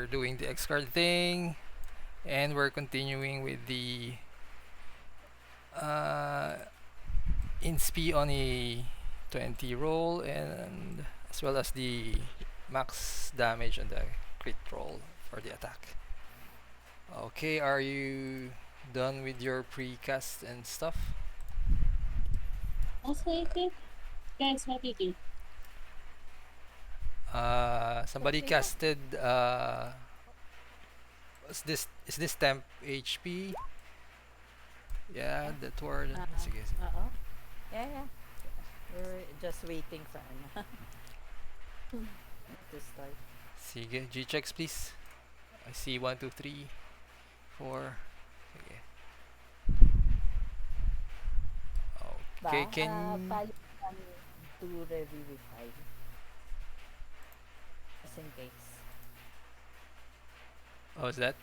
we're doing the X card thing, and we're continuing with the insp on a 20 roll, and as well as the max damage on the crit roll for the attack. Okay, are you done with your precast and stuff? Also, I think, guys, what do you do? Somebody Okay. casted is this temp HP? Yeah, that word. Sige, sige. Yeah, yeah. We're just waiting for to start. Sige, G checks please. I see 1, 2, 3, 4. Sige. Okay, can Paladin can do revivify. Just in case. oh, is that?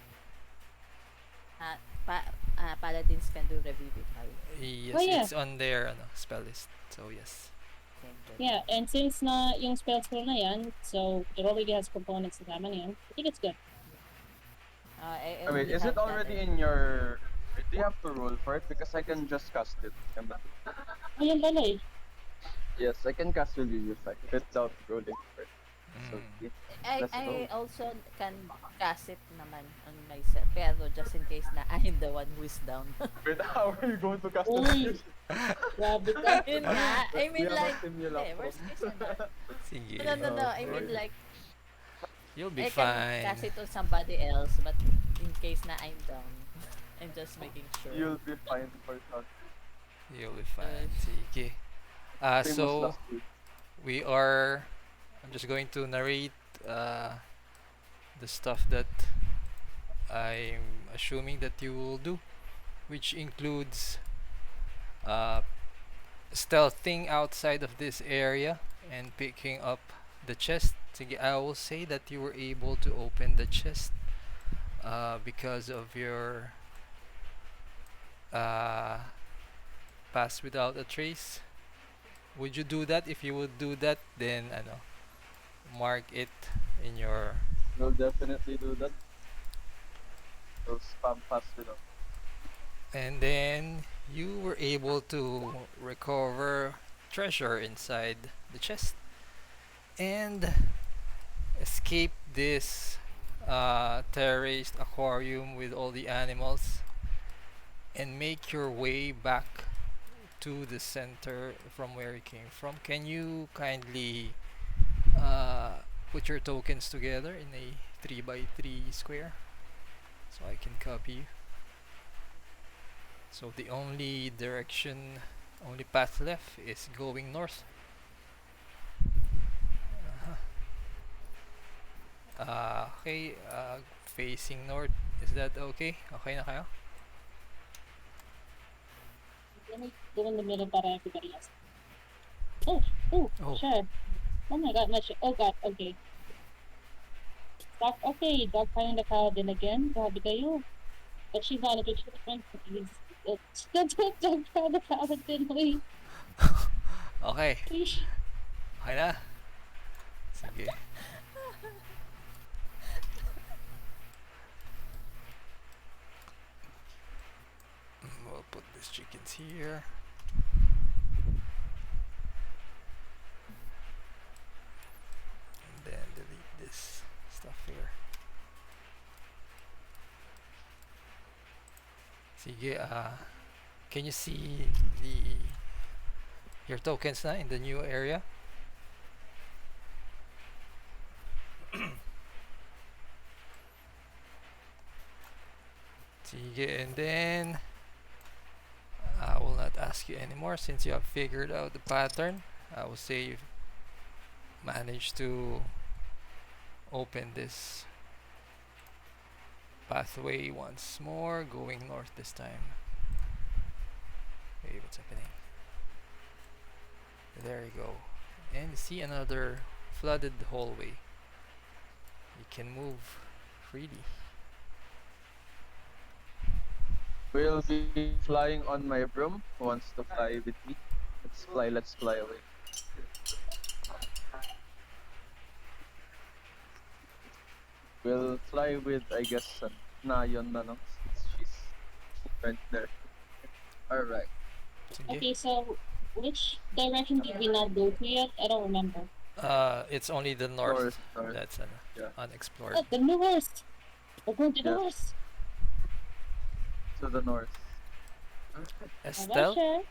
Paladins can do revivify. Yes, Oh, yeah. it's on their spell list. So yes. Okay, good. Yeah, and since na yung spell scroll na yan, so it already has components na tama na yan, I think it's good. I Wait, only is it have that already I- in your... Do you have to roll for it? Because I can just cast it. Ayun pala eh. Yes, I can cast Revivify without rolling for it. So, Mm. let's I go. also can cast it naman on myself. Pero just in case na I'm the one who is down. Wait, how are you going to cast Uy. it? Grabe ka. Yun nga. I Do mean you have a like, simulacrum? worst case na. Sige. No. I mean like, You'll be I can fine. cast it on somebody else, but in case na I'm down, I'm just making sure. You'll be fine for that. You'll be fine. Sige. Same as So last week. we are. I'm just going to narrate the stuff that I'm assuming that you will do, which includes stealthing outside of this area and picking up the chest. Sige, I will say that you were able to open the chest because of your pass without a trace. Would you do that? If you would do that, then mark it in your. We'll definitely do that. We'll spam fast enough. And then you were able to recover treasure inside the chest and escape this terrorist aquarium with all the animals and make your way back to the center from where you came from. Can you kindly put your tokens together in a 3x3 square so I can copy you? So the only path left is going north. Okay, facing north. Is that okay? Okay na kayo? Let me go in the middle para everybody else. Oh, Oh. sure. Oh my god, oh god, okay. Okay, dog finding the Paladin again. Grabe kayo. But she's not a good friend. That's what dog found the Paladin. Uy. Okay. Uy. Okay na? Sige. We'll put these chickens here. And then delete this stuff here. Sige, can you see your tokens na in the new area? Sige, and then I will not ask you anymore since you have figured out the pattern. I will say you've managed to open this pathway once more, going north this time. Hey, what's happening? There you go. And you see another flooded hallway. You can move freely. We'll be flying on my broom. Who wants to fly with me? Let's fly away. We'll fly with, I guess, Nayeon na lang, since she's right there. Alright. Sige. Okay, so which direction did we not go to yet? I don't remember. It's only the north North. that's Yeah. unexplored. Oh, the north. We're going to the Yeah. north. To the north. Estelle, Russia.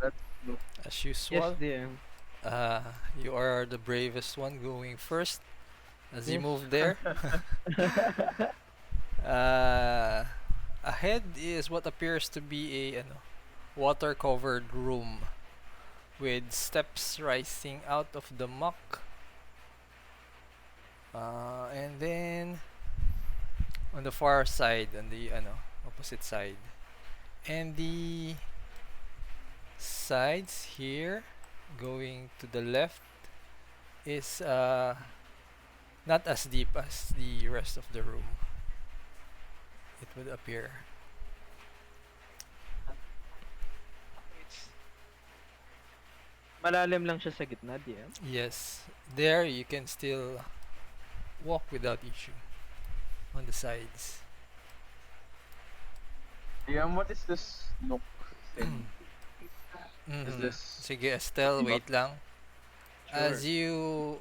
Let's go. as Yes, usual, DM. you are the bravest one going first. As you Yes. move there, ahead is what appears to be a water-covered room with steps rising out of the muck. And then on the far side, on the opposite side, and the sides here, going to the left, is not as deep as the rest of the room. It would appear. It's malalim lang siya sa gitna, DM. Yes, there you can still walk without issue on the sides. DM, what is this nook thing? Is Mhm. this Sige, Estelle, wait lang. As Sure. you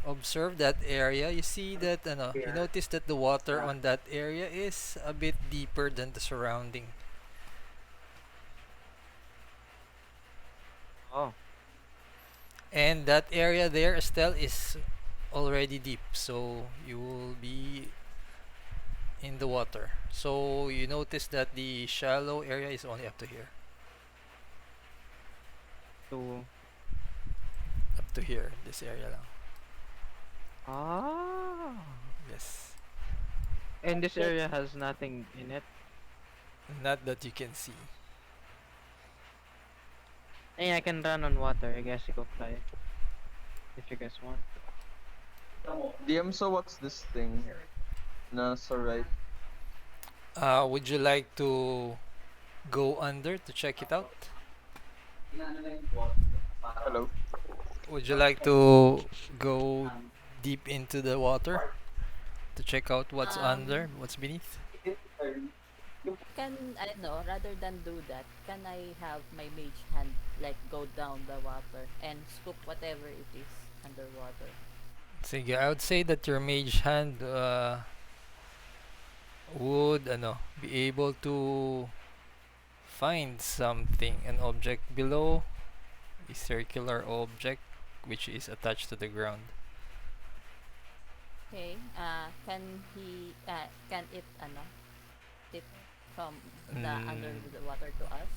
observe that area, you see that you notice that the water on that area is a bit deeper than the surrounding. Oh. And that area there, Estelle, is already deep, so you will be in the water. So you notice that the shallow area is only up to here. So, Up to here, this area lang. Yes. and this area has nothing in it. Not that you can see. Hey, I can run on water. I guess you go fly. If you guys want. DM, so what's this thing? Nasa right. Would you like to go under to check it out? Hello. Would you like to go deep into the water to check out what's under, what's beneath? Can, I don't know, rather than do that, can I have my mage hand like go down the water and scoop whatever it is underwater? Sige, I would say that your mage hand would be able to find something, an object below, a circular object which is attached to the ground. Okay, can it from the under the water to us?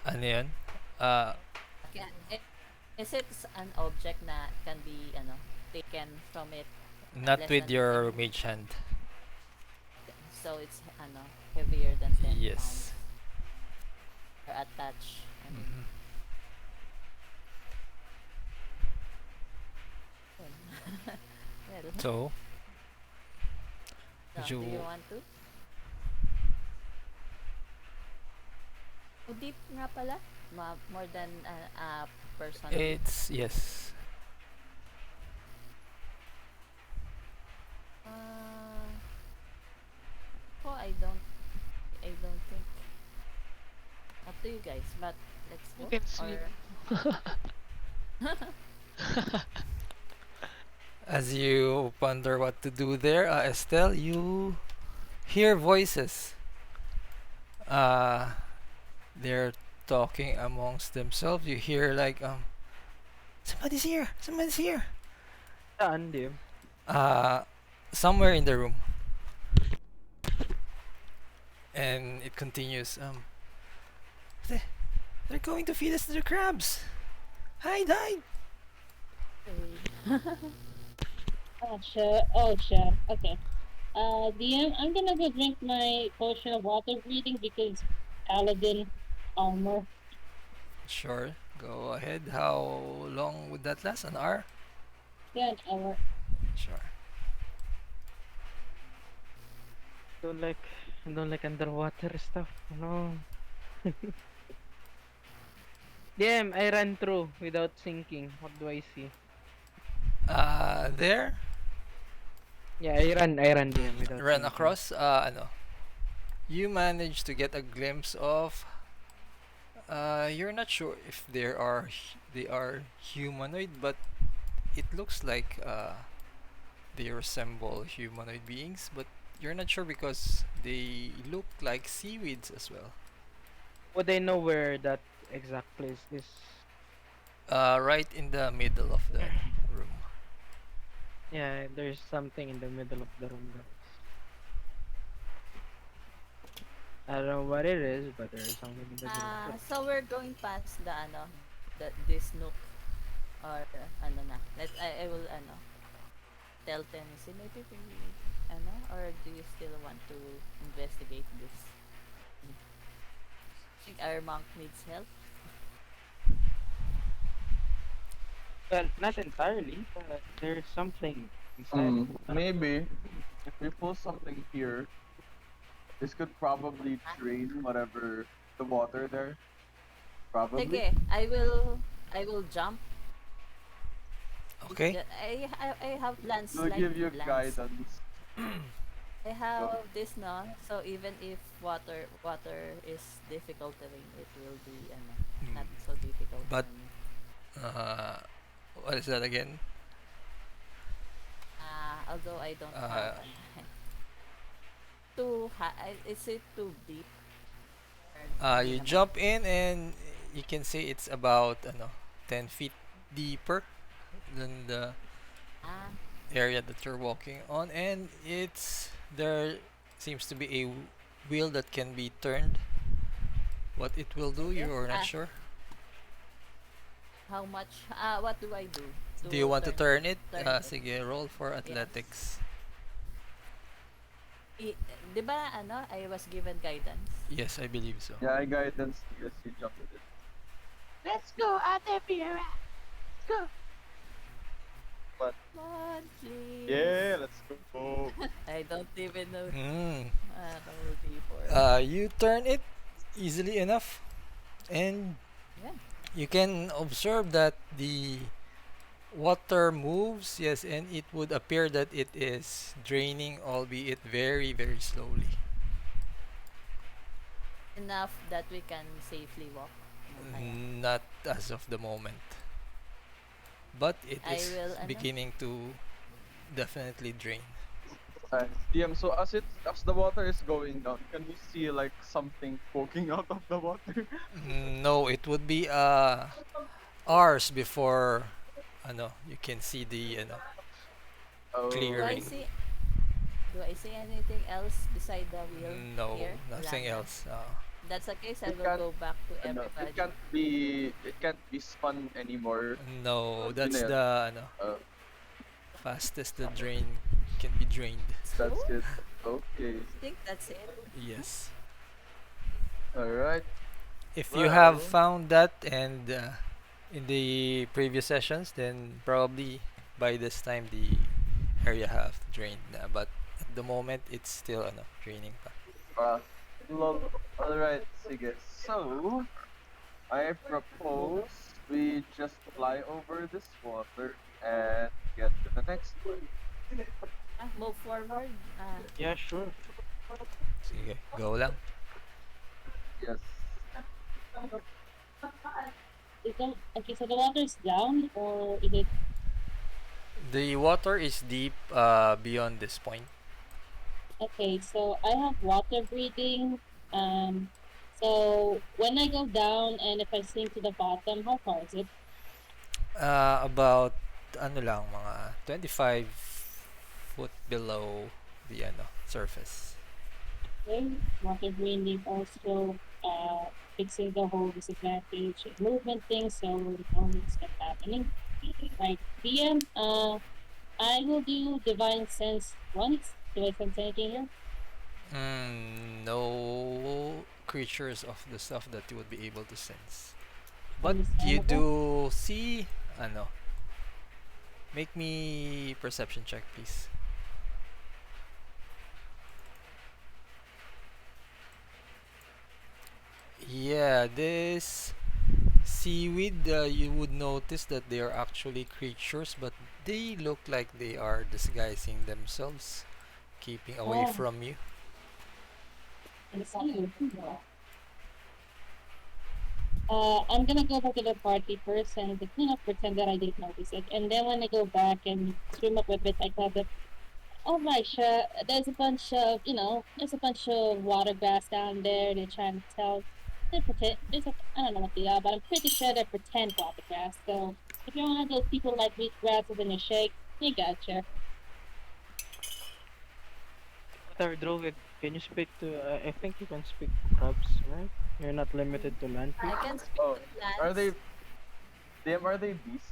Ano yan? Can, is it an object na can be taken from it? Not Less with than your 10. mage hand. So it's heavier than 10 Yes. pounds or attached. Mhm. Well, So, so, would do you you want to? Oh, deep nga pala. More than a person. it's yes. Oh, I don't think. Up to you guys, but let's go. You can swim. As you ponder what to do there, Estelle, you hear voices. They're talking amongst themselves. You hear like somebody's here, somebody's here. Saan, DM? Somewhere in the room. And it continues. They're going to feed us to the crabs. Hide, hide. Oh, sure. Oh, sure. Okay. DM, I'm gonna go drink my potion of water breathing because Paladin armor. Sure, go ahead. How long would that last? An hour? Yeah, an hour. Sure. Don't like underwater stuff. No. DM, I ran through without sinking. What do I see? There Yeah, I run DM without Run thinking. across, you manage to get a glimpse of. You're not sure if they are humanoid, but it looks like they resemble humanoid beings, but you're not sure because they look like seaweeds as well. Would I know where that exact place is? Right in the middle of the room. Yeah, there's something in the middle of the room, guys. I don't know what it is, but there is something in the middle of the room. So we're going past the ano, this nook or ano na. I will ano tell Tennessee maybe we ano, or do you still want to investigate this? Think our monk needs help? Well, not entirely, but there's something inside. Maybe if we pull something here, this could probably drain whatever the water there. Probably. Sige, I will jump. Okay. I have We'll landslide give you plans. guidance. I Go. have this no, so even if water is difficult terrain, it will be ano, not so difficult But for me. uh, what is that again? Although I don't Uh, have ano, is it too deep? Or hindi you naman? jump in and you can see it's about 10 feet deeper than the Ah, area that you're walking on, and there seems to be a wheel that can be turned. What it will do, sige. you're not sure. How much? What do I do Do you to want to turn it? turn it? Sige, roll for Yes. athletics. I, di ba ano, I was given guidance? Yes, I believe so. Yeah, I guidance you as you jump in it. Let's go, Odivira! Go! Come on, please. Yeah, let's go. I don't even know Mm. roll D4. You turn it easily enough, and Yeah. you can observe that the water moves, yes, and it would appear that it is draining, albeit very, very slowly. Enough that we can safely walk. Kaya. Not as of the moment. But it I is will ano, beginning to definitely drain. DM, so as the water is going down, can we see like something poking out of the water? No, it would be hours before you can see the Oh. do I clearing. see do I see anything else beside the wheel No, here? nothing Wala na. else. That's the case, I It will can't, go back to ano, everybody. it can't be spun anymore. No, Yun that's na yun. the Uh, fastest the drain can be drained. that's So, it. Okay. I think that's it. Yes. Alright. If you have Well, found that and in the previous sessions, then probably by this time the area have drained na. But at the moment, it's still draining pa. uh, alright, sige. So, I propose we just fly over this water and get to the next one. Move forward. Yeah, sure. Sige, go lang. Yes. Okay, so the water is down, or is it? The water is deep beyond this point. Okay, so I have water breathing. So when I go down and if I sink to the bottom, how far is it? About mga 25 foot below the surface. Okay, water breathing also fixing the whole disadvantage movement thing, so no step happening. Right, DM. I will do divine sense once. Do I sense anything here? No creatures of the stuff that you would be able to sense. But you Understandable. do see, make me perception check, please. Yeah, this seaweed, you would notice that they are actually creatures, but They look like they are disguising themselves, keeping away Oh, from you. I see. I'm gonna go back to the party first and pretend that I didn't notice it. And then when I go back and swim up with it, I tell them, "Oh my, sure, there's a bunch of water grass down there. They're trying to tell. They pretend. I don't know what they are, but I'm pretty sure they're pretend water grass. So if you're one of those people like wheat grasses in a shake, you gotcha. But our druid, can you speak to? I think you can speak to crabs, right? You're not limited to land I creatures. can speak Oh, to are plants. they them? Are they beasts?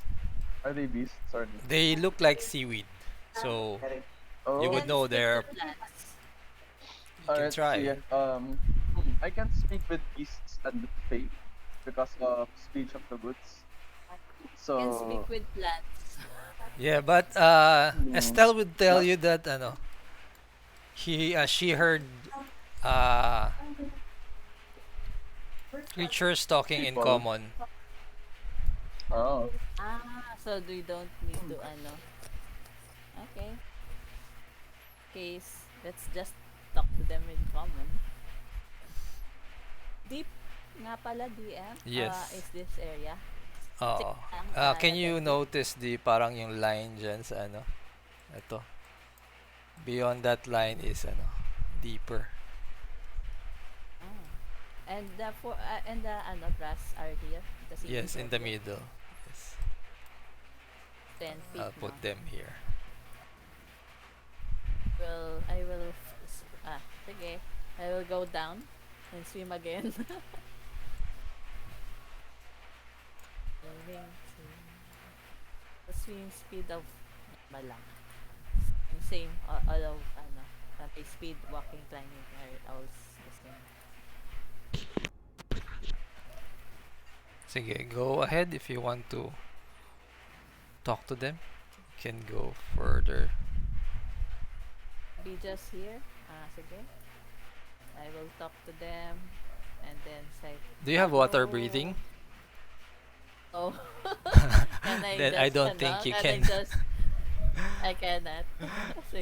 Are they beasts or not? They look like seaweed, so I you would Oh, can know speak to they're. plants. You all can right. See, try. I can speak with beasts and fae because of speech of the woods. I can speak So, with plants. Yeah, but hmm, Estelle would tell not you that she heard uh creatures talking in people. common. Oh, So we don't need to Okay. Case, let's just talk to them in common. Deep nga pala, DM, Yes. is this area. Sige Oo. lang, Can let you us see. notice the parang yung line dyan sa ito. Beyond that line is deeper. Ah. And the grass are here. The Yes, seaweed in are the here. middle. Yes. 10 feet I'll now. put them here. I will, sige. I will go down and swim again. Swimming to the swim speed of normal lang. Yung same, all of, my speed, walking, climbing are all the same. Sige, go ahead if you want to talk to them. You can go further. Be just here. Sige. I will talk to them and then say, Do you have water hello. breathing? Oh, can I Then I just, don't think you can I can. just, I cannot.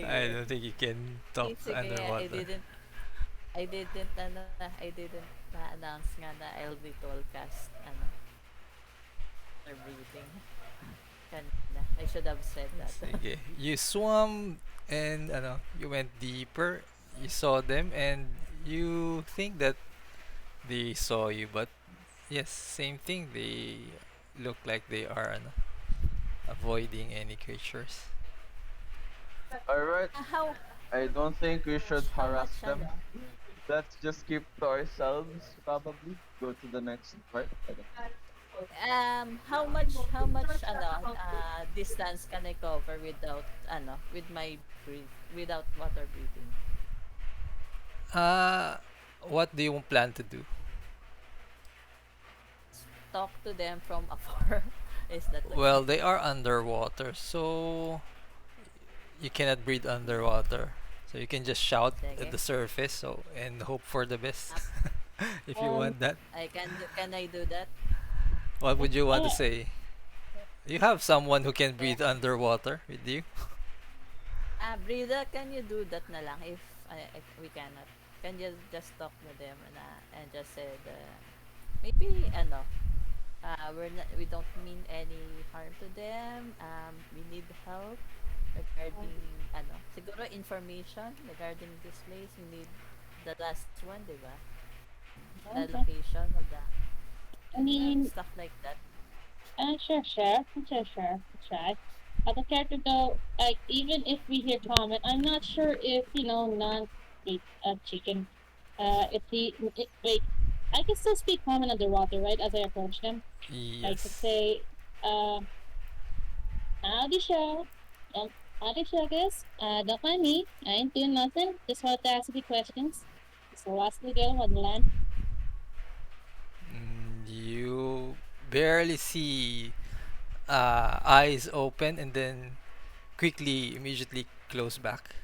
I Sige. don't think you can talk Sige, underwater. I didn't na-announce nga na I'll be told cast, or breathing. Kanina. I should have said that. Sige. You swam and you went deeper. You saw them and you think that they saw you, but yes, same thing. They look like they are avoiding any creatures. all right. How I don't think we should how much harass them. Let's just keep to ourselves. Probably go to the next part. I don't how much distance can I cover without with my without water breathing? Uh, what do you plan to do? Talk to them from afar. Is that Well, okay? they are underwater, so you cannot breathe underwater. So you can just shout at Sige. the surface and hope for the best. Ap- If you Um, want that. can I do that? What would you want to uh, say? You have someone who can Yeah. breathe underwater with you? Brida, can you do that na lang if we cannot? Can you just talk to them and just say maybe we don't mean any harm to them. We need help regarding siguro information regarding this place. We need the last one, di ba? The okay. location of the I mean, stuff like that. sure. Try. I don't care to go. Like, even if we hear comment, I'm not sure if non ate chicken. If wait, I can still speak common underwater, right? As I approach them, I could Yes. say, uh, "Howdy, show. Howdy, show, guys. Don't mind me. I ain't doing nothing. Just want to ask a few questions. So, what's the go on land?" You barely see eyes open and then quickly, immediately close back.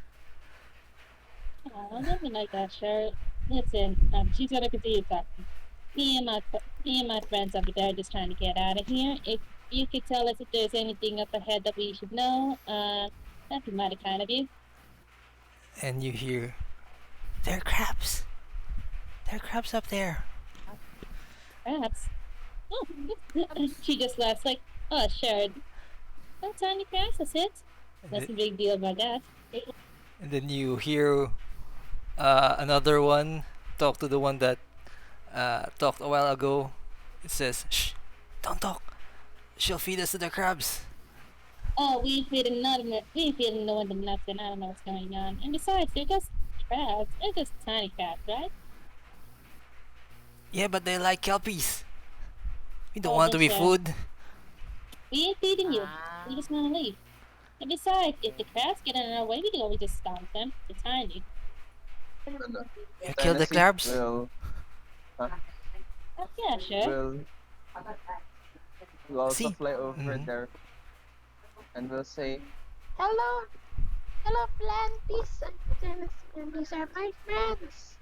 Oh, don't be like that, sure. Listen, she's gonna continue talking. Me and my friends over there just trying to get out of here. you could tell us if there's anything up ahead that we should know. That'd be mighty kind of you. And you hear, there are crabs. There are crabs up there. Perhaps. Oh, she just laughs like, oh, sure. Oh, tiny crabs, that's it. And, That's th- a big deal about that. and then you hear another one talk to the one that talked a while ago. It says, shh, don't talk. She'll feed us to the crabs. Oh, we ain't feeding no one the nuts, and I don't know what's going on. And besides, they're just crabs. They're just tiny crabs, right? Yeah, but they like kelpies. We don't Oh, want to then be sure. food. We ain't feeding you. Ah. We just want to leave. And besides, if the crabs get in our way, we can always just stomp them. They're tiny. You kill the Tenesy crabs? huh, Yeah, sure. will will also See? fly over Mhm. there and will say, Hello, hello, Planties and Tenesy, and these are my friends.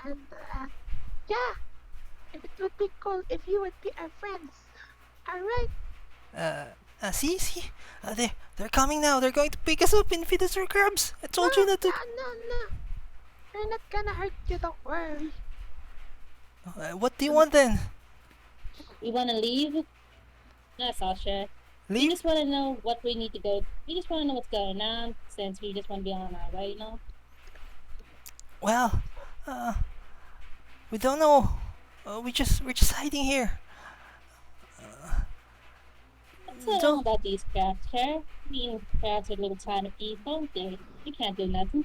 And yeah, it would be cool if you would be our friends. All right. See? They're coming now. They're going to pick us up and feed us our crabs. I told you not to. No. They're not gonna hurt you. Don't worry. What do you want then? We want to leave. That's all, sure. We Leave? just want to know what we need to go. We just want to know what's going on since we just want to be on our way, you know? Well, we don't know. We're just hiding here. What's going on Don't. about these crabs, sure? I mean, crabs are little tiny people. They can't do nothing.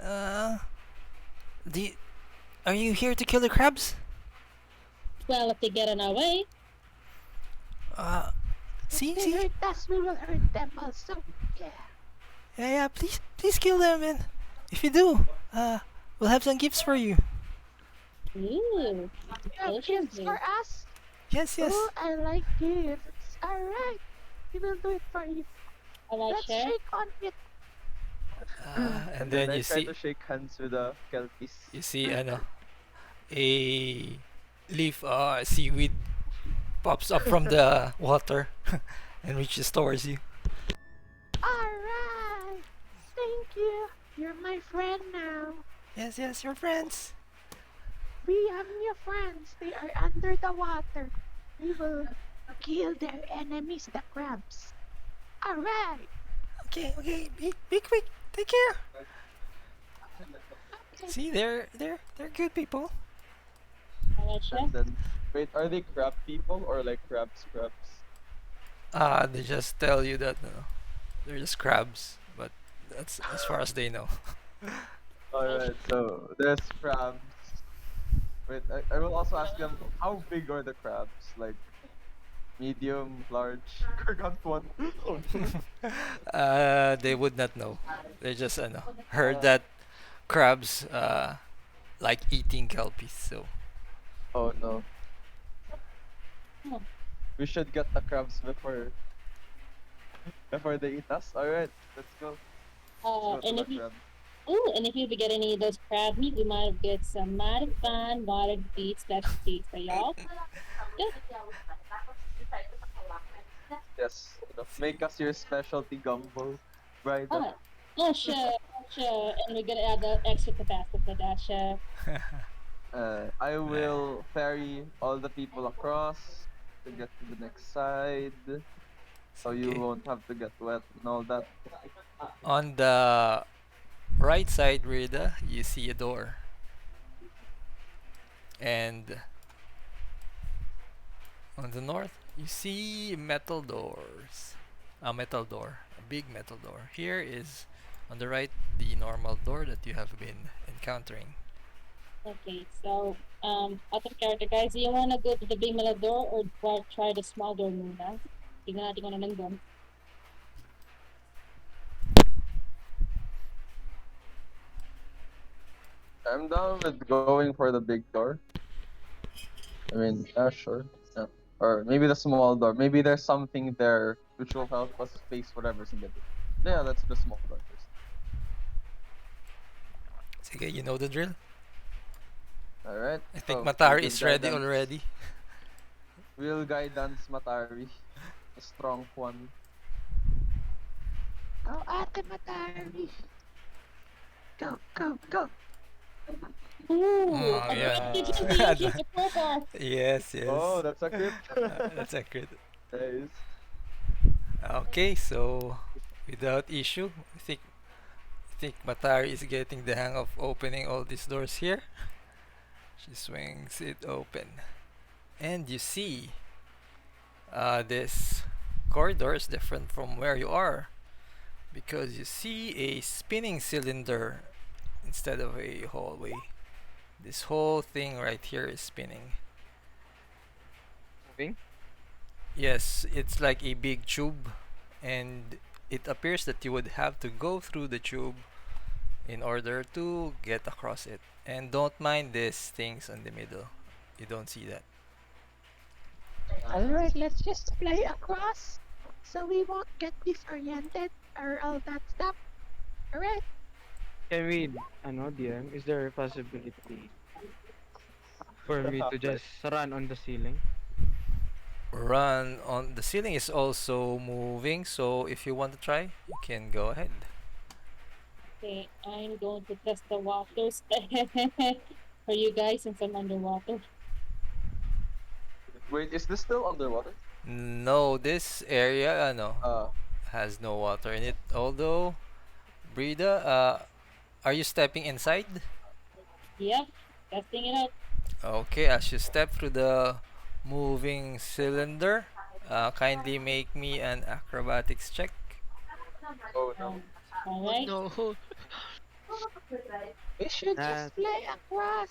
Uh, do you, are you here to kill the crabs? Well, if they get in our way, Uh, If they see? hurt us, we will hurt them also. Yeah. Yeah. Please kill them, and if you do, we'll have some gifts for you. ooh, You have Ocean gifts for us? Yes. Oh, I like gifts. All right. We will do it for you. all right, Let's sure. shake on it. And then I you try see, to shake hands with the kelpies. a leaf, seaweed pops up from the water and reaches towards you. All right. Thank you. You're my friend now. Yes, you're friends. We have new friends. They are under the water. We will kill their enemies, the crabs. All right. Okay, be quick. Take care. Okay. See, they're good people. All right, sure. And then, wait, are they crab people or like crabs? They just tell you that they're just crabs, but that's as far as they know. Alright, so there's crabs. Wait, I will also ask them, how big are the crabs? Like, medium, large? Gargant one. They would not know. They just heard that crabs like eating kelpies. So Oh no. Oh. We should get the crabs before they eat us. Alright, let's go. Let's go And to if the you, crab. and if you ever get any of those crab meat, we might get some mighty fine watered beef specialties for y'all. Good. Yes, make us your specialty gumbo. Right. Oh, sure. And we're gonna add the extra capacity for that, sure. I will ferry all the people across to get to the next side, so you Okay. won't have to get wet and all that. On the right side, Rida, you see a door, and on the north, you see metal doors. A metal door, a big metal door. Here is on the right the normal door that you have been encountering. Okay, so out of character guys, do you wanna go to the big metal door or try the small door muna? Tingnan natin kung ano nandun. I'm down with going for the big door. I mean, yeah, sure. Yeah. Or maybe the small door. Maybe there's something there which will help us face whatever's in the big. Yeah, let's do the small door first. Sige, you know the drill. Alright. I think so Matari with is ready guidance, already. will guidance Matari, the strong one. Go, Ate Matari. Go, go, go. Ooh, Mm, yeah. advantage in the Adva- Asian profile. yes, Oh, yes. that's a crit. That's a crit. Nice. Okay, so without issue, I think Matari is getting the hang of opening all these doors here. She swings it open, and you see, this corridor is different from where you are because you see a spinning cylinder instead of a hallway. This whole thing right here is spinning. Moving. Yes, it's like a big tube, and it appears that you would have to go through the tube in order to get across it. And don't mind these things in the middle. You don't see that. Alright, let's just fly across so we won't get disoriented or all that stuff. Alright. Can we, DM, is there a possibility for me to just run on the ceiling? Run on the ceiling is also moving, so if you want to try, you can go ahead. Okay, I'm going to test the waters for you guys since I'm underwater. Wait, is this still underwater? No, this area no, Uh, has no water in it. Although, Brida, are you stepping inside? Yep, testing it out. Okay, as you step through the moving cylinder, kindly make me an acrobatics check. oh no. All Oh right. no. We should That just fly across.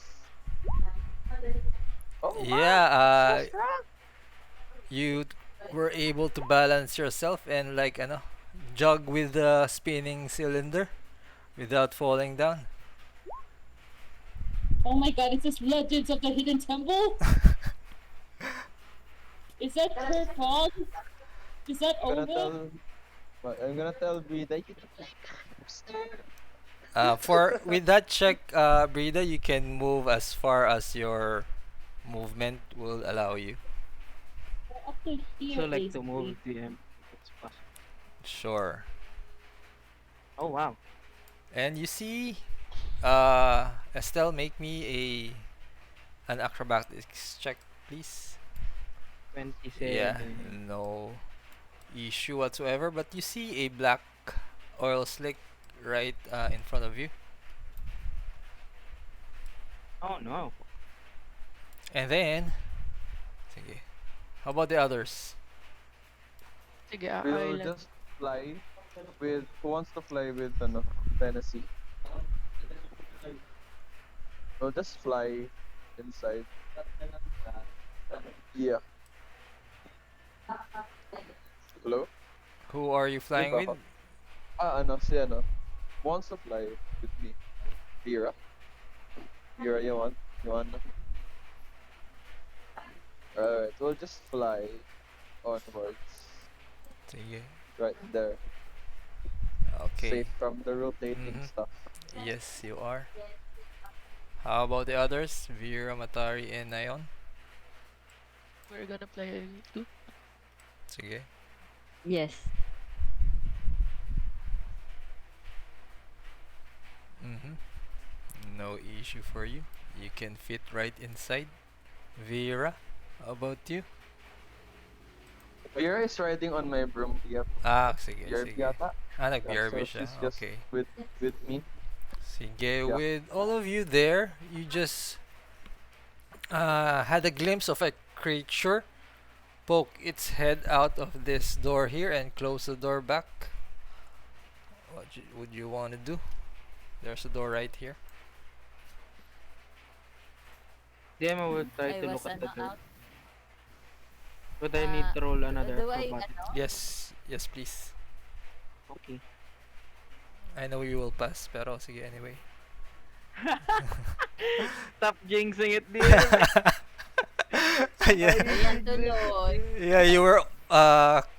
Oh, Yeah, So strong. you were able to balance yourself and like jog with the spinning cylinder without falling down. Oh my God! Is this Legends of the Hidden Temple? Is that her fault? Is that I'm gonna over? tell. I'm gonna tell B that you Faster. For with that check, Brida, you can move as far as your movement will allow you. We're up to so here like to move basically. DM if it's possible. Sure. Oh wow. And you see, Estelle, make me an acrobatics check, please. 27. Yeah, no issue whatsoever. But you see a black oil slick right in front of you, Oh no. and then, sige, how about the others? Sige, will lang. just fly with. Who wants to fly with Tennessee? We'll just fly inside. Yeah. Hello? Who are you Hey, flying with? Papa. Si Who wants to fly with me? Vira? Vira, you want? You want? Alright, we'll just fly onwards. Sige. Right there. Okay. Safe from the rotating Mhm. stuff. Yes, you are. How about the others? Vira, Matari, and Nayeon? We're gonna play too. Sige. Yes. Mm-hmm. No issue for you. You can fit right inside. Vira, how about you? Vira is riding on my broom. Yep. Ah, sige, BRB sige. yata. Ah, Yeah, nag-BRB so siya. she's just Okay. with me. Sige, Yeah. with all of you there, you just had a glimpse of a creature poke its head out of this door here and close the door back. Would you want to do? There's a door right here. DM I would try I to was look at the door. out. Would I need to roll another Do I acrobatic? Yes, yes please. Okay. I know you will pass, pero sige anyway. Stop jinxing it, DM. yeah. Ayan tuloy. Yeah, you were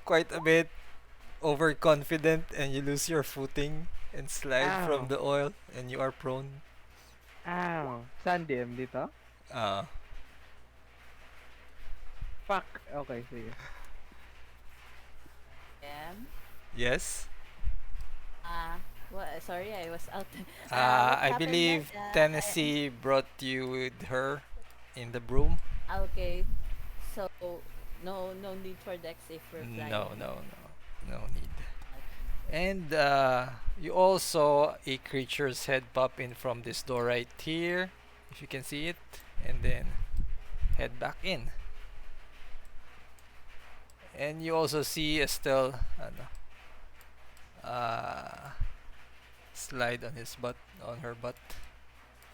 quite a bit overconfident and you lose your footing and slide from Ow. the oil and you are prone. Ow. Saan DM dito? Uh, Fuck. Okay, sige. Yes. Uh, sorry, I was out. What I happened then? believe Tennessee brought you with her in the broom. Okay. So no need for dex if we're No, flying. no, no need. Okay. And you also a creature's head pop in from this door right here, if you can see it, and then head back in. And you also see Estelle, ano, uh, slide on his butt, on her butt,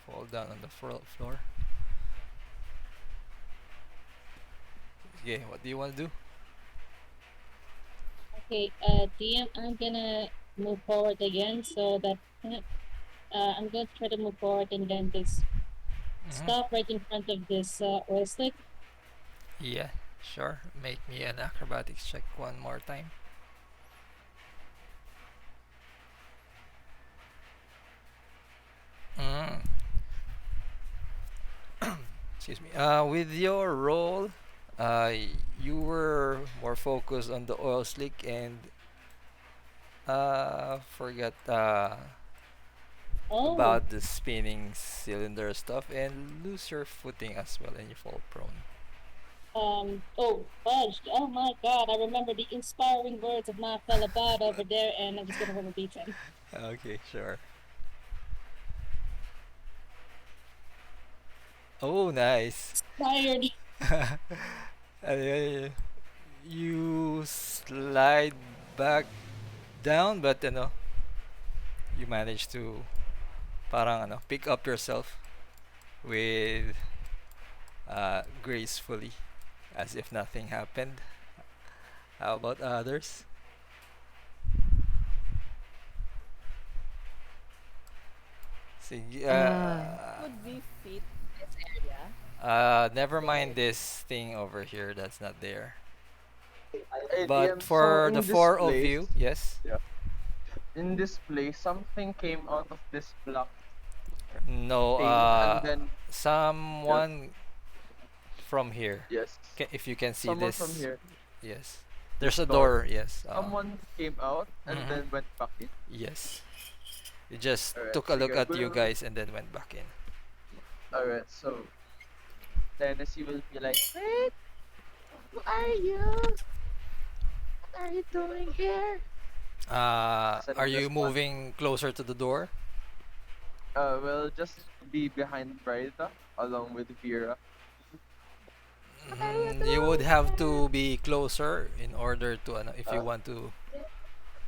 fall down on the floor. Okay, what do you want to do? Okay, DM, I'm gonna move forward again so that I'm gonna try to move forward and then just Mhm. stop right in front of this oil slick. Yeah, sure. Make me an acrobatics check one more time. Mm. Excuse me. With your roll, uh, you were more focused on the oil slick and forgot Oh, about the spinning cylinder stuff and lose your footing as well and you fall prone. oh, fudge. Oh my god, I remember the inspiring words of my fella bud over there, and I'm just gonna roll a d10. Okay, sure. Oh, nice. Tired. Uh, you slide back down, but you manage to parang pick up yourself with gracefully, as if nothing happened. How about others? Sige, Would we fit this area? never mind this thing over here. That's not there. Hey, But DM, so for the in this four of place, you, yes. yeah, in this place, something came out of this black No. thing, and then yeah, Someone from here. yes, If you can see someone from this, here, yes. this There's a door, door. Yes. someone came out and Mhm. then went back in. Yes. He just All right, took a look sige, at you guys and then went back in. all right, so Tennessee will be like, Wait, who are you? What are you doing here? Are send you just one. moving closer to the door? We'll just be behind Bryda along with Vira. What are you You would doing have here? to be closer in order to, if you Uh, want to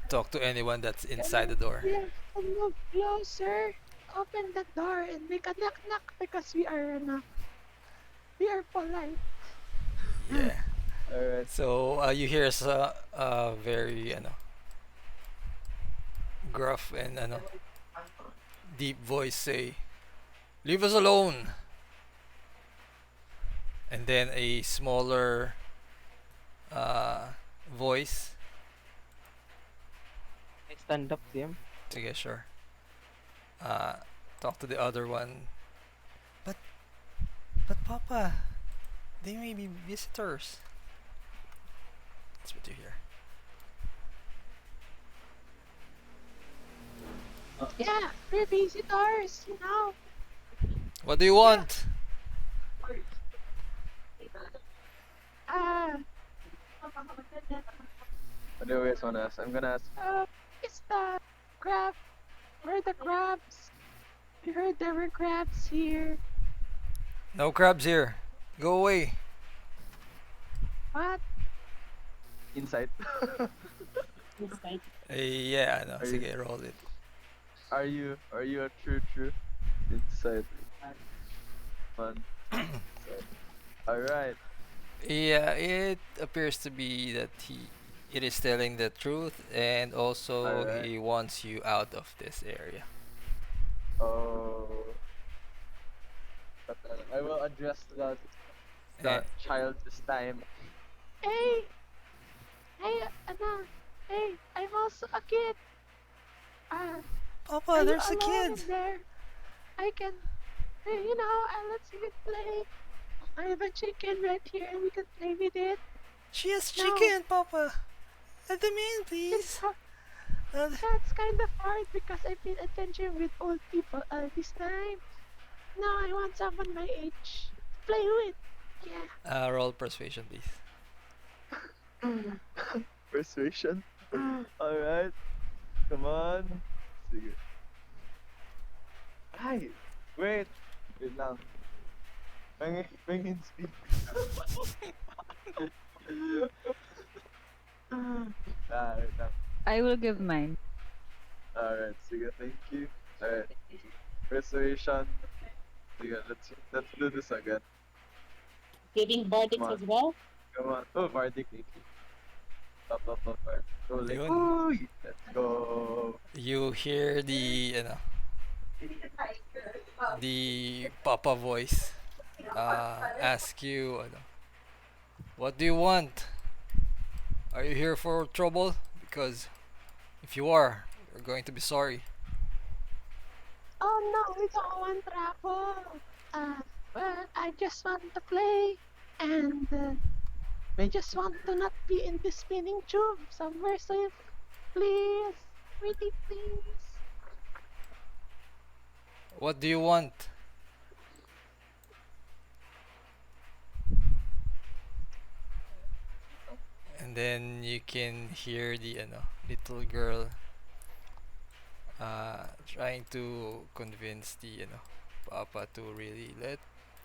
talk to anyone that's Can inside you, the door. you can move closer? Open the door and make a knock knock because we are polite. Yeah. all right. So you hear a very gruff and deep voice say, "Leave us alone." And then a smaller uh, voice. I stand up, DM. Sige, sure. Uh, talk to the other one. But but Papa, they may be visitors. That's what you hear. Yeah, we're visitors, you know. What do you Yeah. want? Ah, What do you guys wanna ask? I'm gonna ask. it's the crab. Where are the crabs? We heard there were crabs here. No crabs here. Go away. What? Inside. It's like, Yeah, no. Are you Sige, roll it. are you a true inside man? Inside. All right. Yeah, it appears to be that it is telling the truth, and All also right. he wants you out of this area. Oh, but I will address Eh, that child this time. Hey, hey, Anna. Hey, I'm also a kid. Ah, are Papa, you there's a alone kid. in there? I can, you know, I'll let you play. I have a chicken right here and we can play with it. She has No, chicken, Papa. Let them in, it's please. hard. Uh, That's kind of hard because I've been attention with old people all this time. Now I want someone my age to play with. Yeah. roll persuasion, please. Persuasion. Alright. Come on. Sige. Ay! Wait! Wait lang. Pengin speak. Wait lang. I will give mine. Alright, sige, thank you. Alright. Persuasion. Sige, let's do this again. Giving bardics Come on. as well. Come on. Oh, Bardic. Top. Rolling. Yun. Uy! Let's go. You hear the, the Papa voice ask you, what do you want? Are you here for trouble? Because if you are, you're going to be sorry. Oh no, we don't want trouble. Well, I just want to play, and we just want to not be in the spinning tube somewhere safe. Please, pretty please. What do you want? And then you can hear the little girl trying to convince the Papa to really let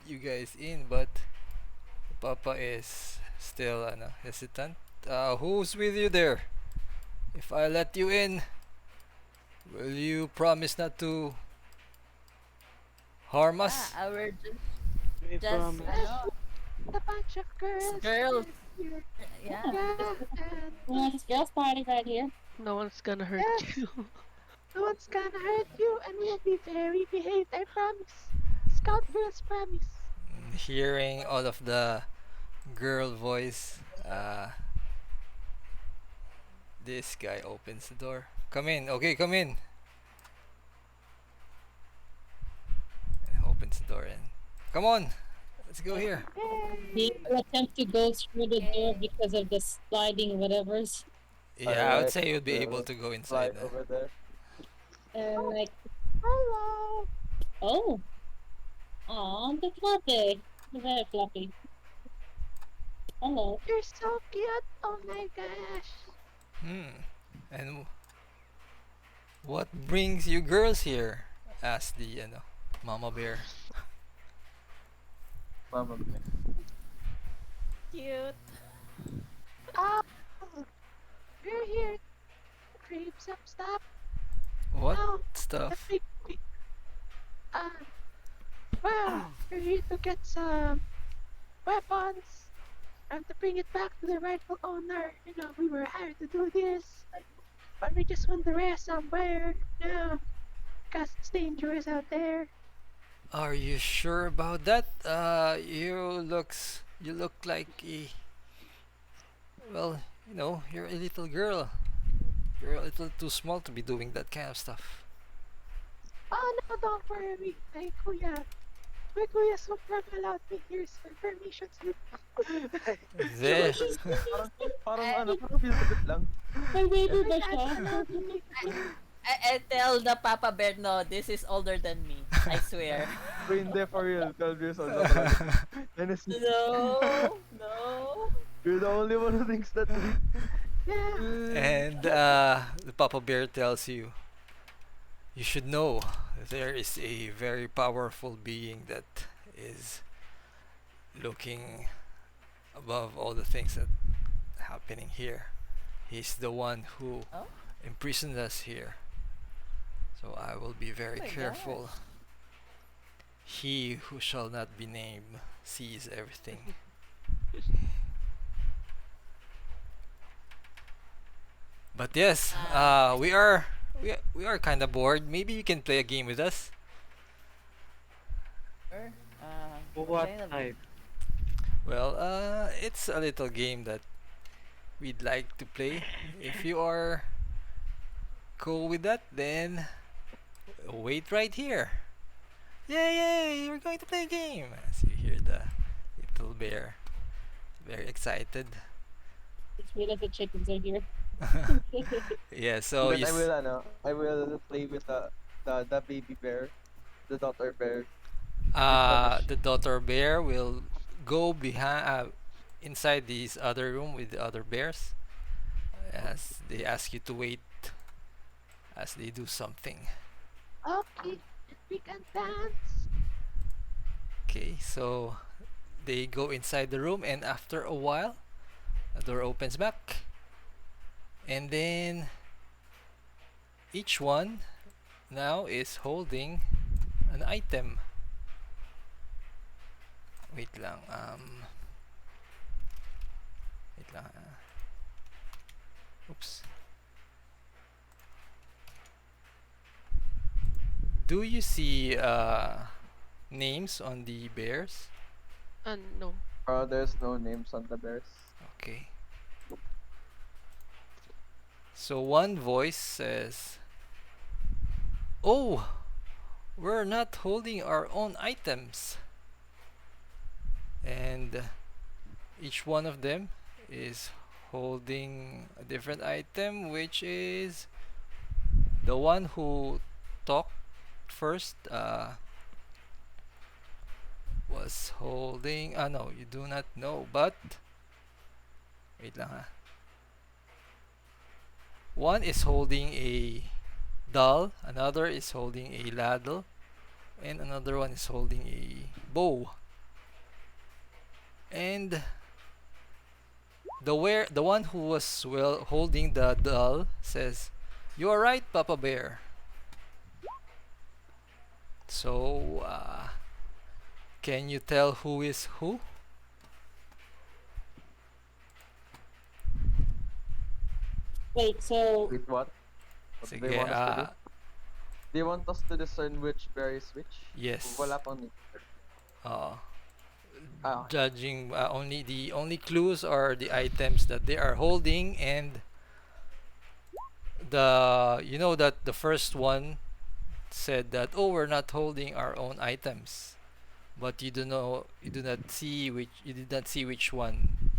you guys in, but Papa is still hesitant. Who's with you there? If I let you in, will you promise not to harm us? Ah, our We just promise. A bunch of girls. girls. Here. Yeah. Yeah, and Yeah, it's girls' party right here. No one's gonna hurt Yes. you. no one's gonna hurt you, and we'll be very behaved. I promise. Scout girls promise. Hearing all of the girl voice, this guy opens the door. Come in, okay, come in. And opens the door and come on, let's go here. He will attempt to go through the door because of the sliding whatever's. Yeah, I would Alright, say you'd be so able to go Fly inside. over there. And like, Hello. oh, aw, the fluffy, very fluffy. Hello. You're so cute. Oh my gosh. And what brings you girls here? Asked the mama bear. Mama Bear. Cute. Oh, we're here. Grab some stuff. What Oh, the stuff? big. Well, we're here to get some weapons and to bring it back to the rightful owner. You know, we were hired to do this, but we just want the rest somewhere. No, because it's dangerous out there. Are you sure about that? You look like a, well, you're a little girl. You're a little too small to be doing that kind of stuff. Oh no, don't worry, my kuya super allowed me here's my permission slip. There. Parang pilipit lang. May baby ba My siya? dad allowed me. I tell the Papa Bear, no, this is older than me. I swear. Wait, hindi, for real. 12 years old na pala. Tenesy, No, no. you're the only one who thinks that. Yeah. And the Papa Bear tells you, you should know there is a very powerful being that is looking above all the things that happening here. He's the one who Oh? imprisoned us here. So I will be very Oh my careful. He who shall not be named sees everything. But yes, we are kind of bored. Maybe you can play a game with us. Sure. What kind of- type? Well, it's a little game that we'd like to play. If you are cool with that, then wait right here. Yay, yay, we're going to play a game. As you hear the little bear. Very excited. It's weird that the chickens are here. Yeah, so Then I will play with the baby bear, the daughter bear, with punish. the daughter bear will go behind inside this other room with the other bears as they ask you to wait as they do something. Okay, and we can dance. Okay, so they go inside the room, and after a while, the door opens back, and then each one now is holding an item. Wait lang. Wait lang. Oops. Do you see names on the bears? No. There's no names on the bears. Okay. So one voice says, "Oh, we're not holding our own items." And each one of them is holding a different item, which is the one who talked first was holding. No, you do not know, but wait lang ha. One is holding a doll, another is holding a ladle, and another one is holding a bow. And the one who was holding the doll says, "You are right, Papa Bear." So, can you tell who is who? Wait, so Wait, what? What do they Sige, want us to do? They want us to discern which bear is which? yes. Wala pang need. Uh, Ah, Judging only the only clues are the items that they are holding, and you know that the first one said that, "Oh, we're not holding our own items," but you do not see which you did not see which one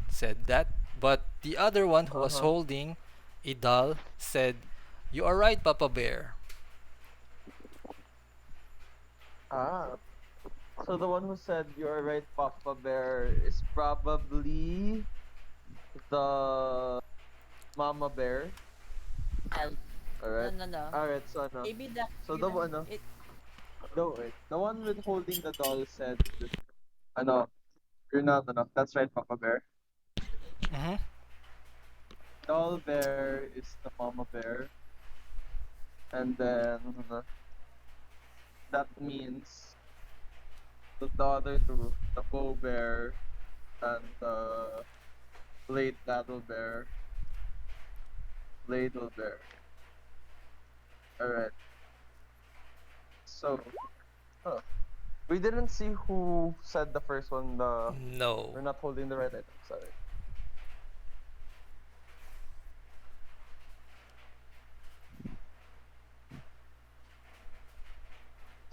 said that. But the other one who was uh-huh. holding a doll said, "You are right, Papa Bear." Ah. So the one who said you're right, Papa Bear, is probably the Mama Bear. I'll, no, Alright. no, no. Alright, so no. Maybe the So the one, it the one with holding the doll said, ano, you're not, that's right, Papa Bear. Mm-hmm. Doll Bear is the Mama Bear. And then, that means the other two, the Bow Bear and the Blade Ladle Bear. Ladle Bear. Alright. So, huh. We didn't see who said the first one, we're No. not holding the right item. Sorry.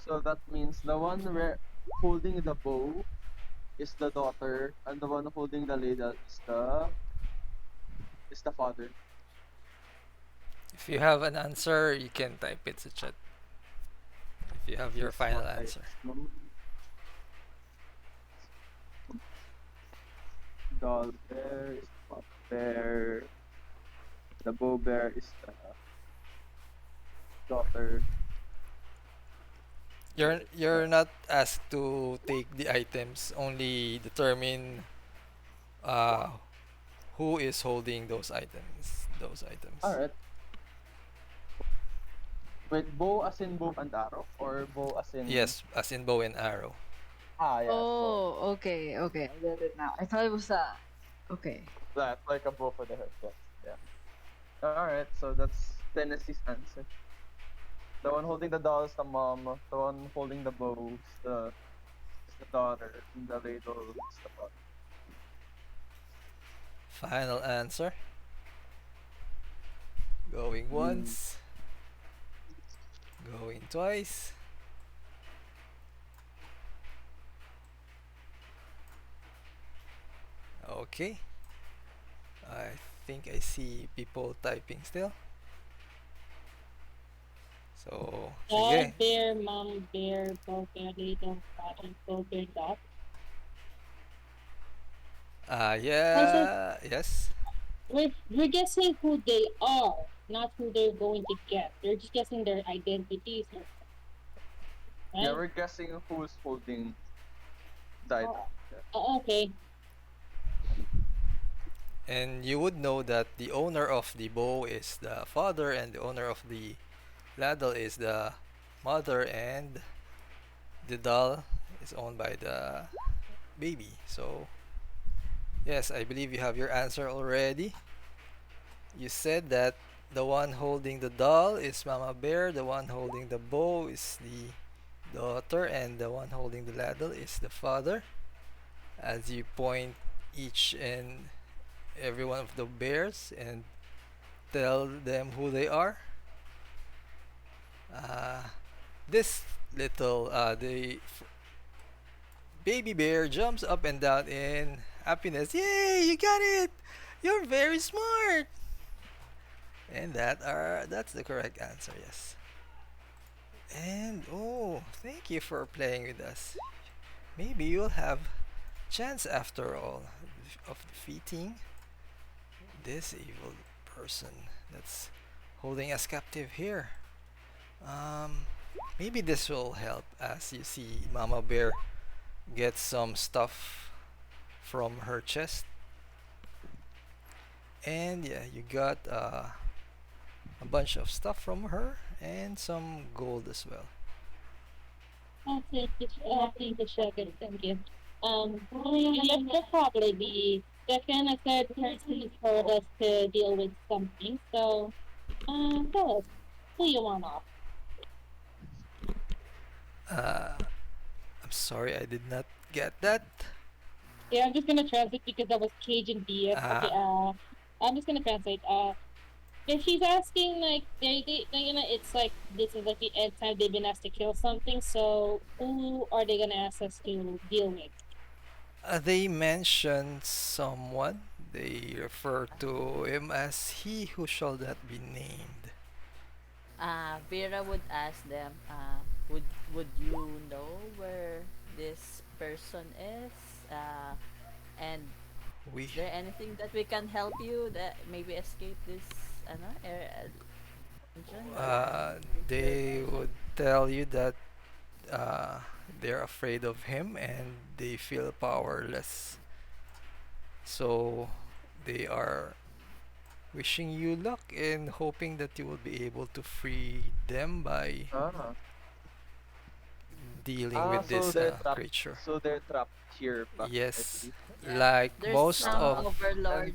So that means the one holding the bow is the daughter, and the one holding the ladle is the father. If you have an answer, you can type it to chat. If you have your This final one I answer. assume. Doll bear is the pop bear. The bow bear is the daughter. You're not asked to take the items, only determine uh who is holding those items. Those items. Alright. Wait, bow as in bow and arrow? Or bow as in... Yes, as in bow and arrow. Ah, yes, bow. Oh, okay, okay. I get it now. I thought it was okay. That's like a bow for the head, yes. Yeah. Alright, so that's Tenesy's answer. The one holding the doll is the mom. The one holding the bow is the daughter. And the ladle is the father. Final answer. Going once. Going twice. Okay. I think I see people typing still. So, Dog, sige. bear, mom, bear, both bear, little, bottom, both bear, dog. Also, Yeah, yes. we're guessing who they are, not who they're going to get. They're just guessing their identities, Yeah, right? we're guessing who's holding the item. Oh, Yeah. okay. And you would know that the owner of the bow is the father, and the owner of the ladle is the mother, and the doll is owned by the baby. So, yes, I believe you have your answer already. You said that the one holding the doll is Mama Bear, the one holding the bow is the daughter, and the one holding the ladle is the father. As you point each and every one of the bears and tell them who they are, uh, this little the baby bear jumps up and down in happiness. Yay! You got it! You're very smart. And that's the correct answer. Yes. And oh, thank you for playing with us. Maybe you'll have chance after all of defeating this evil person that's holding us captive here. Um, Maybe this will help as you see Mama Bear get some stuff from her chest. And yeah, you got a bunch of stuff from her and some gold as well. Thank you, Sugar. Thank you. Let's probably be second or third person for us to deal with something. So, tell us who you want off. Uh, I'm sorry, I did not get that. Yeah, I'm just gonna translate because that was Cajun BS. Okay, Uh, I'm just gonna translate. If she's asking like it's like this is like the end time they've been asked to kill something. So who are they gonna ask us to deal with? they mentioned someone. They refer to him as he who shall not be named. Vera would ask them, would you know where this person is? And We is there anything that we can help you that maybe escape this dungeon or uh, creature they dungeon? would tell you that uh, they're afraid of him and they feel powerless. So they are wishing you luck and hoping that you will be able to free them by Ah. dealing Ah, with so this they're trapped. creature. So they're trapped here, I Yes, believe. Yeah, like there's most some of overlord.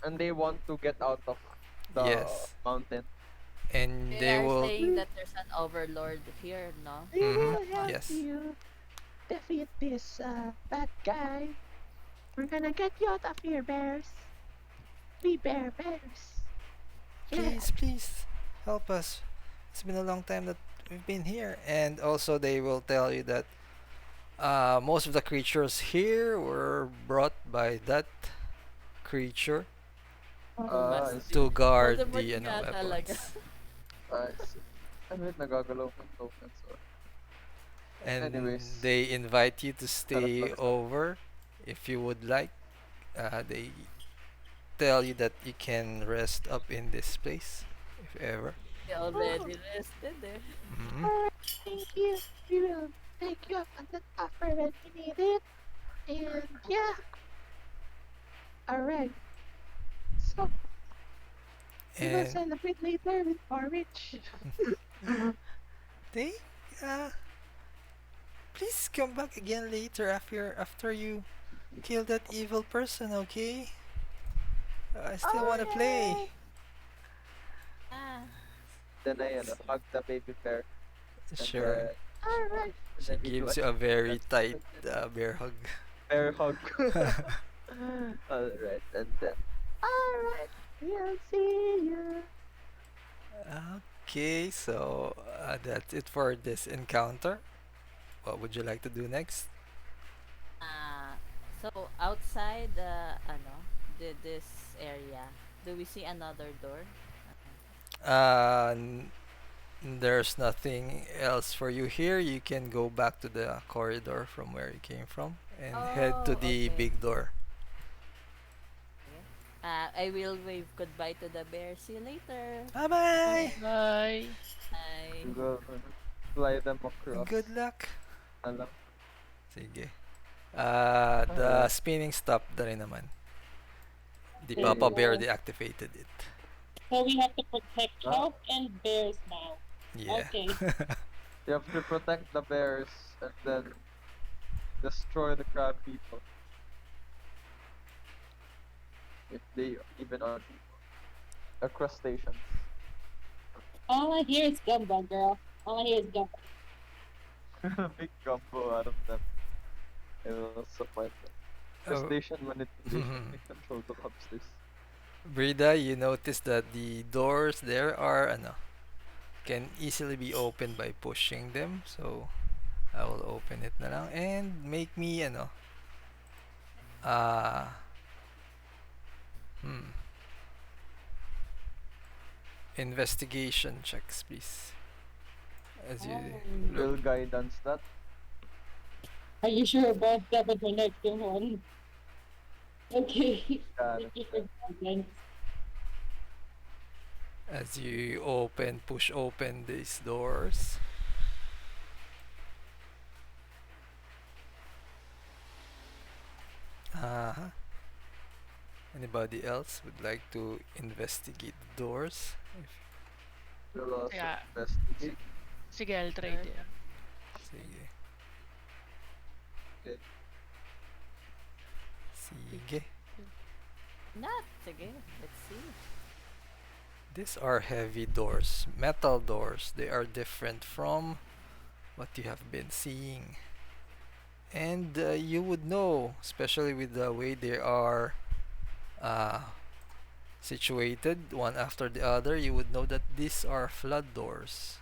And they want to get out of the yes, mountain. and They they are will. saying that there's an overlord here, no? We Mhm, will help yes, you defeat this bad guy. We're gonna get you out of here, bears. We bears. Yeah. please, please help us. It's been a long time that we've been here, and also they will tell you that most of the creatures here were brought by that creature Ah, Must I be. to see. guard Voldemort the nga talaga. weapons. I see. Ano yun, nagagalaw ng tokens or... And Anyways, they invite you to charot stay lang sa... over if you would like. They tell you that you can rest up in this place if ever. He Oh, already rested eh. Mhm. alright. Thank you. We will take you up on that offer when we need it. And yeah, alright. So we will And celebrate later with porridge. they uh, please come back again later after you kill that evil person, okay? I still want to play. Alright. Ah, Then I hug the baby bear and Sure. Alright. She then we do a gives you a very chant. tight bear hug. Bear hug. Alright, and then... Alright. We'll see you. Okay, so that's it for this encounter. What would you like to do next? uh, So outside this area, do we see another door? Uh, n- there's nothing else for you here. You can go back to the corridor from where you came from and head to Oh, the okay. big door. Okay. I will wave goodbye to the bear. See you later. Bye bye! Bye. Bye. We will fly them Good across. luck! Alam. Sige. The Alright. spinning stopped na rin naman. The Okay, Papa Yay. Bear so, deactivated it. so we have to protect Ah, health and bears now. Yeah. Okay. you have to protect the bears and then destroy the crab people if they even are crustaceans. All I hear is gumbo, girl. All I hear is gumbo. Big gumbo out of them. It will support them. Oh. Crustacean manipulation. Take control the lobsters. Brida, you notice that the doors there are can easily be opened by pushing them. So I will open it na lang and make me uh hmm, investigation checks, please. As you Oh. Will look. guidance that. Are you sure about that with the next one? Okay. Got Thank it. you for guidance. As you push open these doors. Uh-huh. Anybody else would like to investigate the doors? We'll also Yeah. investigate. Sige, I'll try Sure. din. Sige. Okay. Sige. Not. Sige. Let's see. These are heavy doors, metal doors. They are different from what you have been seeing. And you would know, especially with the way they are uh, situated one after the other, you would know that these are flood doors.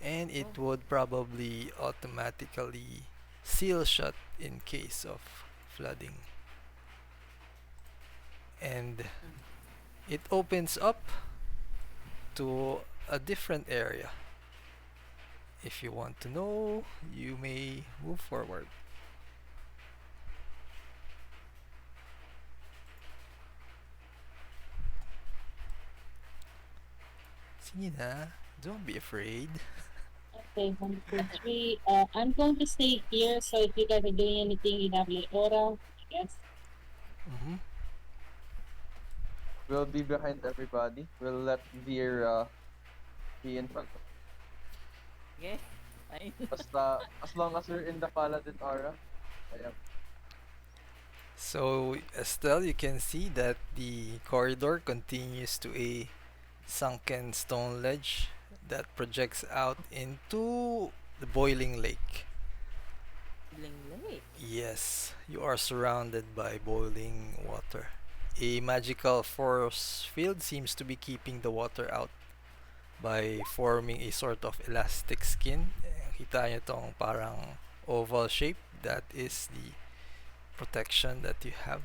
And it Oh. would probably automatically seal shut in case of flooding. And Mm. it opens up to a different area. If you want to know, you may move forward. Sige na, don't be afraid. Okay, 1, 2, 3. I'm going to stay here, so if you guys are doing anything, you have your order, I guess. Mm-hmm. We'll be behind everybody. We'll let Vira be in front of us. Okay. Fine. Basta, as long as we're in the Paladin aura. Ayan. So, Estelle, you can see that the corridor continues to a sunken stone ledge that projects out into the boiling lake. Bling Lake. Yes, you are surrounded by boiling water. A magical force field seems to be keeping the water out by forming a sort of elastic skin. Kita nyo tong parang oval shape. That is the protection that you have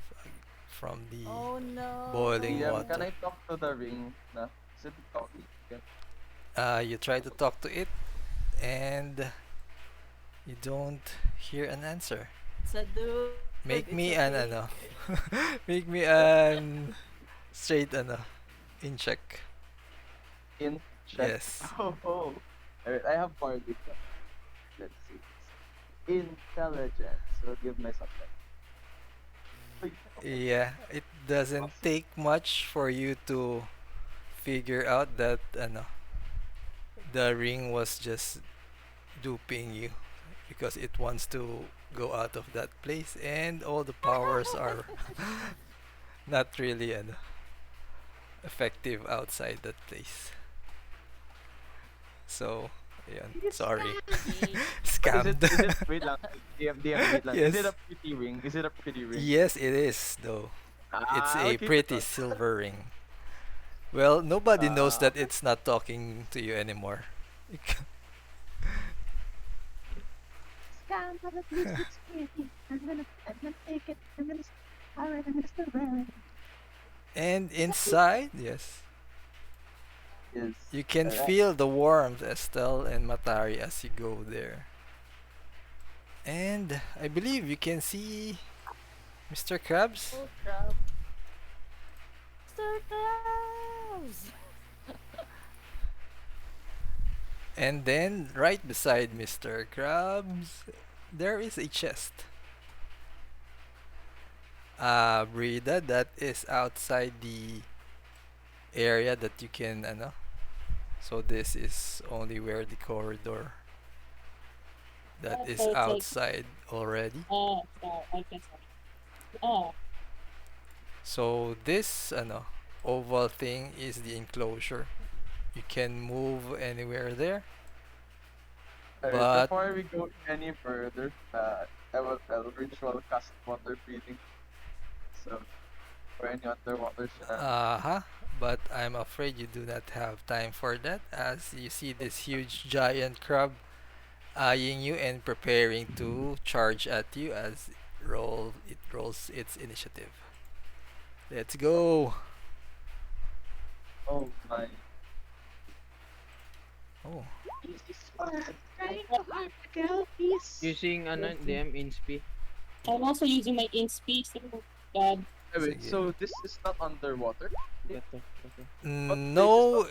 from the Oh no. boiling DM, can water. I talk to the ring? Na? Is it talking? Okay. You try to talk to it and you don't hear an answer. It's a dude. Make It's me a an dude. make me an straight in check. In check. Yes. Oh. Alright, I have party. Let's see. Intelligence. We'll give myself that. Yeah, it doesn't take much for you to figure out that the ring was just duping you because it wants to go out of that place and all the powers are not really effective outside that place. So, ayan, sorry. Okay. Scammed. Wait lang. DM, wait lang. Is it Yes. a pretty ring? Is it a pretty ring? Yes, it is though. It's Ah, a I'll keep it pretty on. silver ring. Well, nobody knows that Okay. it's not talking to you anymore. Scam, but at least it's pretty. I'm gonna take it. Alright, I'm gonna still wear it. And inside, yes, Yes. you can Alright. feel the warmth, Estelle and Matari, as you go there. And I believe you can see Mr. Krabs. Oh, crab. Mr. Krabs! And then right beside Mr. Krabs, there is a chest. Brida, that is outside the area that you can, ano. So this is only where the corridor that is So it's like, outside already. sorry, I guess. Oh, So this, ano, oval thing is the enclosure. You can move anywhere there, Alright, but before we go any further, I'll ritual cast water breathing. So, for any underwater scenario. uh-huh. But I'm afraid you do not have time for that, as you see this huge giant crab eyeing you and preparing to charge at you as it rolls its initiative. Let's go. Oh my. Oh, Easy spot. Trying to harm the girl, please. Using ano, DM inspi. I'm also using my ink speed. So, God, Wait, sige. so this is not underwater? Ito. No,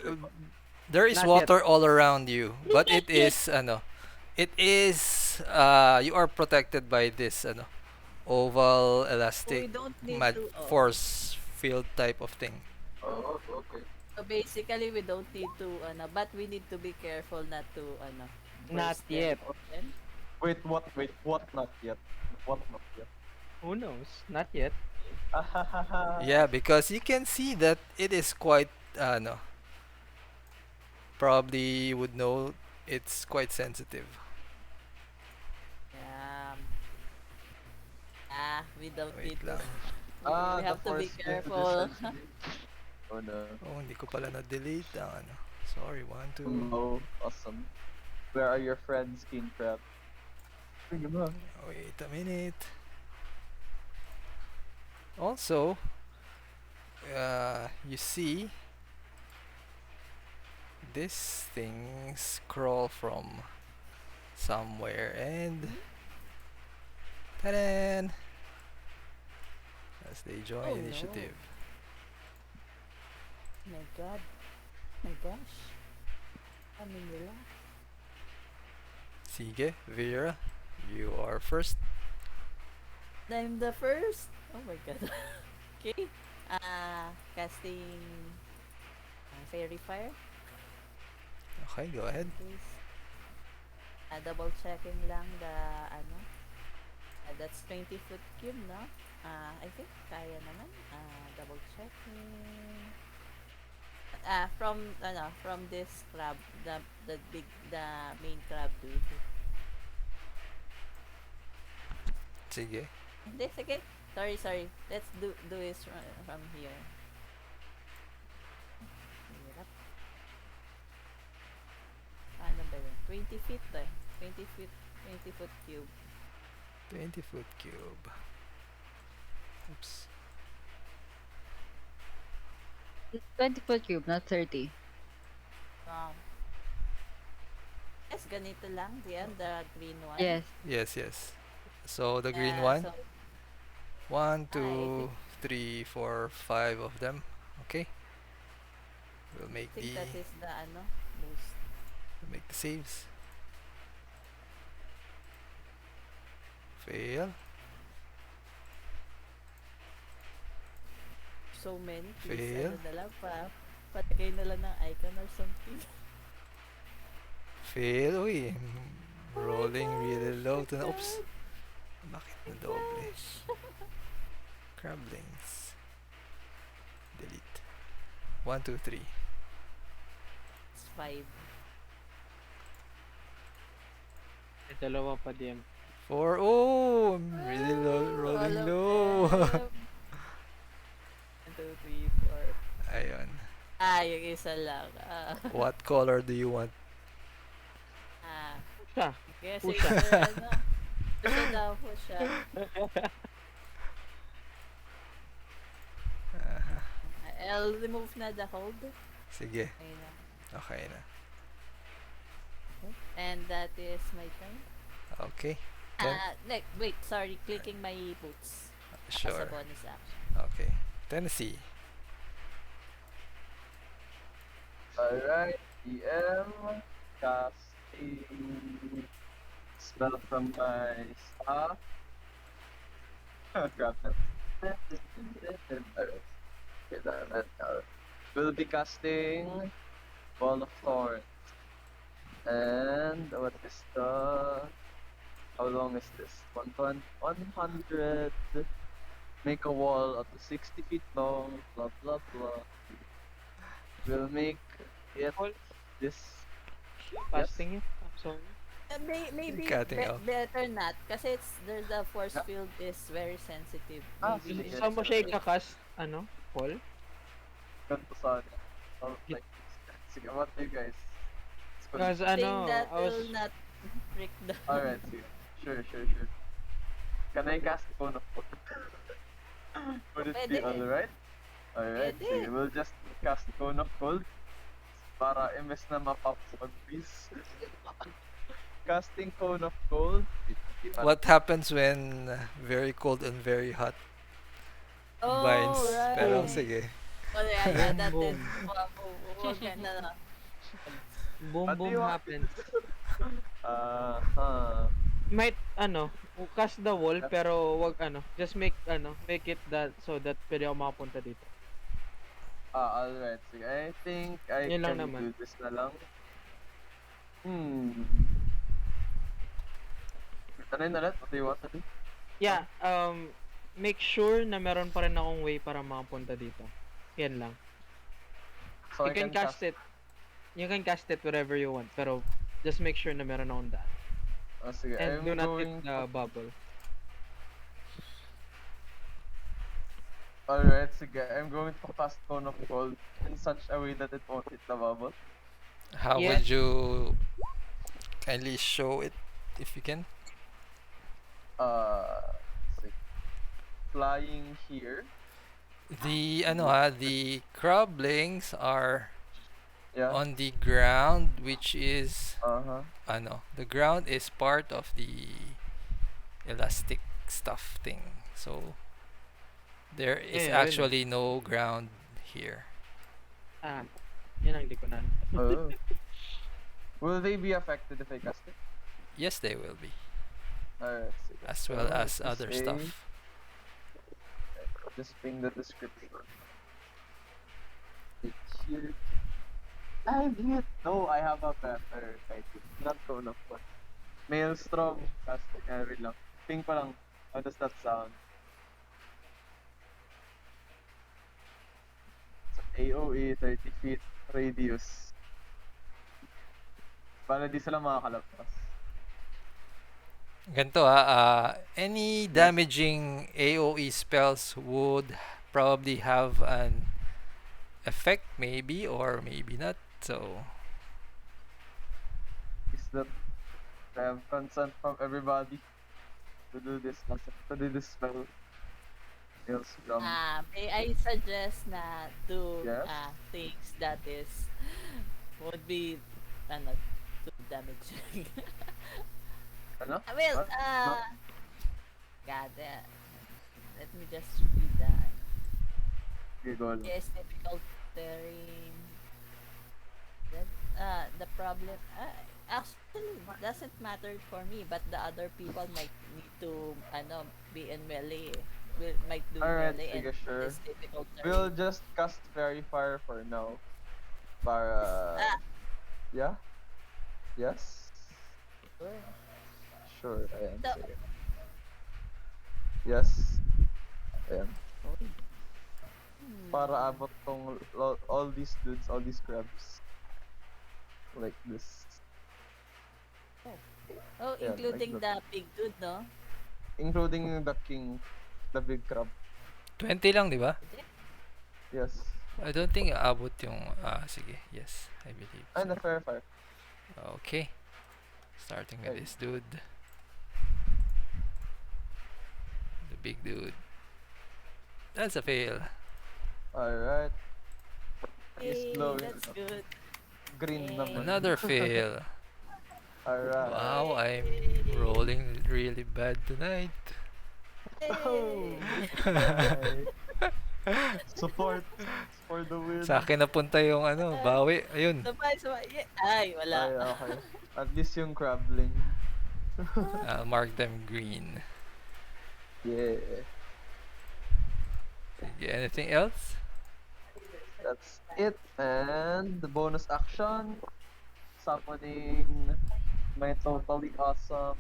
there is Not yet. water all around you, but Not it is you are protected by this oval We elastic don't need mad to. Oh. force field type of thing. Oh, okay. So basically, we don't need to, but we need to be careful not to, Not burst them yet. open. Wait, what not yet? What not yet? Who knows? Not yet. Yeah, because you can see that it is quite no, probably you would know it's quite sensitive. Yeah. We don't Wait need to. lang. We The have to be force field is careful. sensitive. Oh no. Oh, hindi ko pala na-delete ang ano. Sorry, 1, 2. Oh, awesome. Where are your friends, King Crab? Bring 'em up. Wait a minute. Also, you see this things crawl from somewhere and ta-da! As they join Oh, no. initiative. My God. My gosh. Nila. Sige, Vira, you are first. I'm the first. Oh my God. Okay. Casting fairy fire. Okay, go ahead. Please. Double checking lang the that's 20-foot cube, no? I think kaya naman. Double checking. From this crab, the main crab dude. Sige. Hindi, sige. Sorry. Let's do it from here. Hirap. Ano ba yun? 20 feet ba? 20 foot cube. 20-foot cube. Oops. 20-foot cube, not 30. Wow. Yes, ganito lang. Diyan, the green one. Yes. Yes. So the green Yeah, one. so, 1, I 2, 3, 4, 5 of them. Okay. We'll make think the that is the boost. we'll make the saves. Fail. So many. Fail. Please, na lang patagay na lang ng icon or something. Fail. Uy. Oh my Rolling really gosh, low my to na. Oops. God. Bakit My na doble? gosh. Crablings. Delete. 1, 2, 3. It's 5. May dalawa pa DM. 4. Oh, I'm really low, rolling low. 1, 2, 3, 4. Ayun. Yung isa lang. What color do you want? Pusa. Guess Pusa. either, Siya daw po siya. Aha. I'll remove na the hold. Sige, Ayun na. okay na. Okay. And that is my turn. Okay. Ten Wait, sorry. Clicking my boots as a sure. bonus action. Okay. Tennessee. Alright, DM, casting spell from my staff. Grab that. Alright, get that out. We'll be casting Ball of Thorns. And what is the... How long is this? 100. Make a wall up to 60 feet long, blah blah blah. We'll make it Paul, this. casting it. I'm sorry. Maybe Cutting off. better not kasi there's the force Yeah. field is very sensitive. Ah, Maybe sige. Saan mo siya ikakast, Paul? Ganito sana. Like, sige, what do you guys? Because thing that I was will not break the Alright, sige. Sure. Can I cast Cone of Cold? Would it be Pwede. alright? Alright, Pwede. sige. We'll just cast Cone of Cold. Para imbes na mapop on peace. Casting Cone of Cold. What happens when very cold and very hot binds? right. Pero sige. Oh, yeah, that Boom, is. Wag na. boom What do boom you want? happens. Might cast the wall pero wag just make it that so that pwede ako makapunta dito. Alright, sige. I think I Yun lang can naman. do this na lang. Ano yun ulit? What do you want to do? Yeah, make sure na meron pa rin akong way para makapunta dito. Yan lang. So You can cast it. You can cast it wherever you want, pero just make sure na meron akong daan. Sige, And I'm do not going hit the bubble. Alright, sige. I'm going to cast Cone of Cold in such a way that it won't hit the bubble. How Yeah. would you kindly show it if you can? Sige. Flying here. The crablings are Yeah. on the ground, which is the ground is part of the elastic stuff thing. So there is Yeah, actually no ground here. Yan ang di ko na. Oh. Will they be affected if I cast it? Yes, they will be, Alright, sige. as well So, as this other way. stuff. Just bring the description. It's here. No, I have a better title. Not Cone of Cold. Maelstrom. Casting. Wait lang. Ping pa lang. How does that sound? So, AOE, 30 feet radius. Para di sila makakalabas. Ganito any damaging AoE spells would probably have an effect, maybe or maybe not. So Is that I have consent from everybody to do this spell. Maelstrom. May I suggest na do Yes? things that is would be too damaging. Ano? Well, What? No? God, let me just read that. Okay, go lang. Yes, difficult terrain. That, the problem, actually, doesn't matter for me, but the other people might need to, be in melee. Might do Alright, melee sige, and sure. it's difficult terrain. We'll just cast Fairy Fire for now. Para... Yeah? Yes? Sure. Sure, ayan. So- Sige. Yes. Ayan. Okay. Para abot tong all these dudes, all these crabs. Like this. Oh, Yeah, including like the big dude, no? Including the king, the big crab. 20 lang, di ba? Yes. I don't think aabot yung sige. Yes, I believe. And the Fairy Fire. Okay. Starting with Okay. this dude. big dude. That's a fail. Alright. He's Yay, glowing. that's good. Green Yay. naman. Another fail. Alright. Wow, I'm rolling really bad tonight. Oh! Yay. Nice. Support for the win. Sa akin napunta yung bawi. Ayun. Sabay. Yeah. Ay, wala. Ay, okay. At least yung crabbling. I'll mark them green. Yeah. Sige, anything else? That's it. And the bonus action, summoning my totally awesome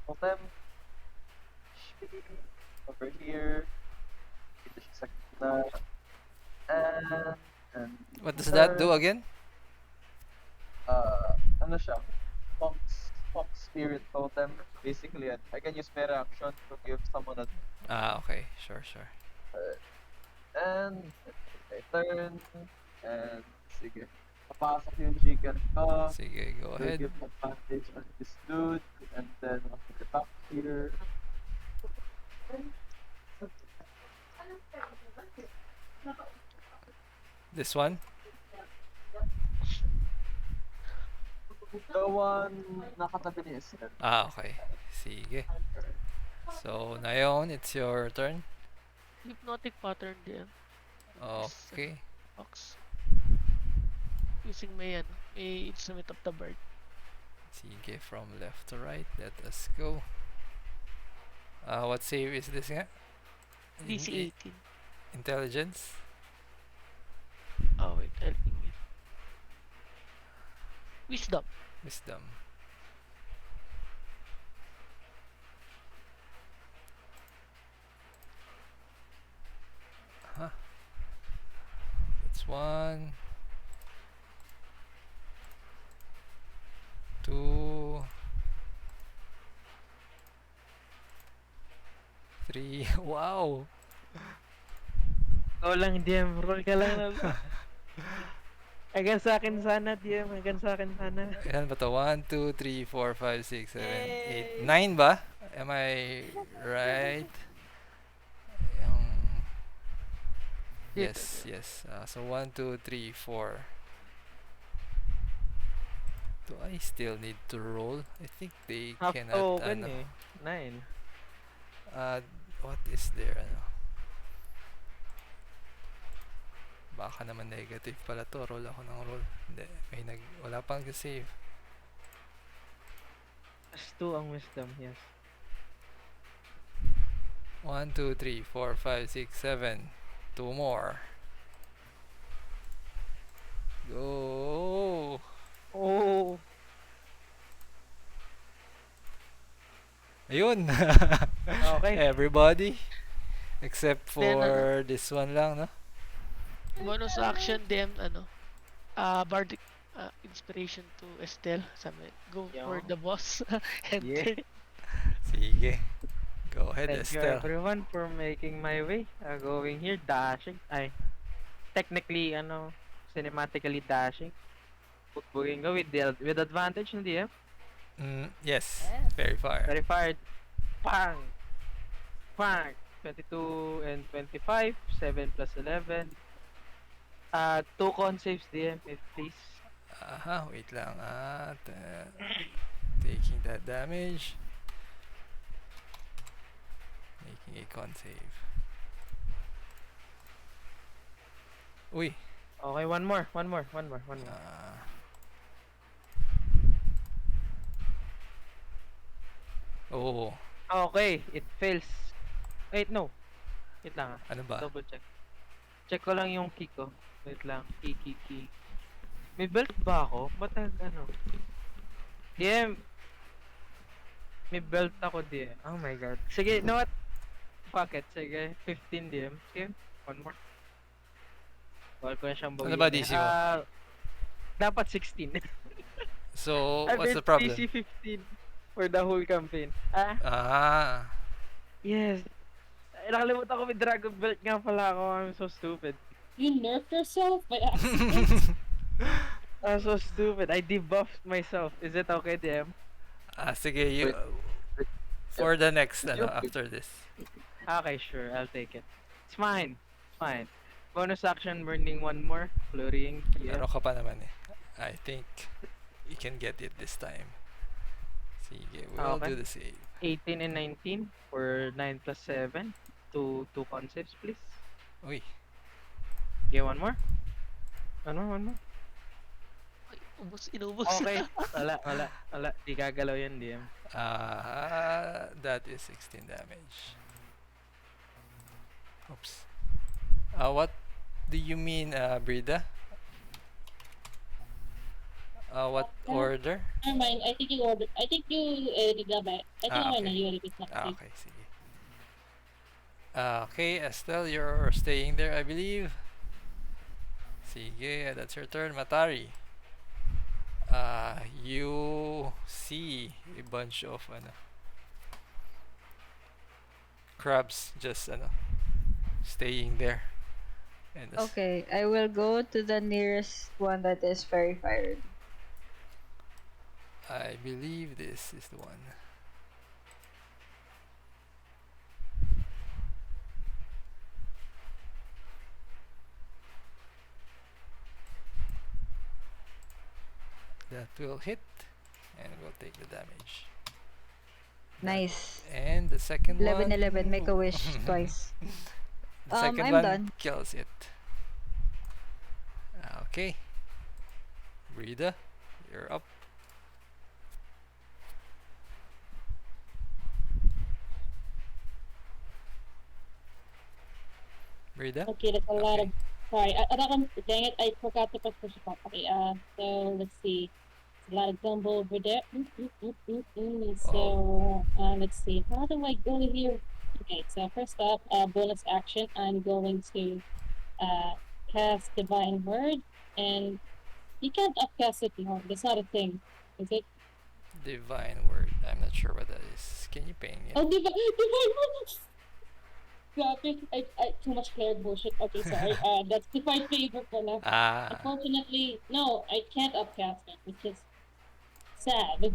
totem over here. Ito siya sa gitna. And What does that do again? Ano siya? Fox spirit totem. Basically, I can use my reaction to give someone a Okay. Sure. and I turn and sige. Papasok yung chicken ko. Sige, go Will ahead. give advantage on this dude, and then I'll put it up here. This one? The one nakatabi ni Estelle. Okay. Sige. So, Nayeon, it's your turn. Hypnotic pattern din. Okay. Fox. Using may instrument of the bird. Sige, from left to right. Let us go. What save is this nga? DC 18. Intelligence? Oh wait, I'll think it. Wisdom. Wisdom. That's 1, 2, 3. Wow! Ikaw lang, DM. Roll ka lang. Agan sa akin sana, DM. Agan sa akin sana. Ilan ba to? 1, 2, 3, 4, 5, 6, 7, 8, Yay! 9 ba? Am I right? Yung... Yes. So 1, 2, 3, 4. Do I still need to roll? I think they Half cannot. token eh. 9. What is there? Baka naman negative pala to. Roll ako ng roll. Hindi. Wala pang save. Plus 2 ang wisdom, yes. 1, 2, 3, 4, 5, 6, 7. 2 more. Go! Oh! Ayun! Okay. Everybody. Except Then, for this one lang, no? Bonus action din, bardic inspiration to Estelle. Sabi, go for Yo. the boss. And Yeah. Sige. Go ahead, Thank you Estelle. everyone for making my way. Going here, dashing. Technically, cinematically dashing. Booking go with advantage, hindi eh? Yes. Yes. Very far. Very fired. Pang! Pang! 22 and 25. 7 plus 11. 2 con saves DM, if please. Wait lang. Taking that damage. Making a con save. Uy. Okay, one more. Oh. Okay, it fails. Wait, no. Wait lang ah. Ano ba? Double check. Check ko lang yung key ko. Wait lang. Key. May belt ba ako? Ba't DM. May belt ako DM. Oh my god. Sige, you know what? Fuck it. Sige, 15 DM. Sige, one more. Bawal ko na siyang Ano bawiin. ba DC mo? Dapat 16. So, I what's bet the problem? DC 15 for the whole campaign. Yes. Ay, nakalimutan ko may Dragon Belt nga pala ako. I'm so stupid. You nerfed yourself by accident? I'm so stupid. I debuffed myself. Is it okay, DM? Sige, you... For the next, after this. Okay, sure. I'll take it. It's fine. It's fine. Bonus action burning one more. Flurrying. Yeah. Meron ka pa naman eh. I think you can get it this time. Sige, we'll Okay. do the save. 18 and 19 for 9 plus 7. Two concepts, please. Uy, Okay, one more. One more. Ay, inubos. Okay. Wala. Di gagalaw yun, DM. that is 16 damage. Oops. What do you mean, Brida? What order? Never mind. I think you ordered. I think you did that. I think Ah, okay na okay. you already not safe. Okay, sige. Okay, Estelle, you're staying there, I believe. Sige, that's your turn. Matari. You see a bunch of crabs just staying there. And Okay, I will go to the nearest one that is very fired. I believe this is the one. That will hit and we'll take the damage. Nice. And the second 11, one. 11, make a wish twice. The second I'm one done. kills it. Okay. Brida, you're up. Brida? Okay, that's a lot of. Okay. Sorry, dang it, I forgot to push the button. Okay, so let's see. It's a lot of gumbo over there. So, let's see. How do I go here? Okay, so first up, bonus action. I'm going to cast Divine Word, and you can't upcast it. No, that's not a thing, is it? Divine word. I'm not sure what that is. Can you ping it? Oh, Divine Word. Grabe, too much cleric bullshit. Okay, sorry. That's Divine Favor pala. Ah, Unfortunately, no, I can't upcast it, which is sad.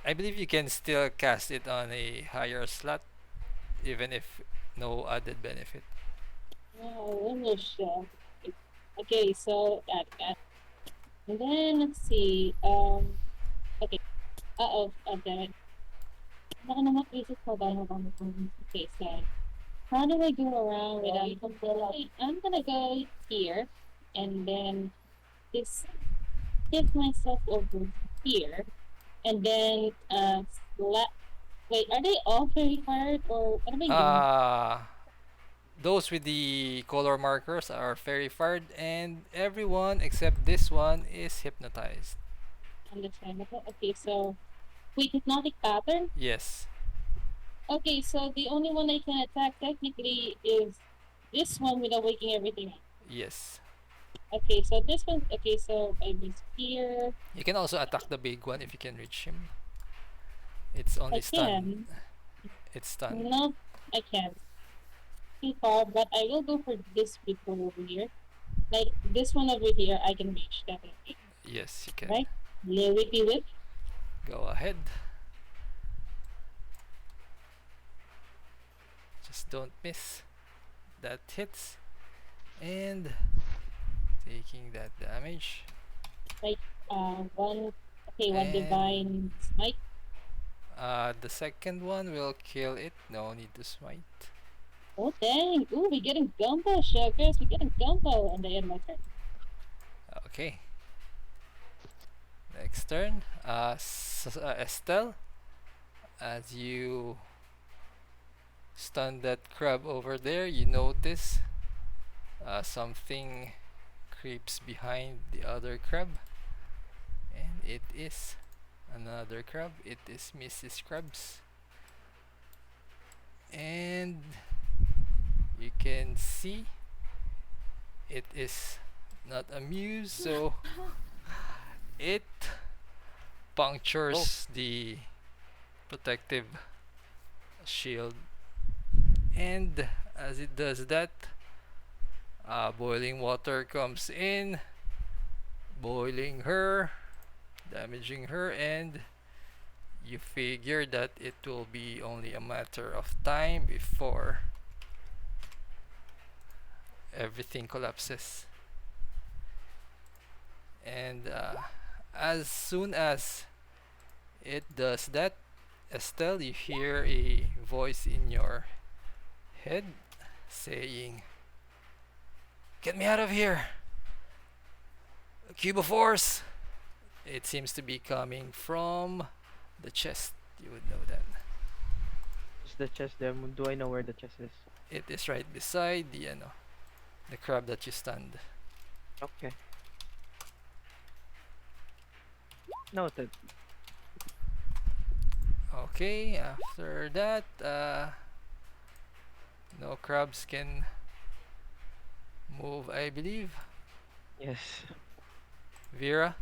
I believe you can still cast it on a higher slot, even if no added benefit. Oh, English. Okay, so that. And then let's see. Okay. Oh, damn it. Baka naman isip ko ba yung okay, so how do I go around without I'm gonna go here and then this give myself over here and then wait, are they all very hard or what am I doing? Those with the color markers are fairy fired, and everyone except this one is hypnotized. Understandable. Okay, so wait, hypnotic pattern? Yes. Okay, so the only one I can attack technically is this one without waking everything up. Yes. Okay, so this one. Okay, so I was here. You can also attack the big one if you can reach him. It's only I stun. can. It's stun. No, I can't. Too far, but I will go for this big one over here. Like this one over here, I can reach definitely. Yes, you can. Right? Whippy whip. Go ahead. Just don't miss. That hits. And taking that damage. One. Okay, one And- divine smite. The second one will kill it. No need to smite. Oh dang! Ooh, we're getting gumbo, sugars. We're getting gumbo, and I end my turn. Okay. Next turn. Estelle, as you stun that crab over there, you notice something creeps behind the other crab, and it is another crab. It is Mrs. Krabs, and you can see it is not amused, so it punctures the protective shield, and as it does that, boiling water comes in, boiling her, damaging her, and you figure that it will be only a matter of time before everything collapses. And as soon as it does that, Estelle, you hear a voice in your head saying, "Get me out of here! Cube of Force!" It seems to be coming from the chest. You would know that. Is the chest there? Do I know where the chest is? It is right beside the crab that you stunned. Okay. Noted. Okay, after that, no crabs can move, I believe. Yes. Vira,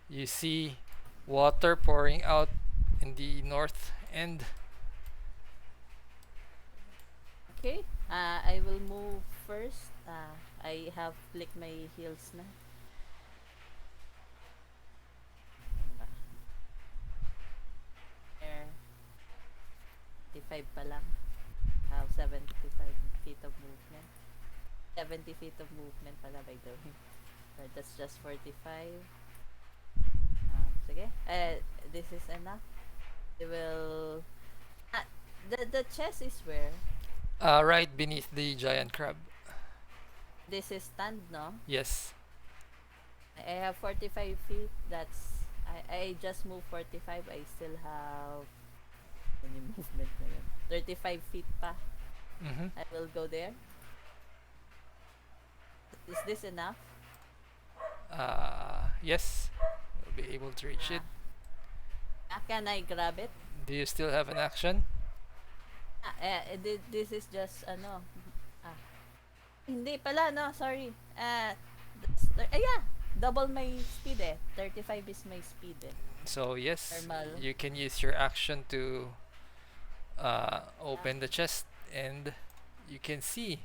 you see water pouring out in the north end. Okay. I will move first. I have flicked my heels na. There. 55 pa lang. I have 75 feet of movement. 70 feet of movement pala by the way. Or that's just 45. Sige. This is enough. I will... the chest is where? Right beneath the giant crab. This is stand, no? Yes. I have 45 feet. That's... I just moved 45. I still have... Any movement na yun? 35 feet pa. Mm-hmm. I will go there. Is this enough? Yes. You'll be able to reach it. Can I grab it? Do you still have an action? This is just hindi pala, no, sorry. Yeah, double my speed eh. 35 is my speed eh. So yes, Normal. you can use your action to open the chest, and you can see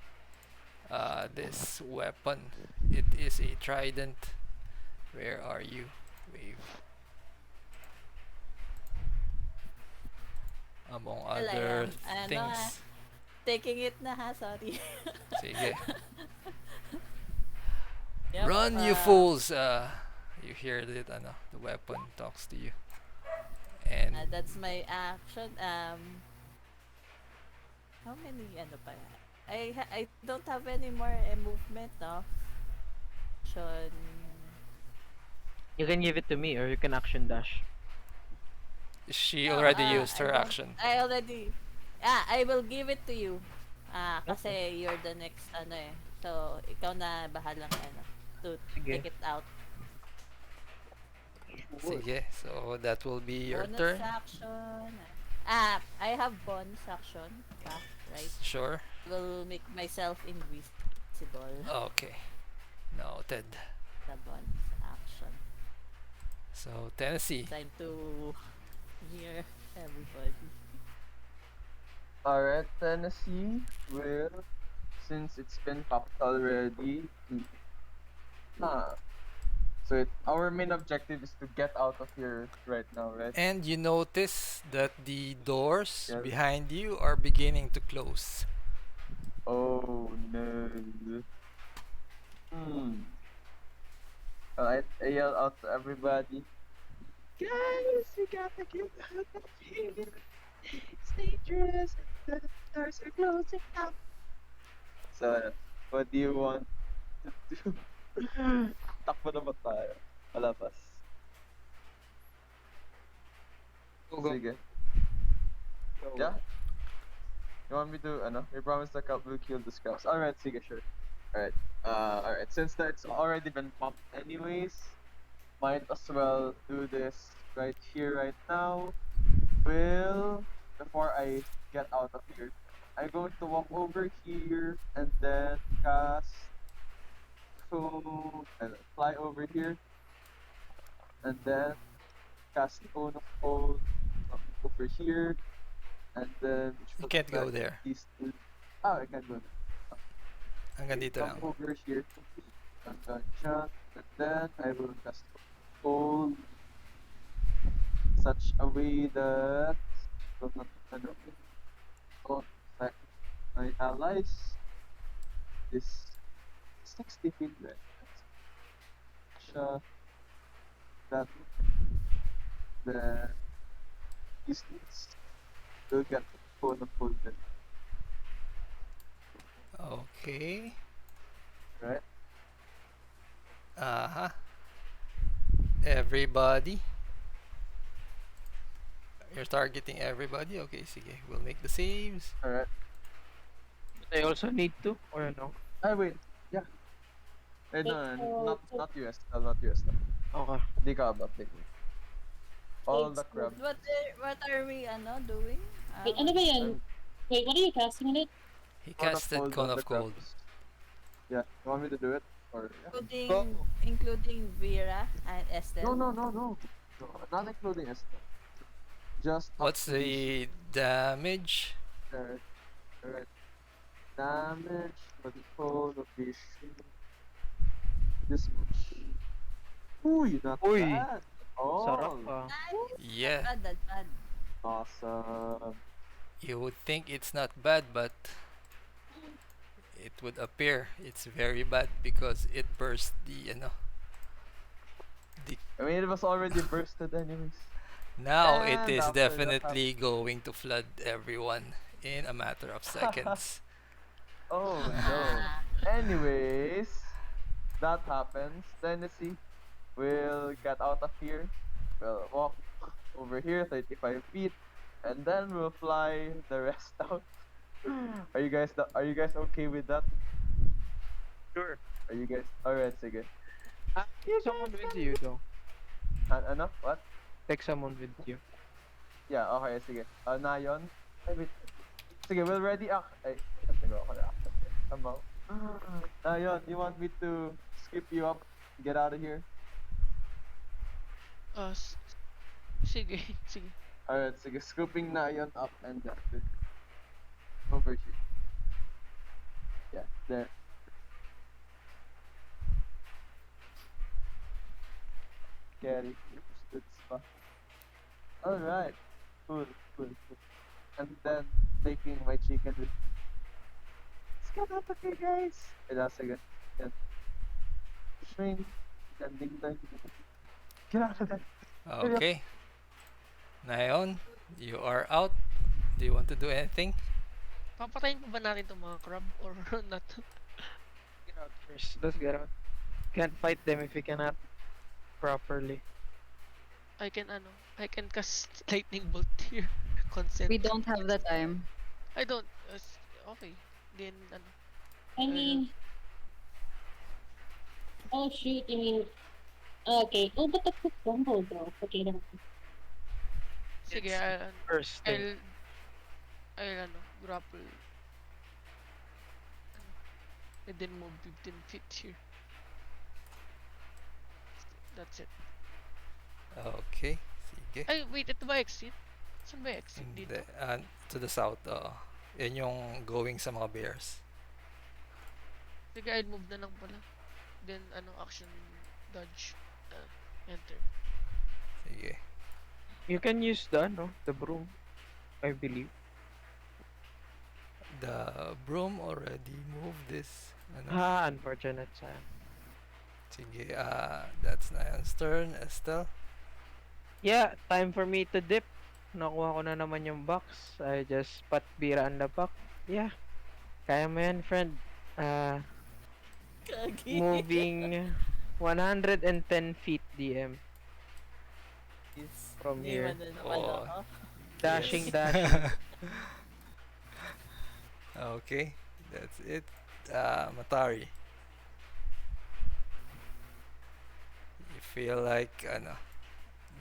this weapon. It is a trident. Where are you, Wave? Among Well, other I am, things. taking it na ha, sorry. Sige. Yep, Run, you fools! You hear that the weapon talks to you. And that's my action. How many pa? I don't have any more movement, no? Action. You can give it to me, or you can action dash. she No, already used I her don't- action. I already... I will give it to you. Kasi you're the next eh. So, ikaw na bahalang to Sige. take it out. Sige, so that will be your Bonus turn. action. I have bonus action. Right? Sure. Will make myself invisible. Okay. Noted. The bonus action. So Tennessee. Time to hear everybody. Alright, Tennessee. Well, since it's been popped already. So our main objective is to get out of here right now, right? And you notice that the doors Yes. behind you are beginning to close. Oh no. Alright, I yell out to everybody. Guys, we gotta get out of here. It's dangerous. The doors are closing now. So, what do you want to do? Takbo na ba tayo? Palabas. Go. Sige. Yeah? You want me to, you promised the cup will kill the scouts. Alright, sige, sure. Alright. Alright, since it's already been popped anyways, might as well do this right here, right now. Before I get out of here, I'm going to walk over here and then cast and fly over here, and then cast Cone of Cold over here, and then You can't go there. these two. Oh, I can't go there. Hanggang dito Come lang. over here. I'm gonna jump, and then I will cast Cold. such a way that will not won't affect my allies. This 60 feet red. That the distance will get quote unquote dead, Okay. right? Uh-huh. Everybody. You're targeting everybody? Okay, sige. We'll make the saves. Alright. I also need to, or no? Wait. Yeah. Wait, no, So, not US. Not US. Okay. Di ka above. All the so, crab. What are we doing? wait, ano ba yan? I'm Wait, what are you casting on it? He Cone of casted cold Cone on the of Cold. crabs. Yeah. You want me to do it? Or yeah. Including Vira and Estelle. No. No, not including Estelle. Just up What's to these. the damage? Alright. Damage for the cold of this much. Uy, not Uy. bad. Oh, Sarap ah. Yeah. That's bad. awesome. You would think it's not bad, but it would appear it's very bad because it burst the, I mean, it was already bursted anyways. now it And is after that definitely going to flood everyone in a matter of seconds. Oh no. Anyways, that happens. Tennessee will get out of here. We'll walk over here 35 feet, and then we'll fly the rest out. Are you guys okay with that? Sure. Are you guys alright? Sige. Take someone with you though. Ano? What? Take someone with you. Yeah, okay, sige. Nayeon. Ay, wait. Sige, we'll ready act. Ay, sabi ako na act. Somehow. Nayeon, you want me to skip you up? Get out of here? Sige, sige. Alright, sige. Scooping Nayeon up and down. Over here. Yeah, there. Carry. Good spot. Alright. Cool. And then taking my chicken with me. Let's get out of here, guys. Wait a second. Yan. Shrink. Landing time. Get out of there. Okay. Nayeon, you are out. Do you want to do anything? Papatayin pa ba natin itong mga crab or not? Get out first. Let's get out. Can't fight them if we cannot properly. I can cast lightning bolt here. Consent. We don't have the time. I don't. Okay. Then I mean, oh shoot, you mean, okay. Oh, but that's the crumble though. Okay, never mind. sige, First thing. I'll grapple. And then move 15 feet here. That's it. Okay. Sige. Ay, wait, ito ba exit? Saan ba exit dito? Hindi, to the south. Yan yung going sa mga bears. Sige, I'll move na lang pala. Then, action, dodge, enter. Sige. You can use the broom, I believe. The broom already moved this. Unfortunate sayang. Sige, that's Nayeon's turn. Estelle. Yeah, time for me to dip. Nakuha ko na naman yung box. I just put Vira on the back. Yeah. Kaya mo yan, friend. Moving 110 feet DM from here. Oh. Dashing. Okay, that's it. Matari. You feel like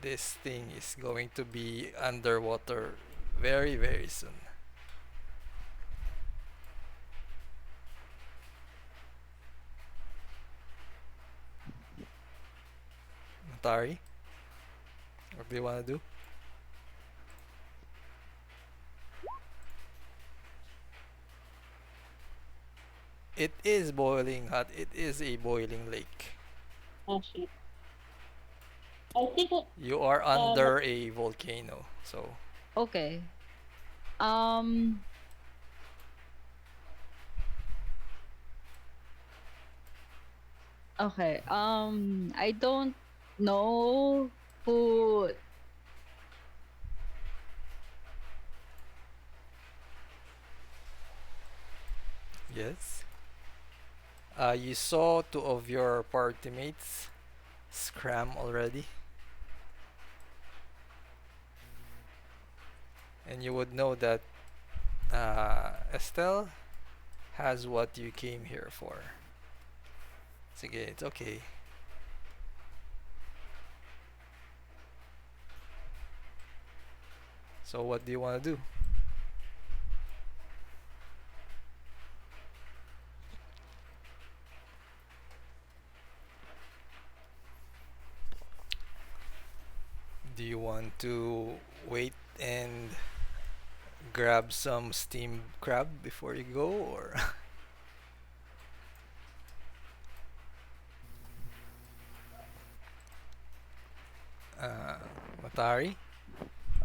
this thing is going to be underwater very, very soon. Matari, what do you want to do? It is boiling hot. It is a boiling lake. Oh shit. I think You are Mat- under a volcano, so Okay. Um. Okay. I don't know who. yes. You saw two of your party mates scram already, and you would know that Estelle has what you came here for. Sige, it's okay. So what do you want to do? Do you want to wait and grab some steamed crab before you go, or uh, Matari,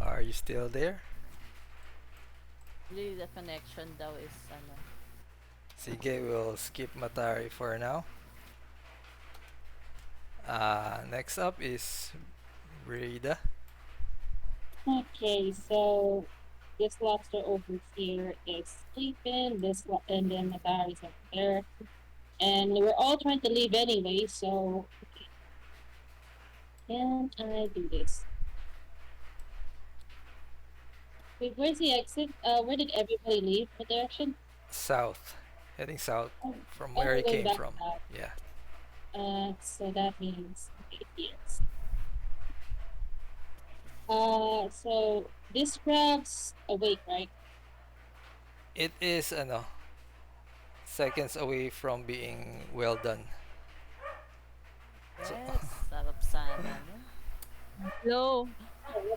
are you still there? Really, the connection daw is ano. Sige, we'll skip Matari for now. Next up is Brida. okay, so this lobster over here is sleeping. And then the batteries over there, and we're all trying to leave anyway. So can I do this? Wait, where's the exit? Where did everybody leave? What direction? South, heading south Oh, from oh, where we're he going came back from. out. Yeah. So that means yes. So this crab's awake, right? It is seconds away from being well done. So Yes, sarap sana, no? Hello, Oh,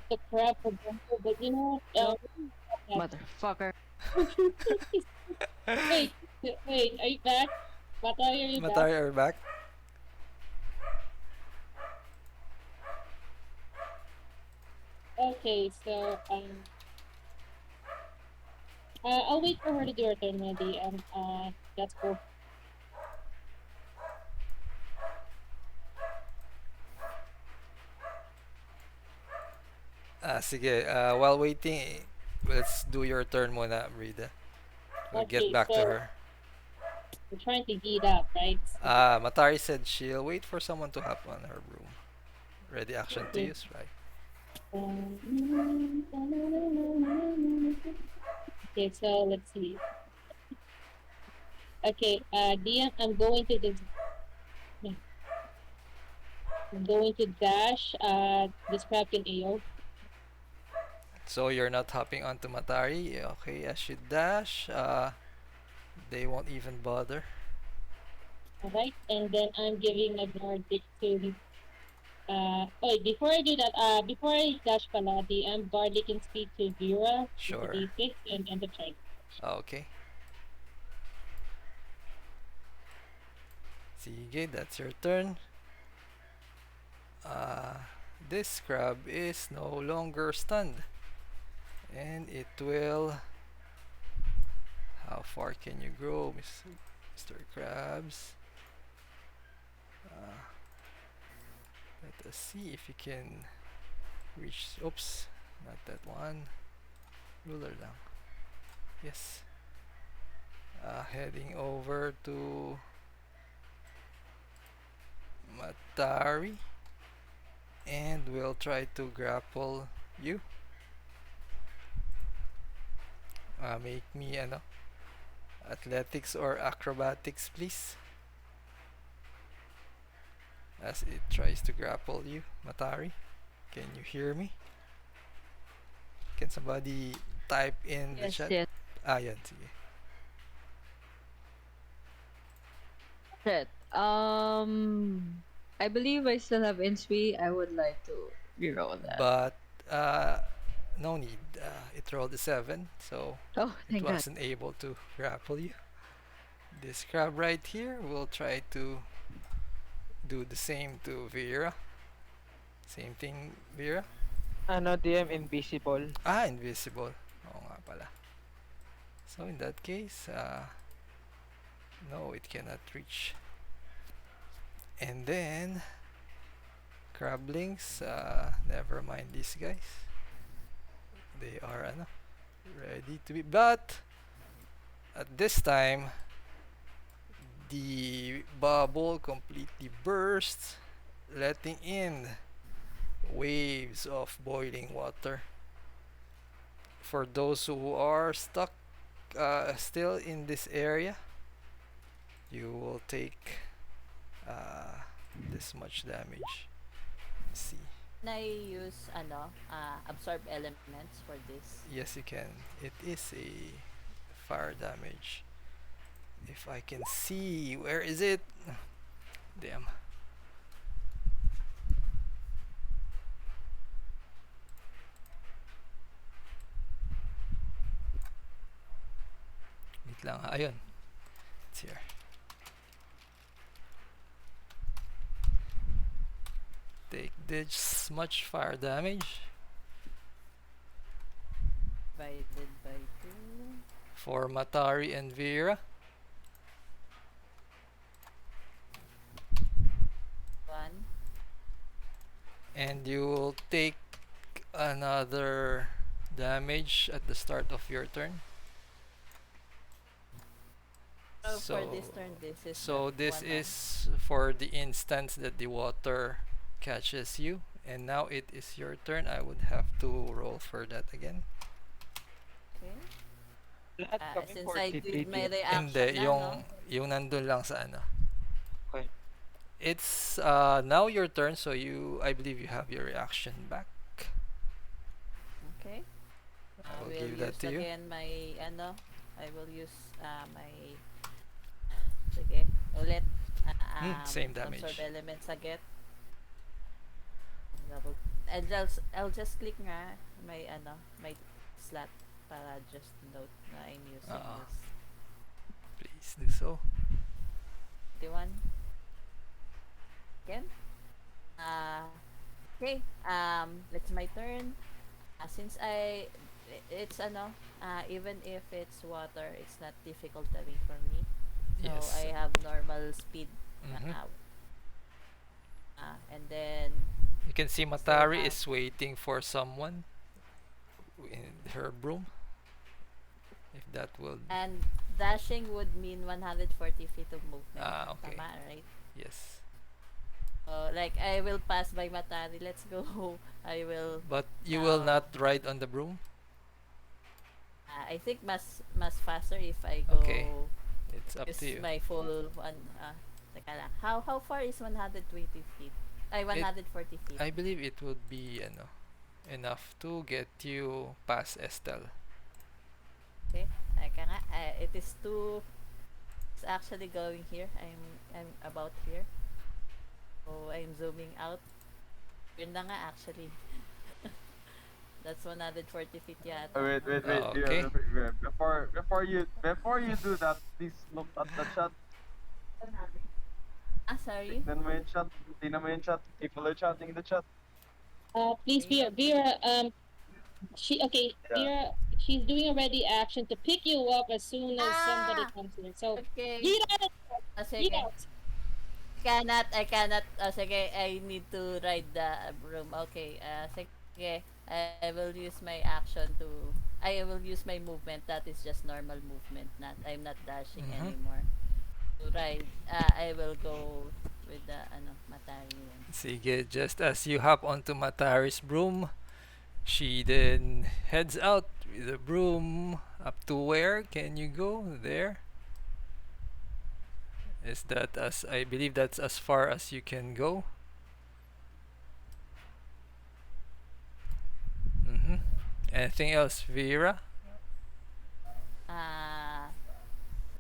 the crab for example, but you know what? hello, Yeah. motherfucker. Wait, wait, are you back? Matari, are you back? Matari are back. Okay, so I'll wait for her to do her turn, maybe. That's cool. Sige, while waiting, let's do your turn muna, Brida. We'll get Okay, back to so her. we're trying to heat up, right? Matari said she'll wait for someone to hop on her broom. Ready action to Okay. use, right? Okay, so let's see. Okay, DM, I'm going to dash. This crab can AO. So you're not hopping onto Matari. Okay, as you dash, they won't even bother. All right, and then I'm giving a Nordic to. Wait, before I do that, before I dash Paladin, Barley can speak to Vira with the Sure. D6 and end the turn. Okay. Sige, that's your turn. Uh, this crab is no longer stunned. And it will. How far can you grow, Mr. Krabs? Uh, let us see if you can reach. Oops, not that one. Ruler lang. Yes. Heading over to Matari. And we'll try to grapple you. Make me athletics or acrobatics, please. As it tries to grapple you, Matari. Can you hear me? Can somebody type in the Yes, chat? yes. Yan, sige. Shit. I believe I still have inspi. I would like to reroll that. But no need. It rolled a 7, so Oh, it thank God. wasn't able to grapple you. This crab right here will try to do the same to Vira. Same thing, Vira? Ano, DM, invisible. Ah, invisible. Oo nga pala. So in that case, no, it cannot reach. And then, Crablings, never mind these guys. They are ready to be. But, at this time, the bubble completely bursts, letting in waves of boiling water. For those who are stuck still in this area, you will take this much damage. Let's see. Can I use absorb elements for this? Yes, you can. It is a fire damage. If I can see, where is it? Damn. Wait lang. Ayun. It's here. Take this much fire damage. Divided by 2. For Matari and Vira. 1. And you will take another damage at the start of your turn. So for this turn, this is So the this one is for the instance that the water catches you, and now it is your turn. I would have to roll for that again. Okay. Lahat kami Since I 43 did my DM. reaction Hindi, na, no? yung nandun lang sa ano. Okay. It's now your turn, so I believe you have your reaction back. Okay. I will We'll give that use to you. again my I will use my sige, ulit Same damage. absorb elements again. I'll just click nga my slot para just note na I'm using this. Please do so. 21 again. Okay, it's my turn. Since it's even if it's water, it's not difficult terrain for me. So Yes. I have normal speed. Mhm. And then You can see Matari is waiting for someone in her broom. If that will. and dashing would mean 140 feet of movement. Okay. Tama, right? Yes. Like I will pass by Matari. Let's go. I will. But you will not ride on the broom? I think mas faster if I go. Okay. It's up Use to you. my full one. Teka lang. How far is 120 feet? Ay, 140 feet. I believe it would be enough to get you past Estelle. Okay. Teka nga. It is two. It's actually going here. I'm about here. So I'm zooming out. Yun na nga actually. That's 140 feet yata. Wait. Okay. Before you do that, please look at the chat. Sorry. Tignan mo yung chat. Tignan mo yung chat. People are chatting in the chat. Please, Vera, Vera, she's doing a ready action to pick you up as soon as somebody comes in. So, Okay. get out! Sige. Get out! I cannot. Sige, I need to ride the broom. Okay. Sige. I will use my action to. I will use my movement. That is just normal movement. I'm not dashing anymore. To ride. I will go with the Matari. Sige, just as you hop onto Matari's broom, she then heads out with the broom. Up to where can you go? There? Is that I believe that's as far as you can go. Anything else, Vira?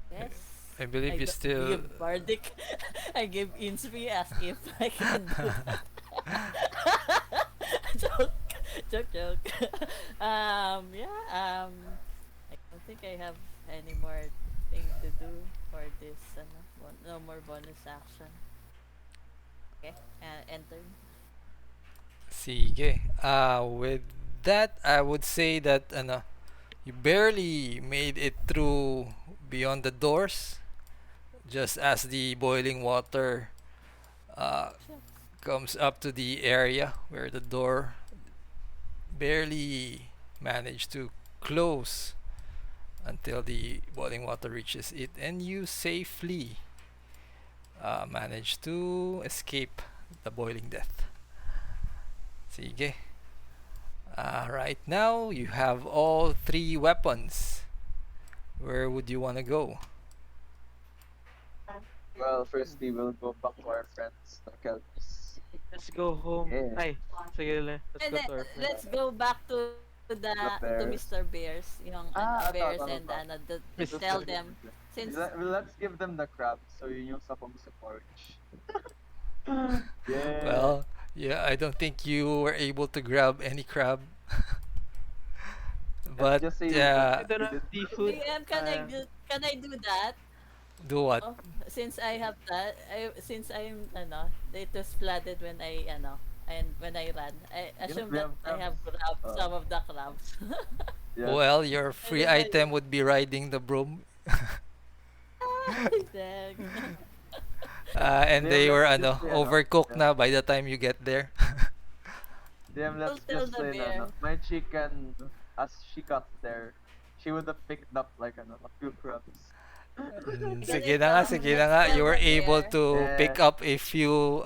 Yes. I believe you still. Give Bardic. I give Inspi as if I can do that. joke. I don't think I have any more thing to do for this. No more bonus action. Okay, enter. Sige. With that, I would say that you barely made it through beyond the doors, just as the boiling water uh, Shucks. comes up to the area where the door barely managed to close until the boiling water reaches it, and you safely manage to escape the boiling death. Sige. Right now, you have all three weapons. Where would you want to go? Well, firstly, we'll go back to our friends, the Kelpies. Let's go home. Yeah, Ay, sige le. Let's And go then, to our friend. let's go back the to bears. Mr. Bears, yung Ah, bears ito, and ito. to Just tell give them them. since Let's give them the crab. So yun yung sa sa porridge. Yeah. Well, yeah, I don't think you were able to grab any crab. Let's But just say I don't we have did. seafood. DM, can I do that? do what? Oh, since I have that, since I'm it was flooded when I and when I ran. I You know, assume we that have I have crabs. grabbed some of the crabs. Yeah. Well, your And free then I item would be riding the broom. Dang. And Liam, they were let's just say, overcooked yeah. na by the time you get there. Liam, Don't let's tell just the say, bear. my chicken, as she got there, she would have picked up like a few crabs. Sige na Let's nga, tell you were the able bear. to Yeah. pick up a few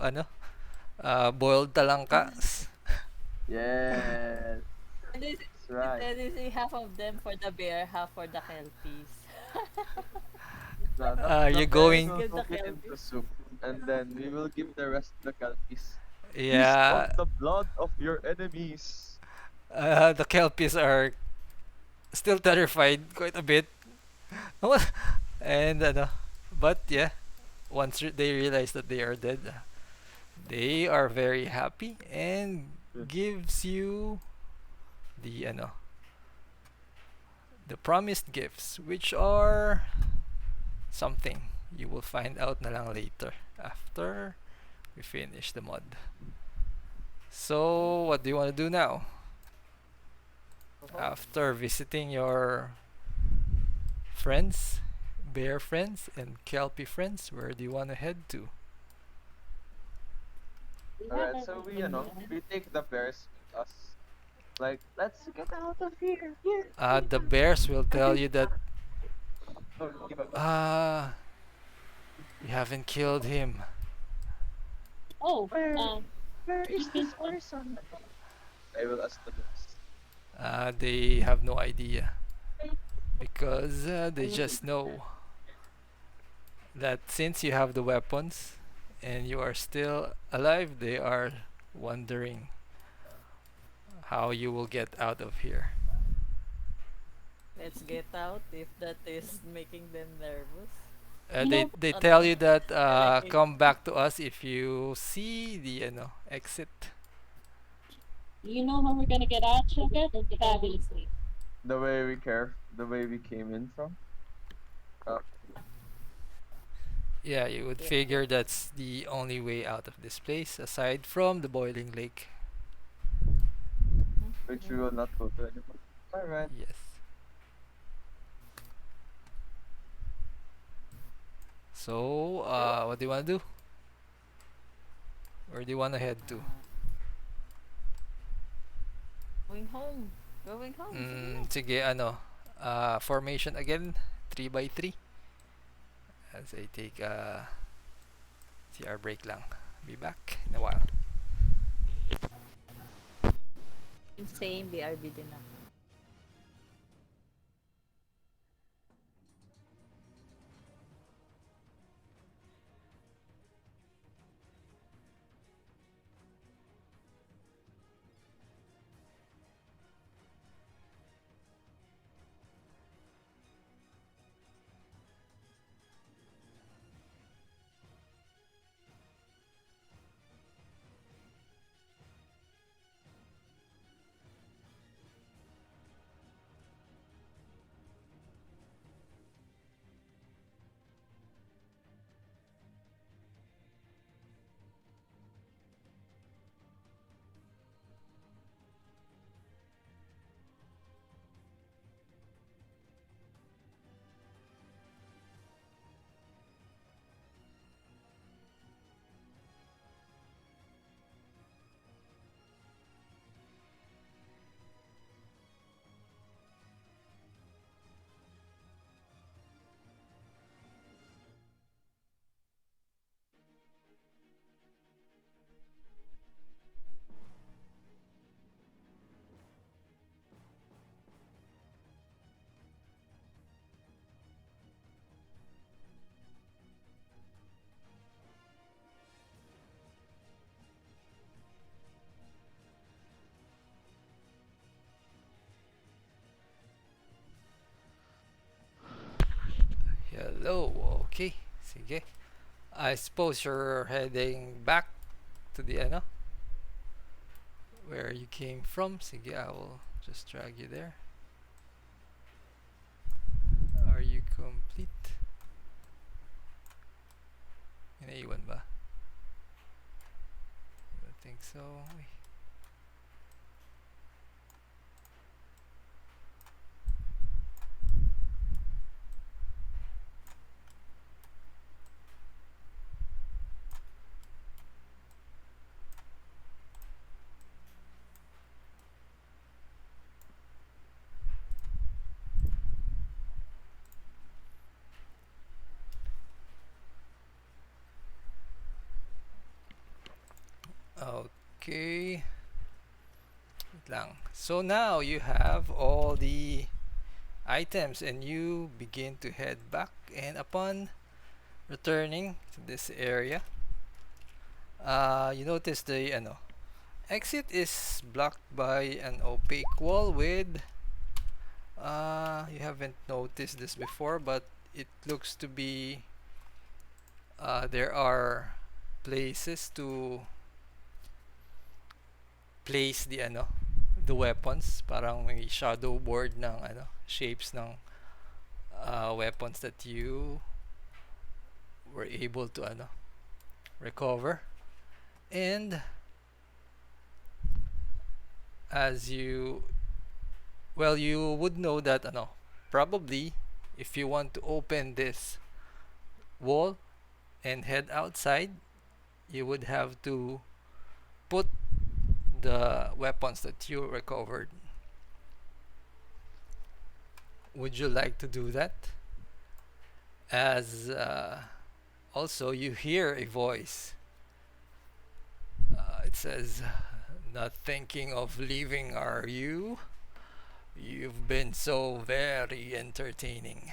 boiled talangkas. Yes. And this That's right. and this is half of them for the bear, half for the kelpies. The You're bears going will Give the cook it into kelpies. soup, and then we will give the rest to the Kelpies. Feast yeah, on the blood of your enemies. the kelpies are still terrified quite a bit. And but yeah, once they realize that they are dead, they are very happy and Yeah. gives you the the promised gifts, which are something you will find out na lang later after we finish the mod. So, what do you want to do now? Go home. After visiting your friends, bear friends, and kelpie friends, where do you want to head to? We have Alright, so everything. we take the bears with us. Like, let's get out of here. The bears will tell you that Oh, give up. you haven't killed him. Oh, Where is you this can put person? I will ask the bears. They have no idea because they just know that since you have the weapons and you are still alive, they are wondering how you will get out of here. Let's get out if that is making them nervous. They Ano? tell you that Like, come back to us if you see the exit. you know how we're gonna get out, Sugar? Fabulously. The way we came in from. Uh, Yeah, you would yeah. figure that's the only way out of this place aside from the boiling lake. which we will not go to anymore. Alright. Yes. So, what do you want to do? Where do you want to head to? Going home. Going home. Sige. Sige, formation again, 3 by 3. As I take a CR break lang. Be back in a while. Same BRB din ako. Okay, sige. I suppose you're heading back to the ano, where you came from. Sige, I will just drag you there. Are you complete? Naiwan ba? I don't think so. Uy. Okay. Wait lang. So now you have all the items and you begin to head back, and upon returning to this area, you notice the ano, exit is blocked by an opaque wall with you haven't noticed this before, but it looks to be there are places to place the ano, the weapons. Parang may shadow board ng ano, shapes ng weapons that you were able to ano, recover. And as you, well, you would know that ano, probably if you want to open this wall and head outside, you would have to put the weapons that you recovered. Would you like to do that? As also you hear a voice. It says, "Not thinking of leaving, are you? You've been so very entertaining.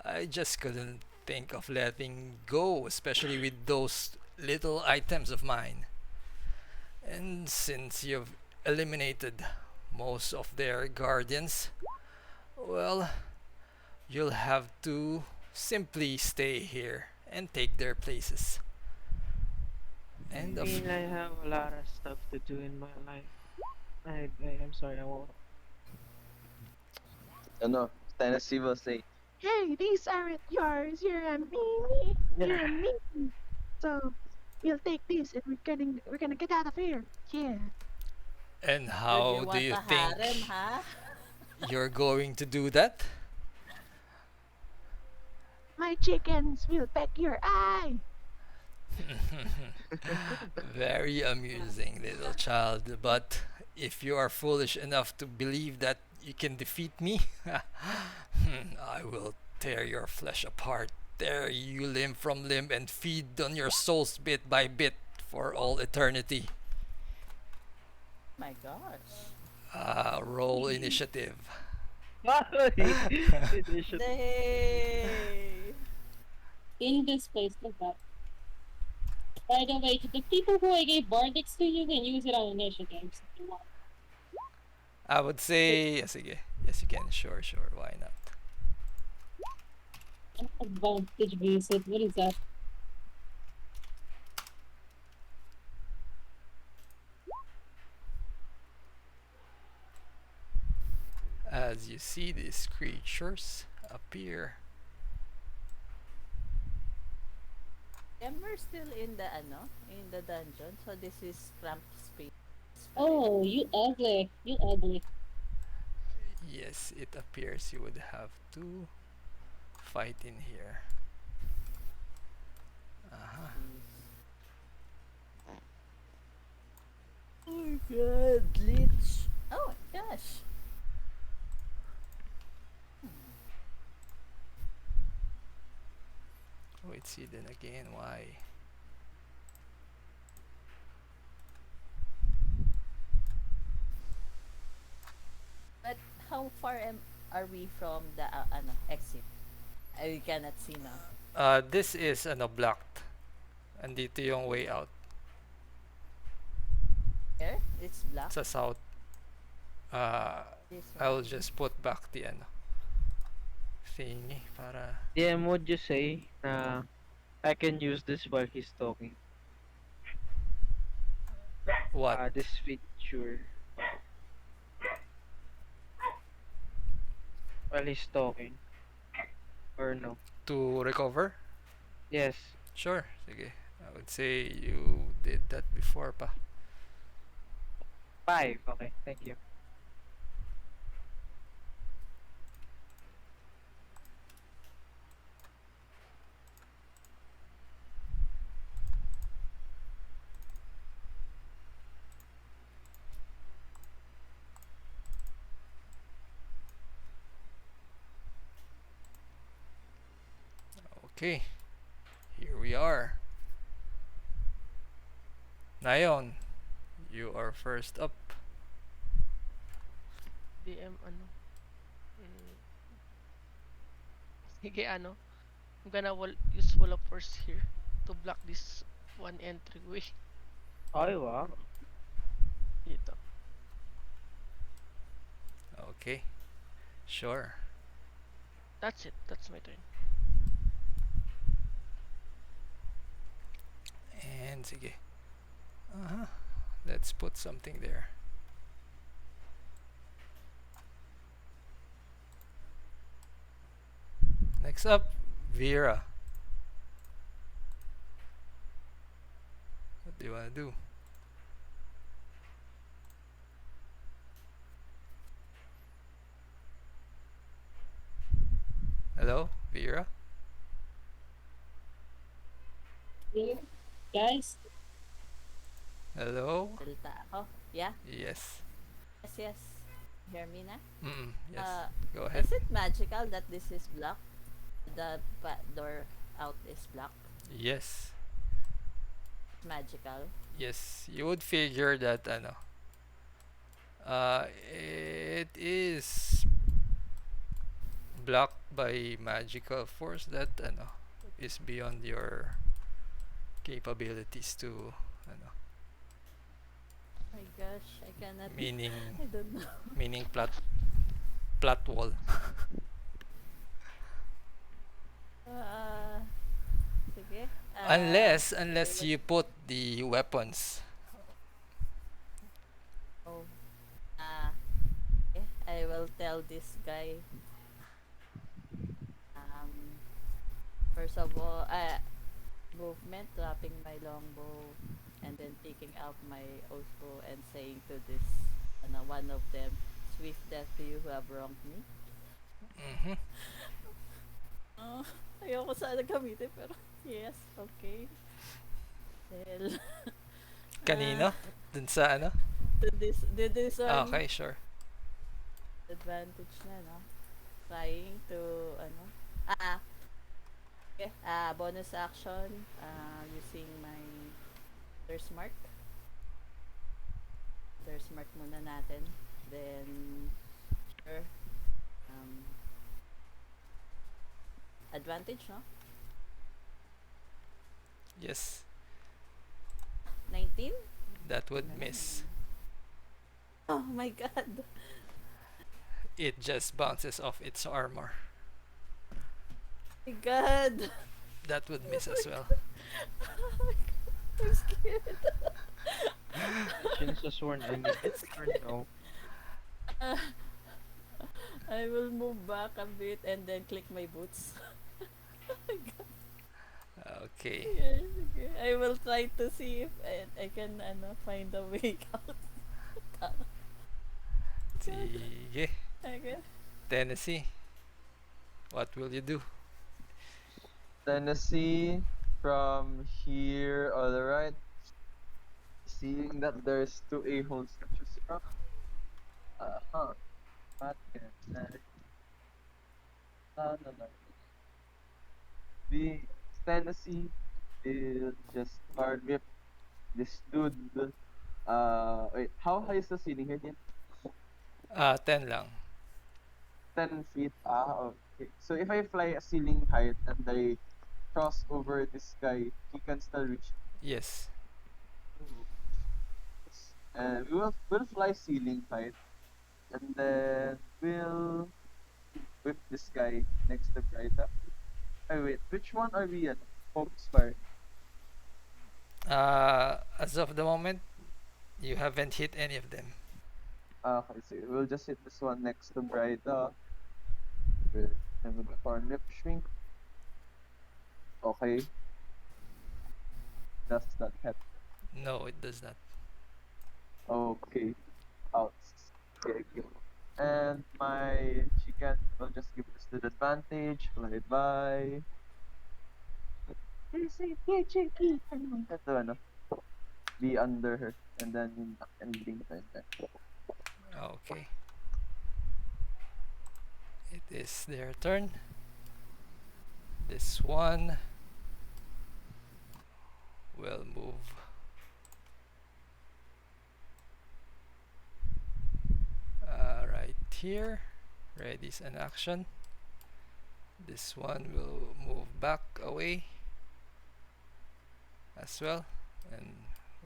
I just couldn't think of letting go, especially with those little items of mine. And since you've eliminated most of their guardians, well, you'll have to simply stay here and take their places." End I of. mean, I have a lot of stuff to do in my life. I'm sorry, I won't. No, Tennessee will say, Hey, these aren't yours. You're a me. You're a me. So we'll take this and we're gonna get out of here. Yeah. And Dude, how you do want you a think harem, ha? you're going to do that? My chickens will peck your eye. Very amusing, little child. But if you are foolish enough to believe that you can defeat me, I will tear your flesh apart, tear you limb from limb, and feed on your souls bit by bit for all eternity. My gosh. Roll initiative. Initiative. Nay! In this place, look that. By the way, to the people who I gave Bardix to, you can use it on initiatives if you want. I would say, sige. Yes, you can. Sure, sure. Why not? Advantage visit. What is that? As you see these creatures appear. And we're still in the ano, in the dungeon. So this is cramped space. Oh, you ugly. You ugly. Yes, it appears you would have to fight in here. Uh-huh. Oh my god, Lich. Oh my gosh. Oh, it's hidden again. Why? But how far are we from the ano, exit? We cannot see now. This is ano, blocked. Andito yung way out. Here? It's black. Sa south. This I'll one. just put back the ano, thingy para DM, would you say na I can use this while he's talking? what? This feature while he's talking, or no? To recover? Yes. Sure, sige. I would say you did that before pa. 5. Okay, thank you. Okay, here we are. Nayeon, you are first up. DM ano. Mm, sige ano. I'm gonna use wall of force here to block this one entryway. Ay, wow. Dito. Okay, sure. That's it. That's my turn. And sige. Let's put something there. Next up, Vira. What do you want to do? Hello, Vira? Here, guys. Hello? Salita ako. Yeah? Yes. Yes, yes. Hear me na? Yes. Uh, Go ahead. Is it magical that this is blocked? The door out is blocked? Yes. Magical? Yes. You would figure that ano. It is blocked by magical force that ano is beyond your capabilities to ano My gosh, I cannot. meaning I don't know. meaning plat wall. Sige. Unless you put the weapons. Oh. Okay. I will tell this guy. First of all, movement, dropping my longbow, and then taking out my oathbow and saying to this, one of them, swift death to you who have wronged me. Mhm. Ayoko sana gamitin, pero yes, okay. Well, Kanino? Dun sa ano? to this one, Okay, sure. advantage na, no? Trying to, okay, bonus action, using my Thirst Mark. Thirst Mark muna natin. Then, sure, advantage, no? Yes. 19? That would miss. Oh my god. It just bounces off its armor. My god. That would miss as well. Oh my god. I'm scared. Change the sworn enemy. Or no? I will move back a bit and then click my boots. Oh my god. Okay. Yes, okay. I will try to see if I can find a way out. Sige. Okay. Tennessee. What will you do? Tennessee from here, alright. Seeing that there's two a-holes to choose from. What can I say? No. The Tennessee will just hard whip this dude. Wait, how high is the ceiling here again? 10 lang. 10 feet. Okay. So if I fly a ceiling height and I cross over this guy, he can still reach. Yes. And we'll fly ceiling height, and then we'll with this guy next to Bryta. Oh wait, which one are we at? Focus fire. As of the moment, you haven't hit any of them. Okay, so we'll just hit this one next to Bryta. With the Thorn Lip Shrink. Okay. Does that hit? No, it does not. Okay. Out. Okay, okay. And my chicken will just give this the advantage. Fly by. Ito ano, be under her. And then ending time there. Okay. It is their turn. This one will move right here. Ready's an action. This one will move back away as well and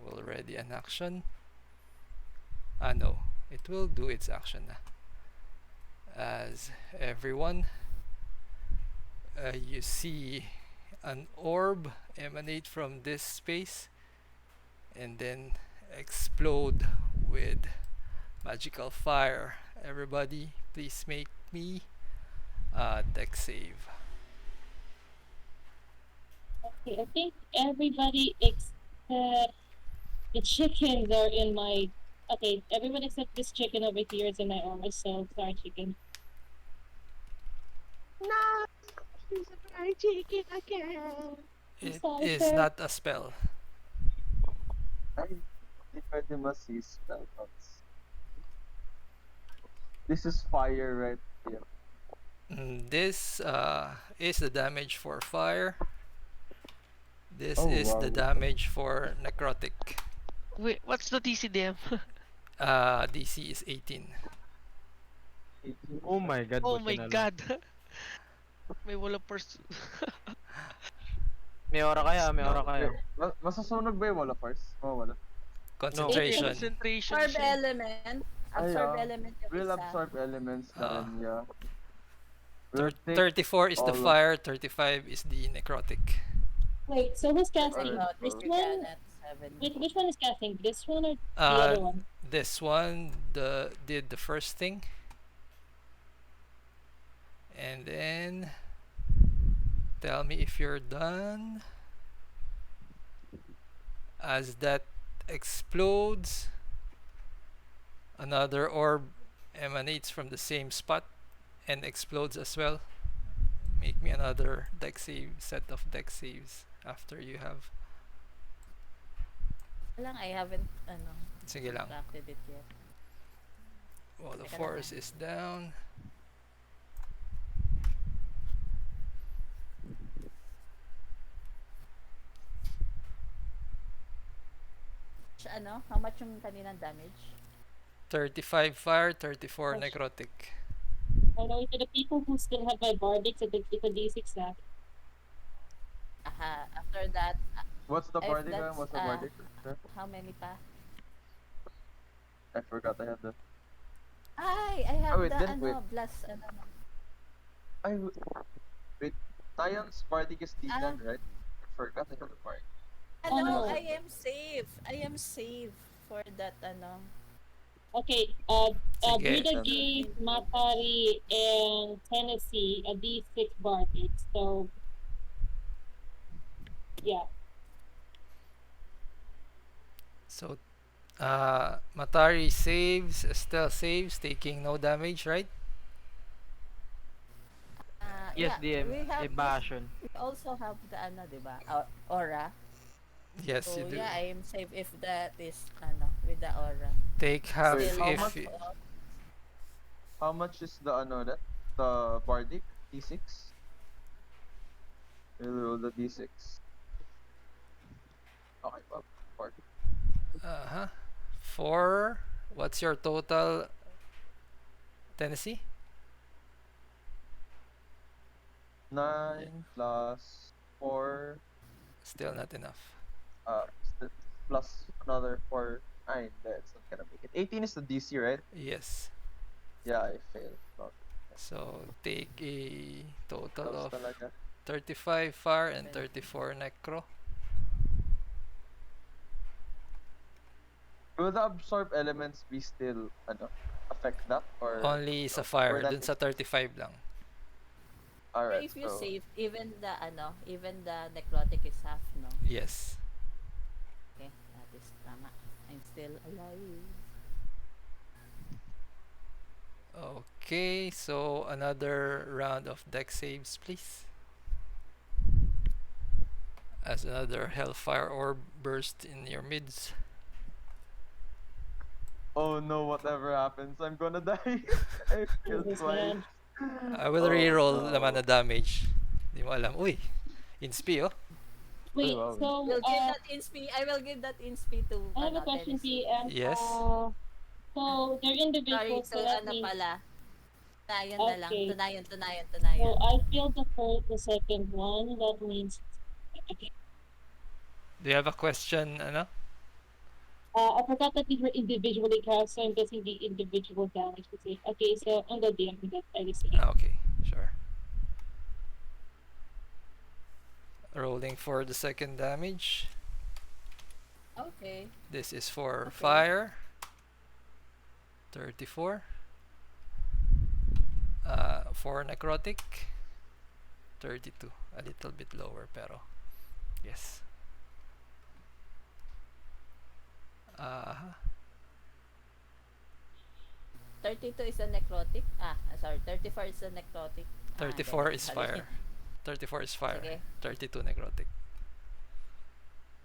will ready an action. No, it will do its action na. As everyone, you see an orb emanate from this space and then explode with magical fire. Everybody, please make me a deck save. Okay, I think everybody except the chickens are in my. Okay, everyone except this chicken over here is in my armor, so sorry, chicken. No, she's a fried chicken again. It sorry, is sir. not a spell. Ay, di pwede mas spell outs. This is fire, right? Yeah. This is the damage for fire. This Oh, is the wow. damage for necrotic. Wait, what's the TCDM? DC is 18. 18. Oh my god, Oh buti my na lang. god. May wala pers... May aura kaya, may aura kaya. Masasunog ba yung wala first? Oh, wala. Concentration. Concentration Absorb siya. element. Ay, Absorb ah. element yung We'll isa. absorb elements na rin, yeah. We'll take 34 is the all of- fire, 35 is the necrotic. Wait, so who's casting? Alright, This so- one? At 7. Wait, which one is casting? This one or the Uh, other one? This one did the first thing. And then tell me if you're done. As that explodes, another orb emanates from the same spot and explodes as well. Make me another deck save, set of deck saves after you have. Lang, I haven't, Sige lang. acted it yet. Wall of Teka lang, Force is down. How much yung kaninang damage? 35 fire, 34 Gosh. necrotic. By the way, to the people who still have my bardic, it's a D6 na. Aha, after that, What's the If bardic? that's, What's the bardic? how many pa? I forgot I had the. I have wait, the, then wait. blast, I wait. Tayon's bardic is D10, Ah. right? I forgot I had the bardic. Oh, no. I am safe. I am safe for that, Okay, Sige. Brida gave Matari and Tenesy a D6 bardic, so yeah. So, Matari saves, Estelle saves, taking no damage, right? Yes, yeah, DM. we have A this- bastion. We also have the, diba? Aura. Yes, So, you do. yeah, I am safe if that is, with the aura. Take half Wait, how if much? you, How much is the that? The bardic D6? We'll roll the D6. Okay, well, bardic. uh-huh. 4. What's your total, Tennessee? 9 plus 4, Still not enough. plus another 4. That's not gonna make it. 18 is the DC, right? Yes. Yeah, I failed. Okay. So take a total Tapos of talaga. 35 fire and 34 necro. Will the absorb elements be still affect that or Only sa no? fire, Or that dun sa 35 lang. Pero alright, if you so save, even the necrotic is half, no? Yes. Okay, that is tama. I'm still alive. Okay, so another round of deck saves, please. As another Hellfire Orb burst in your mids. oh no, whatever happens, I'm gonna die. I killed This twice. man. I will Oh, reroll no. naman na damage. Di mo alam. Uy, inspi oh. Wait, wow. so We'll give that insp. I will give that insp to I have a question, Tenesy. PM. Yes. So they're Sorry individuals, to so that means pala. Tunayan na lang. okay. Tunayan. So I killed the second one. That means okay. Do you have a question, ano? I forgot that these were individually cast, so I'm guessing the individual damage was it. Okay, so I'm the DM that I see. Okay, sure. Rolling for the second damage. Okay. This is for Okay. fire. 34. For necrotic. 32. A little bit lower, pero yes. 32 is a necrotic. Sorry. 34 is a necrotic. 34 is sorry. fire. 34 is fire. Sige. 32 necrotic.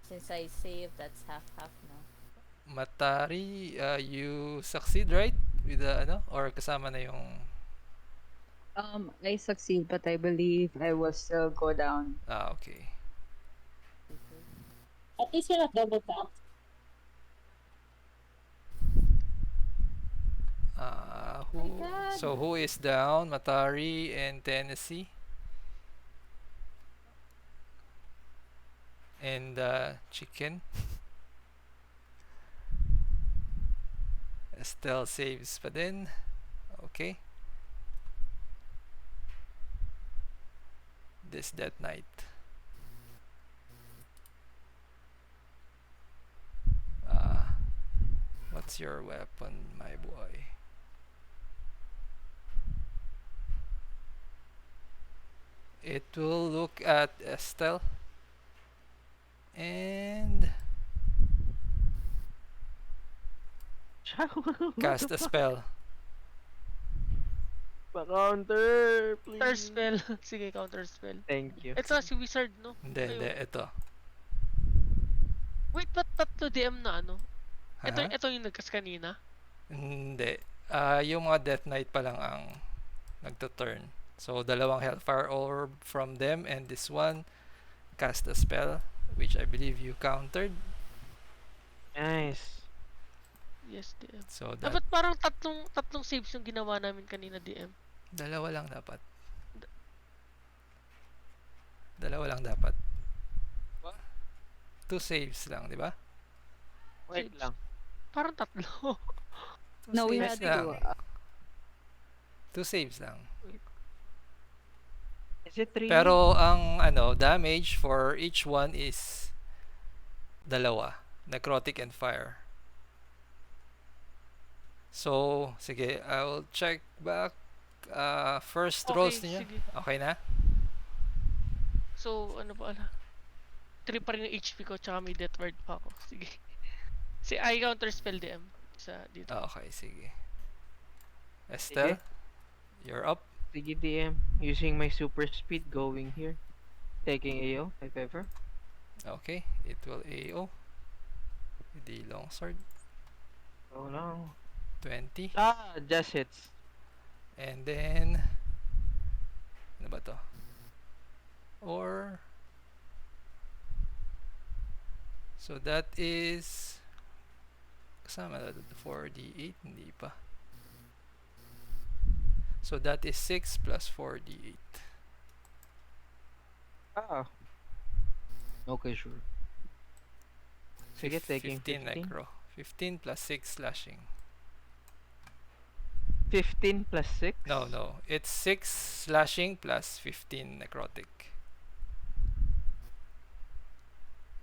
Since I saved, that's half, no? Matari, you succeed, right? With the ano? Or kasama na yung... I succeed, but I believe I will still go down. Okay. At least you're not double tapped. So who is down? Matari and Tennessee. And chicken. Estelle saves pa din. Okay. This Death Knight. What's your weapon, my boy? It will look at Estelle and cast a spell. Pa-counter, please. Counter spell. Sige, counter spell. Thank you. Ito si wizard, no? Hindi, ito. Wait, ba't tatlo DM na ano? Aha. Ito yung nagkas kanina? Hindi. Yung mga Death Knight pa lang ang nagto-turn. So, dalawang Hellfire Orb from them and this one cast a spell which I believe you countered. Nice. Yes, DM. So, Dapat parang tatlong saves yung ginawa namin kanina, DM. dalawa lang dapat. Dalawa lang dapat. 2 saves lang, di ba? Wait lang. Parang tatlo. 2 No, we saves had lang. to. 2 saves lang. Is it 3? Pero ang damage for each one is dalawa, necrotic and fire. So, sige, I will check back first rolls niya. Sige. Okay na? So, ano ba ala? 3 pa rin yung HP ko, tsaka may death ward pa ako. Sige. I counter spell DM sa dito. Okay, sige. Estelle, you're up. Sige, DM. Using my super speed, going here. Taking AO, if ever. Okay, it will AO. The longsword. Oh no. 20. Just hits. And then, ano ba to? Or, so that is, kasama na 4d8, hindi pa. So that is 6 plus 4d8. Okay, sure. Sige, taking 15 15. necro. 15 plus 6 slashing. 15 plus 6? No. It's 6 slashing plus 15 necrotic.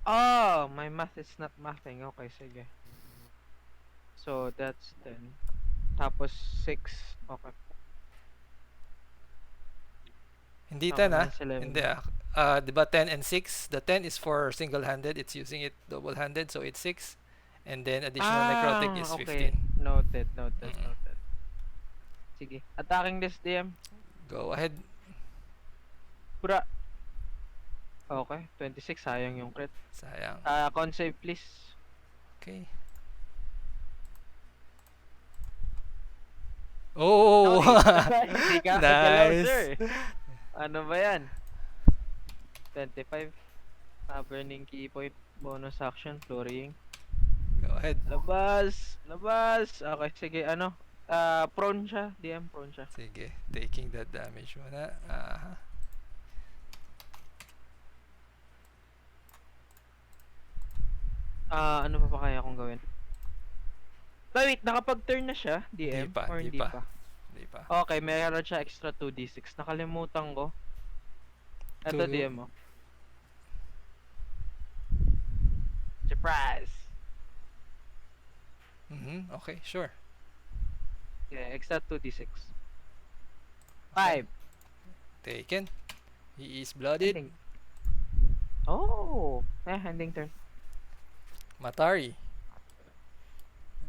Oh, my math is not mathing. Okay, sige. So, that's 10. Tapos 6. Okay. Hindi Okay, 10 ah. minus 11. Hindi ah. Di ba 10 and 6? The 10 is for single-handed. It's using it double-handed, so it's 6. And then additional necrotic is Okay. 15. Noted. Mm. Sige. Attacking this DM. Go ahead. Pura. Okay, 26. Sayang yung crit. Sayang. Con save, please. Okay. Oh! Hindi ka galaw, Nice. sir. Ano ba yan? 25. Burning key point. Bonus action. Flurrying. Go ahead. Labas! Okay, sige, ano? Prone siya. DM, prone siya. Sige. Taking that damage muna. Aha. Ano pa kaya kong gawin? Wait, nakapag-turn na siya, DM? Or Di hindi pa. pa? Hindi pa. Okay, meron siya extra 2d6. Nakalimutan ko. Ito, Two. DM mo. Surprise! Okay, sure. Yeah, extra 2d6. Okay. 5. Taken. He is blooded. Ending. Oh! Ending turn. Matari.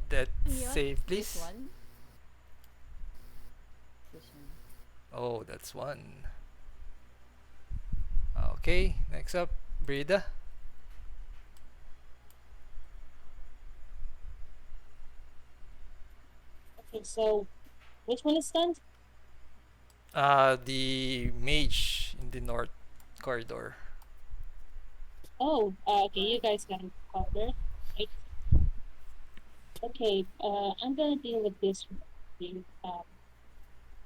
That Nayeon, save, This please. one. This one. Oh, that's one. Okay, next up, Brida. Okay, so which one is stunned? The mage in the north corridor. Oh, okay, you guys got it covered. Right? Okay, I'm gonna deal with this thing.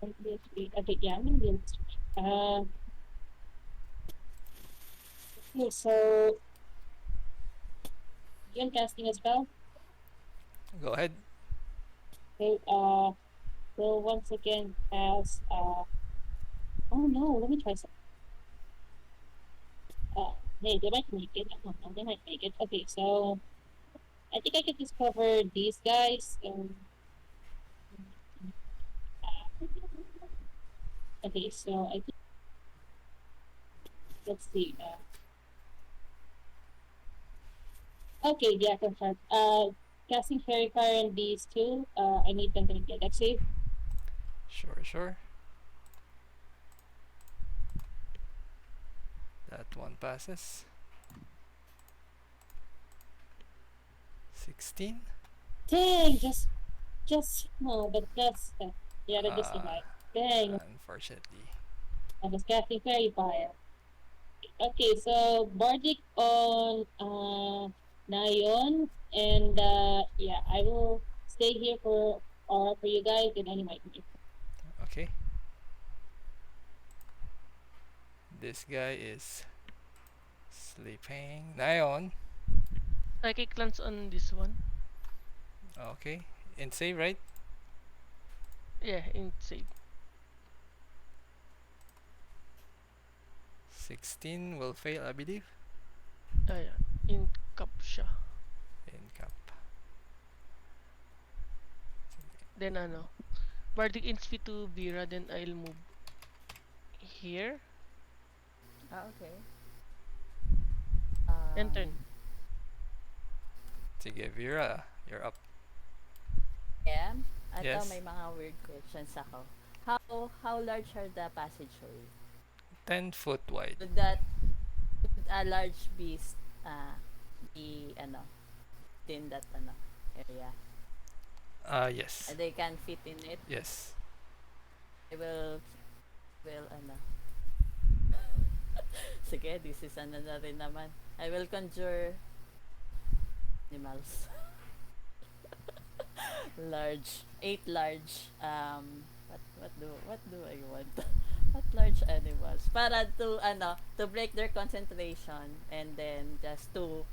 Okay, yeah, I'm gonna deal with this one. Okay, so you're casting a spell. Go ahead. Okay, will once again cast, oh no, let me try something. Hey, they might make it. I don't know, they might make it. Okay, so I think I could just cover these guys. Okay, so I think, let's see. Okay, yeah, confirmed. Casting Fairy Fire on these two. I need them to make a dex save. Sure. That one passes. 16. Dang, just no, but that's yeah, that just Ah, survived. Dang, Unfortunately. I was casting Fairy Fire. Okay, so Bardic on Nayeon, and yeah, I will stay here for you guys, and then might be. Okay. This guy is sleeping. Nayeon. Psychic lance on this one. Okay. And save, right? Yeah, in save. 16 will fail, I believe. Yeah. In cup siya. In cap. Then ano. Bardic inspi to Vira, then I'll move here. Okay. And turn. Sige, Vira, you're up. Yeah. Ito, Yes. may mga weird questions ako. How large are the passageway? 10 foot wide. Would a large beast be in that area? Yes. They can fit in it. Yes. I will Sige, this is na rin naman. I will conjure animals. Large. 8 large. What do I want? What large animals? Para to break their concentration, and then just to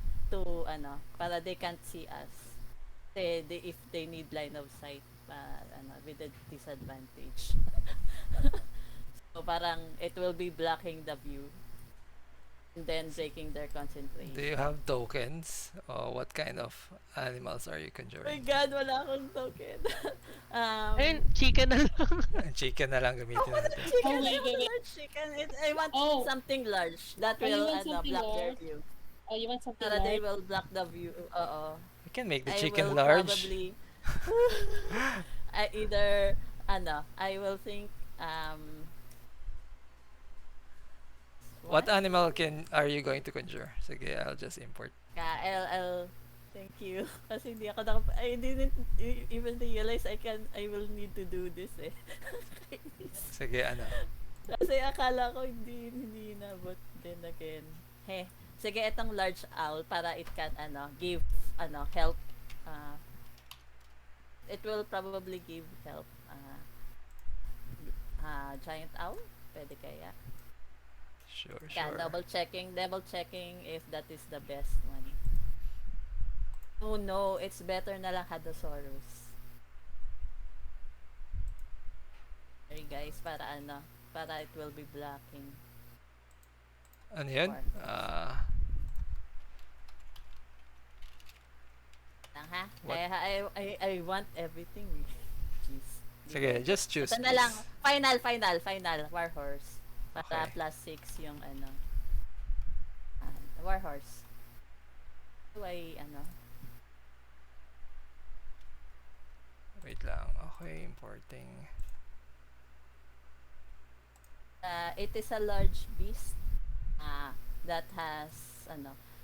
para they can't see us. If they need line of sight. with a disadvantage. So parang it will be blocking the view and then breaking their concentration. Do you have tokens? What kind of animals are you Oh my conjuring? god, wala akong token. Ayun, chicken na lang. Chicken na lang I gamitin want a natin. chicken. Oh, I wait, want a wait, wait. large chicken. I want Oh, something large that oh, you will want something block their large? view. Oh, you want something Para they large? will block the view. Oo. You can make the I chicken will large. probably I either I will think What what? animal are you going to conjure? Sige, I'll just import. I'll thank you. Kasi hindi ako I didn't even realize I will need to do this eh. Sige, ano? Kasi akala ko hindi nabot din again. Sige, itong large owl para it can give help. It will probably give help. Giant owl? Pwede kaya? Sure, Yeah, sure. double checking if that is the best one. Oh no, it's better na lang Hadrosaurus. Sorry guys, para it will be blocking. Ano yun? Lang ha? What? I want everything. Jeez. Sige, just choose. Ito na lang. please. Final. Warhorse. Para Okay. +6 yung Warhorse. Do I Wait lang. Okay, importing. it is a large beast that has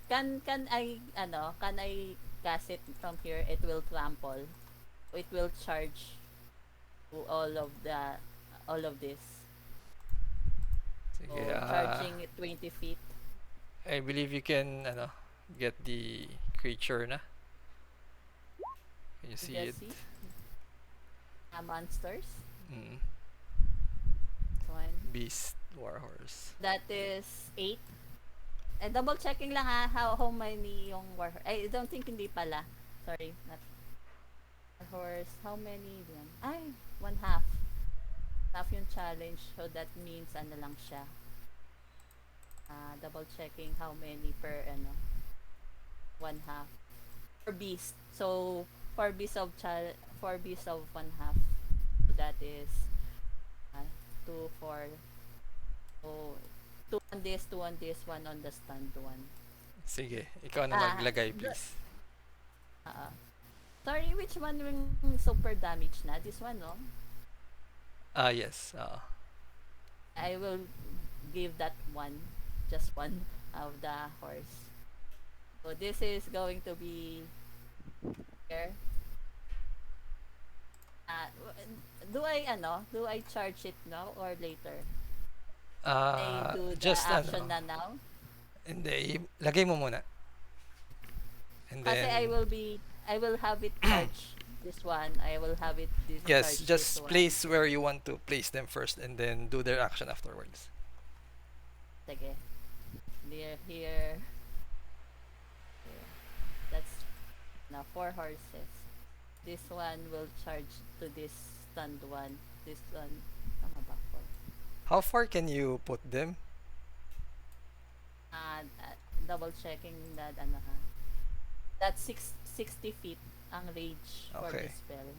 can I cast it from here? It will trample. It will charge to all of this. So, Sige, charging it 20 feet. I believe you can, get the creature na. Can you see it? Just see. Monsters. Mm. One. Beast, warhorse. That is 8. Double checking lang how many yung warhorse. I don't think hindi pala. Sorry, not warhorse. How many yan? Ay, 1/2. Half yung challenge. So that means lang siya. Double checking how many per 1/2 per beast. So 4 beasts of 1/2. So that is 2, 4. So 2 on this, 1 on the stand one. Sige, ikaw na maglagay, please. Sorry, which one yung super damage na? This one, no? Yes. I will give that one, just one of the horse. So this is going to be here. Do I charge it now or later? I do the Just action na now? Hindi, lagay mo muna. And Kasi then, I will have it charge this one. I will have it yes, charge just this one. place where you want to place them first and then do their action afterwards. Sige. They're here. That's now 4 horses. This one will charge to this stunned one. This one, tama ba? 4. How far can you put them? Double checking that That's 60 feet ang range for Okay. this spell.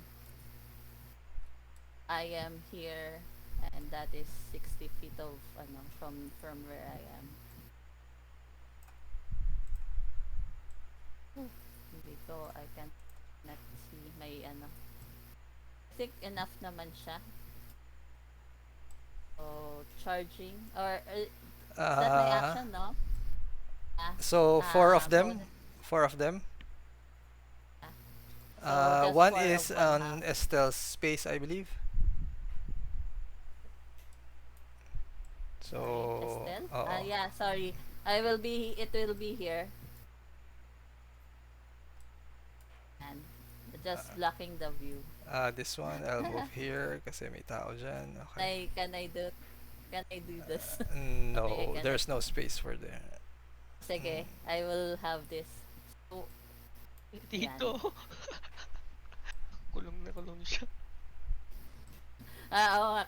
I am here and that is 60 feet of from where I am. Hindi ko I can't not see my I think enough naman siya. So charging or is that my action, no? So four of them. bonus. 4 of them. So just One 4 of is on 1/2. Estelle's space, I believe. So, Estelle? oo. Yeah, sorry. It will be here. And just blocking the view. This one, I'll move here kasi may tao dyan. Okay. Can I do this? No, Okay, can there's no space for there. Sige, I will have this. So, Dito. Kulong na kulong siya. Oo nga,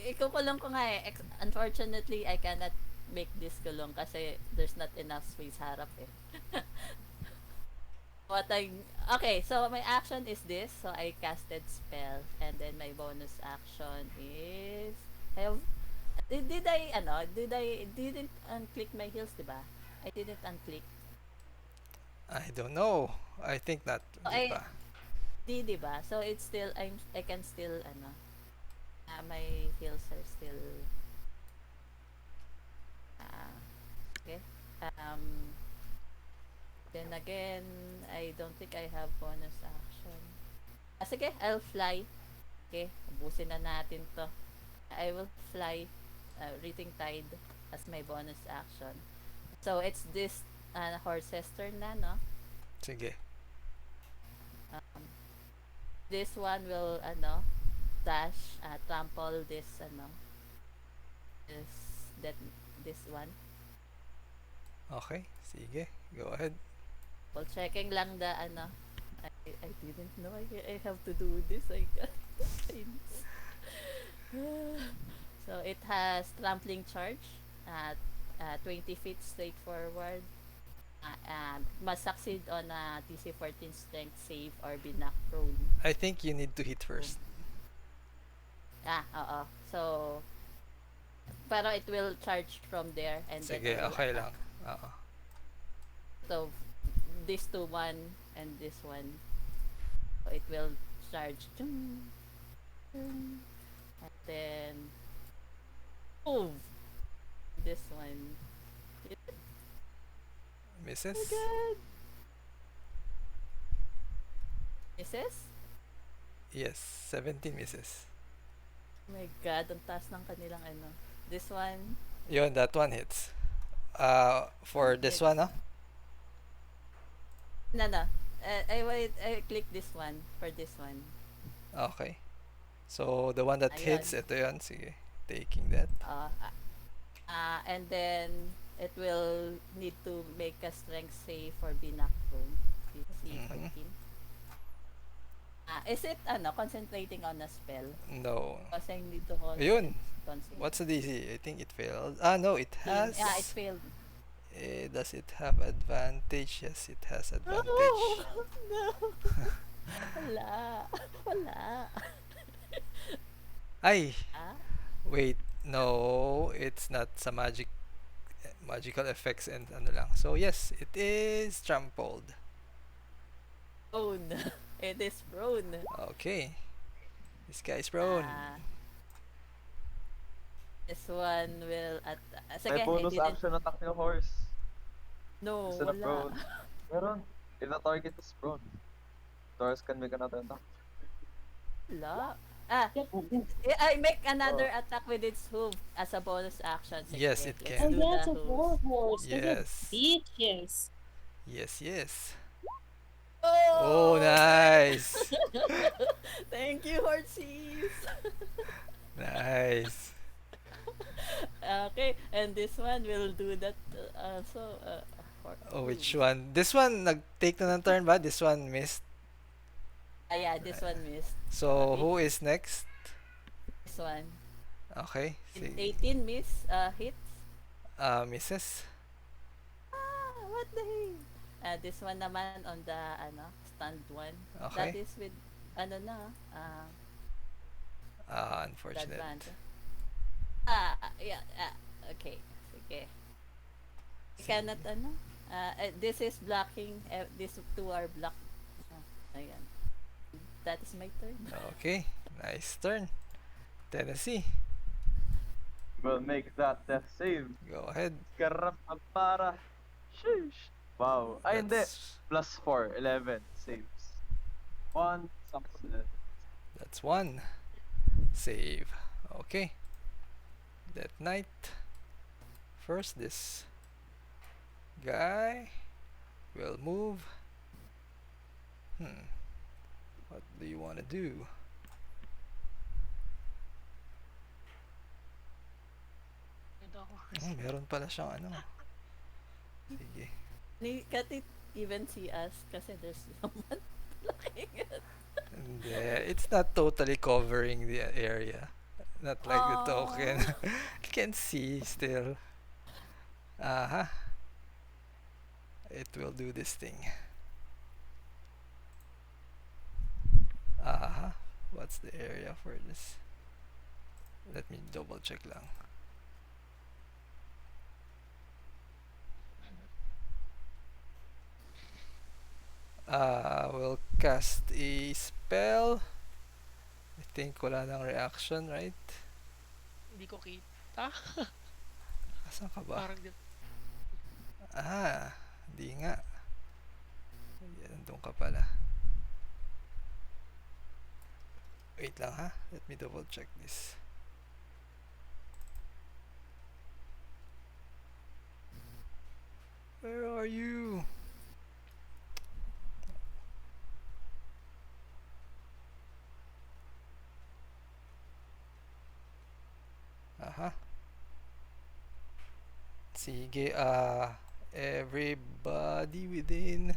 ikukulong ko nga eh. Unfortunately, I cannot make this kulong kasi there's not enough space harap eh. Okay, so my action is this. So I casted spell and then my bonus action is I have didn't unclick my heals, diba? I didn't unclick. I don't know. I think not. So Di pa. diba? So it's still I can still my heals are still okay. Then again, I don't think I have bonus action. Sige, I'll fly. Okay, ubusin na natin to. I will fly Reading Tide as my bonus action. So it's this horse's turn na, no? Sige. This one will dash trample this this one. Okay. Sige. Go ahead. Well, checking lang the I didn't know I have to do this. I got So it has trampling charge at 20 feet straight forward. Must succeed on a DC 14 strength save or be knocked prone. I think you need to hit first. Oo. So, pero it will charge from there and Sige, then it will okay attack. lang. Oo. So, this to one and this one. So, it will charge. And then, move. This one. Misses? Oh God. Misses? Yes, 17 misses. Oh my God, ang taas ng kanilang This one. Yun, that one hits. For this Hits. one, No. I click this one for this one. Okay. So, the one that Ayun. hits, ito yun. Sige. Taking that. And then it will need to make a strength save for be knocked prone. DC 14. Is it concentrating on a spell? No. Kasi I need to Ayun. concentrate. What's the DC? I think it failed. No, it has. Yeah, it failed. Does it have advantage? Yes, it has advantage. No. Wala. Ay! Ah? Wait, no, it's not sa magical effects and ano lang. So yes, it is trampled. Prone. It is prone. Okay. This guy is prone. This one will May bonus action attack yung horse. No, Instead of wala. prone. Meron. If the target is prone, Taurus can make another attack. Wala. I make another attack with its hoof as a bonus action. Sige, Yes, it let's can. do yeah, the so hooves. horse. Yes. Beaches. Yes. Oh, Oh, nice. Thank you, horses. Nice. Okay, and this one will do that also. Oh, which one? This one nag-take na ng turn ba? This one missed. Yeah, this one missed. So, who is next? This one. Okay. Sige. 18 hits. Misses. What the hell? This one naman on the stunned one. Okay. That is with Unfortunate. Yeah. Okay. Sige. I cannot this is blocking. These two are blocked. Ayan. That is my turn. Okay. Nice turn. Tenesy. Will make that death save. Go ahead. Karapapara. Sheesh. Wow. Ay, hindi. That's- Plus 4, 11 saves. 1 success. That's one. Save. Okay. That Knight. First, this guy will move. What do you want to do? Meron pala siyang Sige. Can't it even see us kasi there's someone. looking at. And it's not totally covering the area. Not like the token. Oh. You can see still. Uh-huh. It will do this thing. Uh-huh. What's the area for this? Let me double check lang. We'll cast a spell. I think wala nang reaction, right? Hindi ko kita. Asan ka ba? Parang di- Di nga. Nandun ka pala. Wait lang ha. Let me double check this. Where are you? Aha. Sige, everybody within.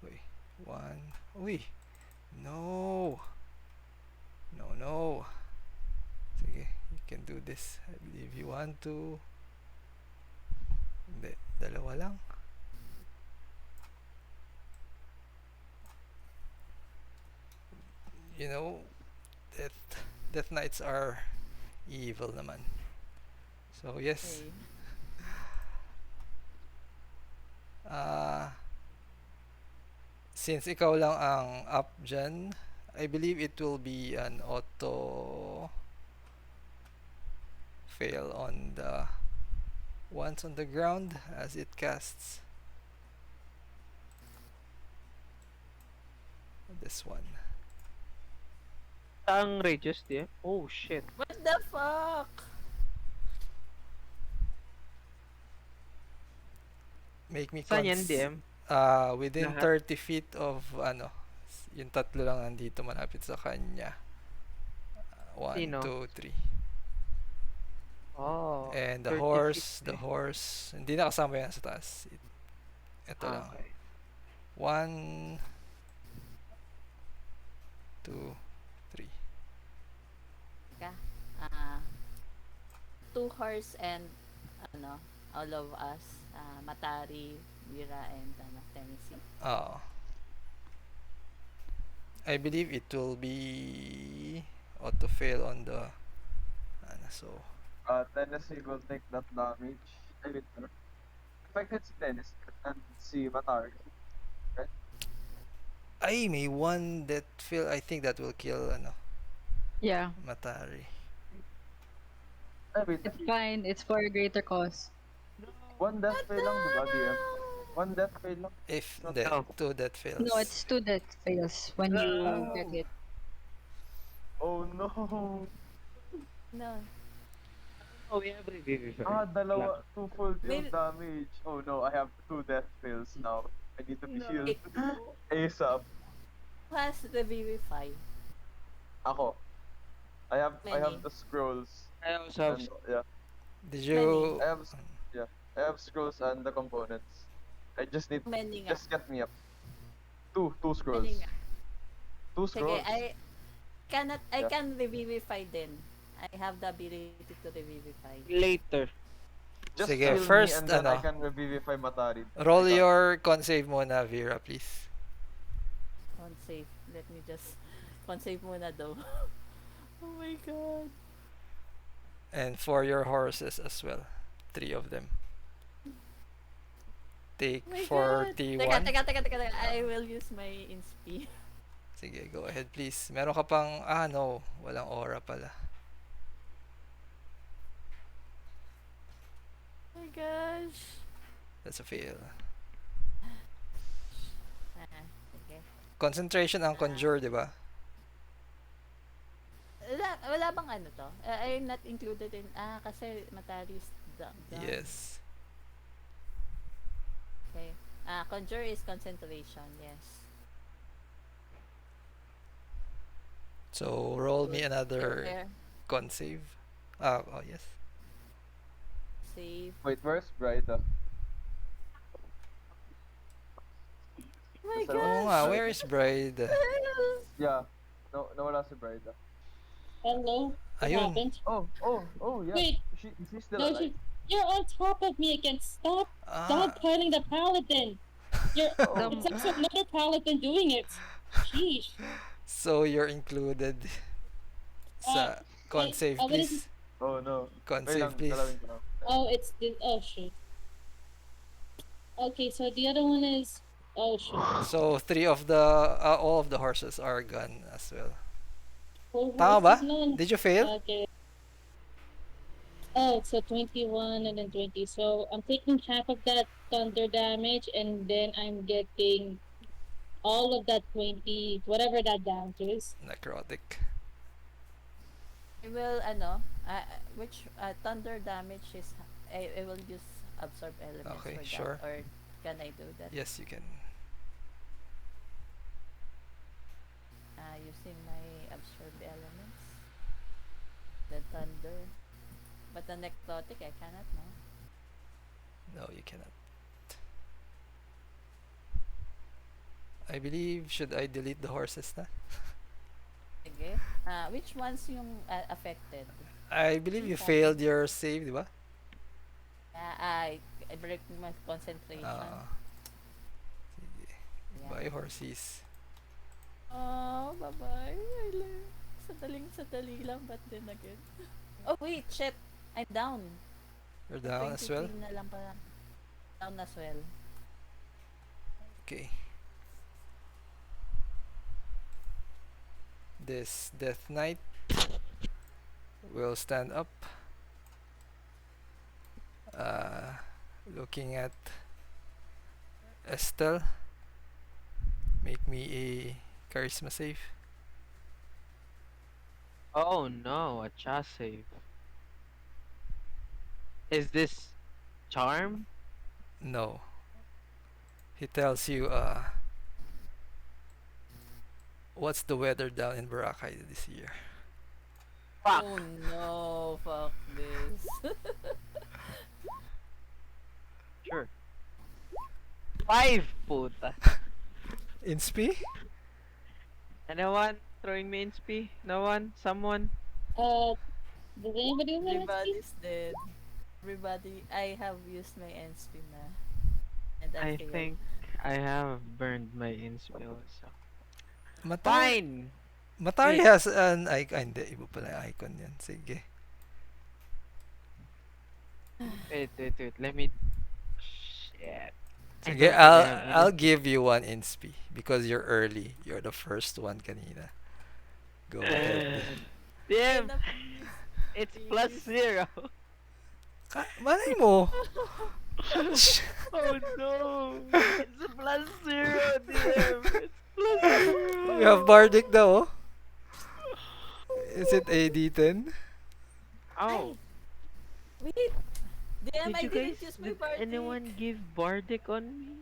Wait, one. Uy, no. No. Sige, you can do this. I believe you want to. Hindi, dalawa lang. You know, Death Knights are evil naman. So yes. Okay. Since ikaw lang ang up dyan, I believe it will be an auto fail on the ones on the ground as it casts this one. Ang radius di. Oh shit. What the fuck? Make me Saan yan, DM? within Lahat? 30 feet of yung tatlo lang nandito malapit sa kanya. 1, Sino? 2, 3. Oh. And the 30 horse, hindi na kasama yan sa taas. Ito lang. Okay. 1, 2, 3. Teka. 2 horse and all of us, Matari, Vira, and Tenesy. I believe it will be auto fail on the so Tenesy will take that damage. I mean, affected si Tenesy and si Matari. ay may one that fail. I think that will kill Yeah, Matari. I mean, it's fine. It's for a greater cause. one death fail lang, diba, DM? One death fail lang. If No. the two that fails. No, it's 2 that fails when you get hit. Oh no! No. Oh, we have revivify. Dalawa, 2 full deal May- damage. Oh no, I have 2 death fails now. I need to be healed Wait, ASAP. who has the Vivify? Ako. I have Many. the scrolls. I also have And, yeah, Did you I have scrolls and the components. I just need Many nga. just get me up. Two scrolls. Many nga. 2 Sige, scrolls. I Yeah. can revivify din. I have the ability to revivify. later. Just Sige, heal first, me and then I can revivify Matari. roll Ikaw. your con save muna, Vira, please. Con save. Let me just con save muna daw. Oh my god. And for your horses as well. 3 of them. Take Oh my 41. God. Teka. I will use my inspi. Sige, go ahead please. Meron ka pang, no, walang aura pala. Oh my gosh. That's a fail. Sige. Concentration ang conjure, di ba? Wala bang to? I'm not included in, kasi Matari's down. Yes. Okay. Conjure is concentration, yes. So, roll me another There. con save. Oh, yes. Save. Wait, where's Bryda? my Estelle, Oo what's nga, gosh! Bride? where is Bride? Yeah. No, no, wala si Bride. Hello? What Ayun. happened? Oh, yeah. Wait, She's still no, alive. you're on top of me again. Stop Ah, dogpiling the paladin. You're, Oh, it's The also another paladin doing it. Sheesh. so you're included Uh, sa con save, what is, please. oh no. Con Wait save, lang, please. dalawin ko lang. oh, it's this, oh shoot. Okay, so the other one is, oh shoot. So all of the horses are gone as well. Full Tama ba? horses, none. Did you fail? Okay. Oh, so 21 and then 20. So I'm taking half of that thunder damage and then I'm getting all of that 20, whatever that damage is. Necrotic. I will, which thunder damage is, I will use absorb elements Okay, for sure. that, or can I do that? Yes, you can. Using my absorb elements, the thunder, but the necrotic I cannot now. No, you cannot. I believe, should I delete the horses na? Okay. Which ones yung affected? I believe you Yung failed your save, di ba? I break my concentration. Sige. Yeah. Bye, horses. Oh, bye-bye. I learned. Sadaling-sadali lang, but then again. Oh, wait, shit. I'm down. You're down as well? 23 na lang pala. Down as well. Okay. This Death Knight will stand up. Looking at Estelle. Make me a charisma save. Oh no, a cha save. Is this charm? No. He tells you, what's the weather down in Boracay this year? Fuck. Oh no, fuck this. Sure. 5 puta. Inspi? Anyone throwing me in sp? No one? Someone? Does anybody want to Everybody's dead. Everybody, I have used my NSP na. And I I failed. think I have burned my insp also. Matari, Fine! Matari Wait. has an icon. Hindi, iba pala yung icon yan. Sige. Wait. Let me. Shit. I Sige, don't think I have I'll any- give you one inspi because you're early. You're the first one kanina. Go ahead. Damn! Sana, please. It's Please. +0. Malay mo. Oh no! It's a +0, damn! It's +0! You have Bardic daw. Oh. Is it a D10? Oh! Wait! Damn, I Did you didn't guys, use my did bardic. anyone give Bardic on me?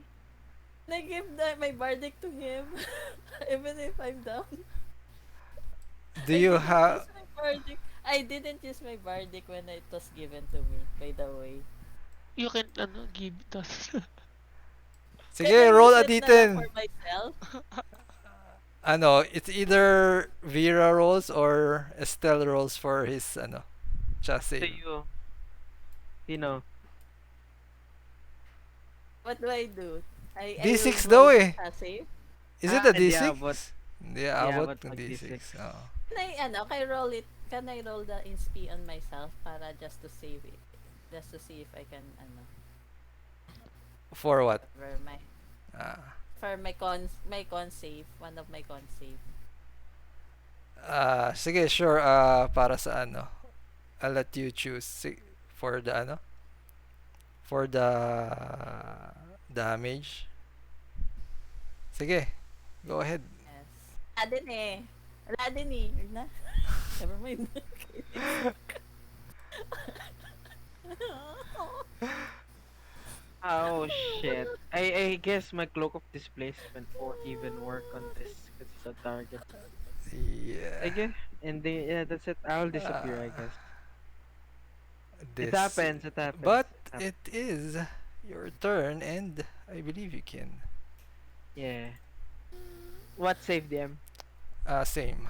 I gave my bardic to him. Even if I'm down. Do you I didn't have... use my bardic. I didn't use my bardic when it was given to me, by the way. You can give it us. Sige, Can I roll use a it na lang D10. for myself? Ano, it's either Vira rolls or Estelle rolls for his, cha So save. you know, What do I do? I D6 will daw roll eh. a save? Is it a hindi D6? abot. Hindi Hindi abot abot ng pag D6. D6. Oo. Can I roll the insp on myself para just to save it? Just to see if I can, For what? whatever my, Ah. for my con save, one of my con save. Sige, sure. Para sa I'll let you choose for the for the damage. Sige, go ahead. Yes. Radin eh. Yun na. Never mind. Oh shit. I guess my Cloak of Displacement won't even work on this because it's a target. Yeah. Okay, and that's it. I'll disappear, I guess. This. It happens. But It happens. it is your turn, and I believe you can Yeah. What save DM? Same.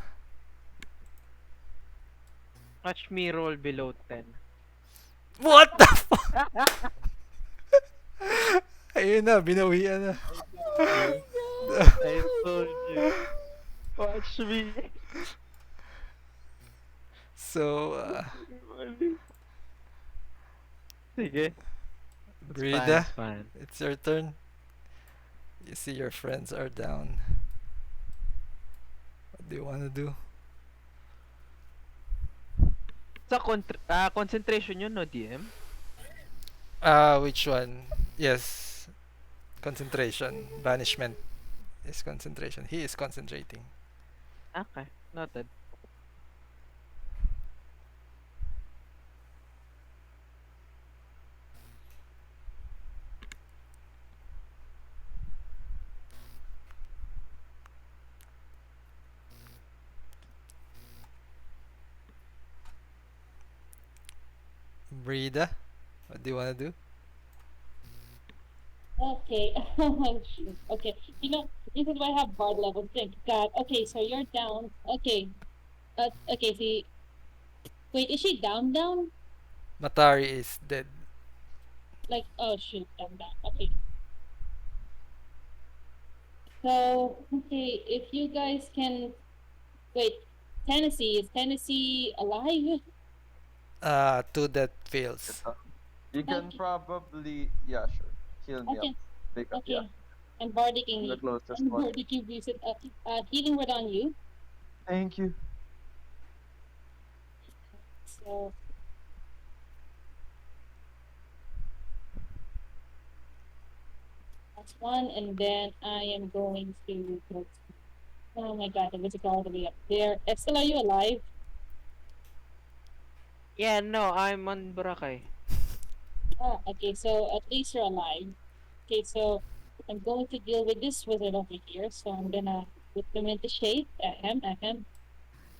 Watch me roll below 10. What the fuck? Ayun na, binawian na. I told you. I told you. Watch me. So, Sige. It's fine, Brida, it's fine. it's your turn. You see your friends are down. What do you want to do? Sa concentration yun, no, DM? Which one? Yes, concentration. Banishment is concentration. He is concentrating. Okay, noted. Brida, what do you want to do? Okay. Oh, shoot. Okay. You know, this is why I have bard level. Thank God. Okay, so you're down. Okay. Okay, see. Wait, is she down? Matari is dead. Like, oh shoot, down. Okay. So, okay, if you guys can wait, is Tennessee alive? Two death fails. You can Okay. probably, yeah, sure. Heal me up. Okay. Pick up, Okay. yeah. I'm bardicking The you. closest I'm one. bardicking you. Healing word on you. Thank you. So that's one, and then I am going to go. Oh my God, the music all the way up there. Estelle, are you alive? Yeah, no, I'm on Boracay. Ah, okay, so at least you're alive. Okay, so I'm going to deal with this wizard over here. So I'm gonna put them into shape. Ahem.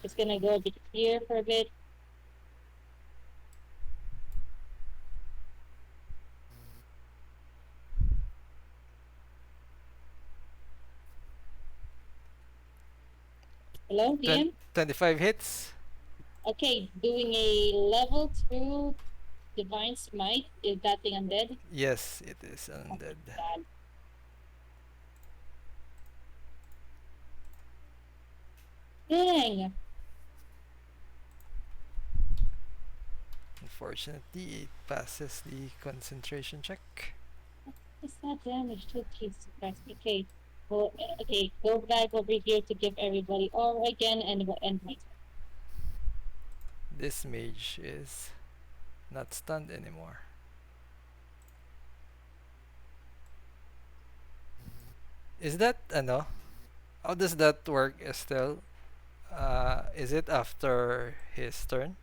Just gonna go a bit here for a bit. Hello, DM? 25 hits. Okay, doing a level 2 divine smite. Is that thing undead? Yes, it is undead. God. Dang! Unfortunately, it passes the concentration check. What's that damage to Jesus Christ? Okay. Well, okay, go back over here to give everybody aura again, and we'll end my turn. This mage is not stunned anymore. Is that ano? How does that work, Estelle? Is it after his turn?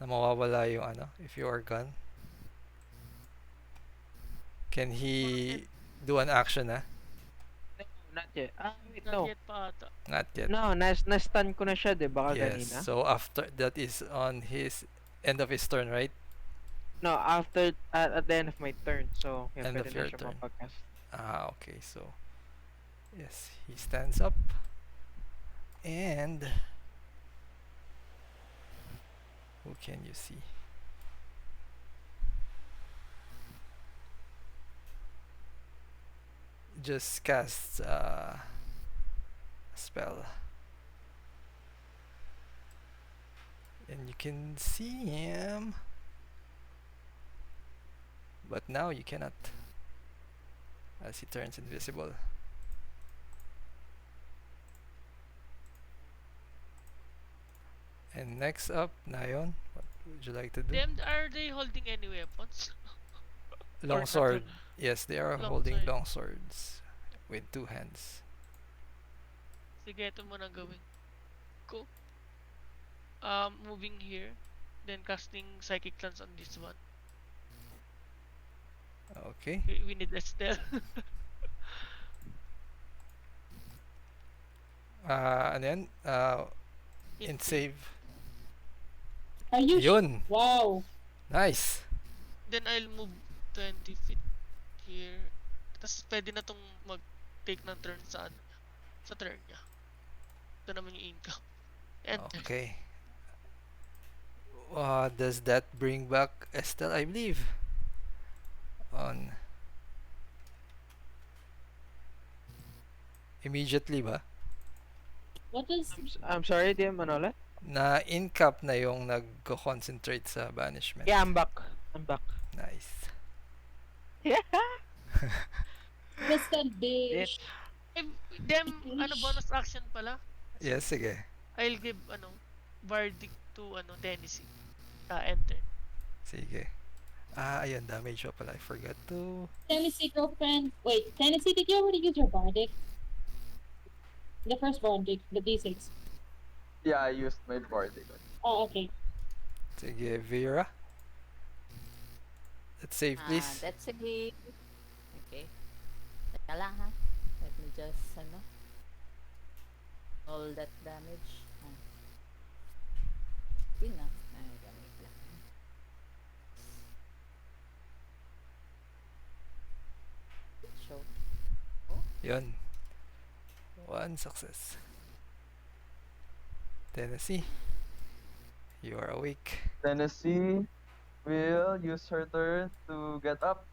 Na mawawala yung ano, if you are gone? Can he do an action No, not yet. Wait, Not no. yet pa ata. Not yet. No, na-stun ko na siya, di ba, Yes, kanina? so after that is on his end of his turn, right? No, after, at the end of my turn. So, yeah, End pwede of na your siya turn. mapag-cast. Okay, so yes, he stands up and who can you see? Just casts a spell. And you can see him. But now you cannot. As he turns invisible. And next up, Nayeon, what would you like to do? Them, are they holding any weapons? Longsword. Yes, they are holding Longsword. long swords with two hands. Sige, ito muna gawin ko. Moving here. Then casting Psychic Lance on this one. Okay. We need Estelle. Ano yan? In save. Are you? Yun! Wow. Nice! Then I'll move 20 feet here. Tapos pwede na tong take ng turn sa turn niya. Ito naman yung income. Enter. Okay. Does that bring back Estelle, I believe? On immediately ba? What is I'm sorry, DM, ano ulit? Na in-cap na yung nagko-concentrate sa banishment. Yeah, I'm back. I'm back. Nice. Mr. Dish? If them, bonus action pala. Yes, sige. I'll give, verdict to, Tenesy. Enter. Sige. Ayun, damage pa pala. I forgot to... Tennessee girlfriend. Wait, Tennessee, did you already use your bardic? The first bardic, the D6. Yeah, I used my bardic. Oh, okay. Sige, Vira. Let's save, please. That's a game. Okay. Teka lang ha. Let me just, all that damage. Yun na. Ay, gamit lang. Show. Yun. One success. Tennessee. You are awake. Tennessee will use her turn to get up.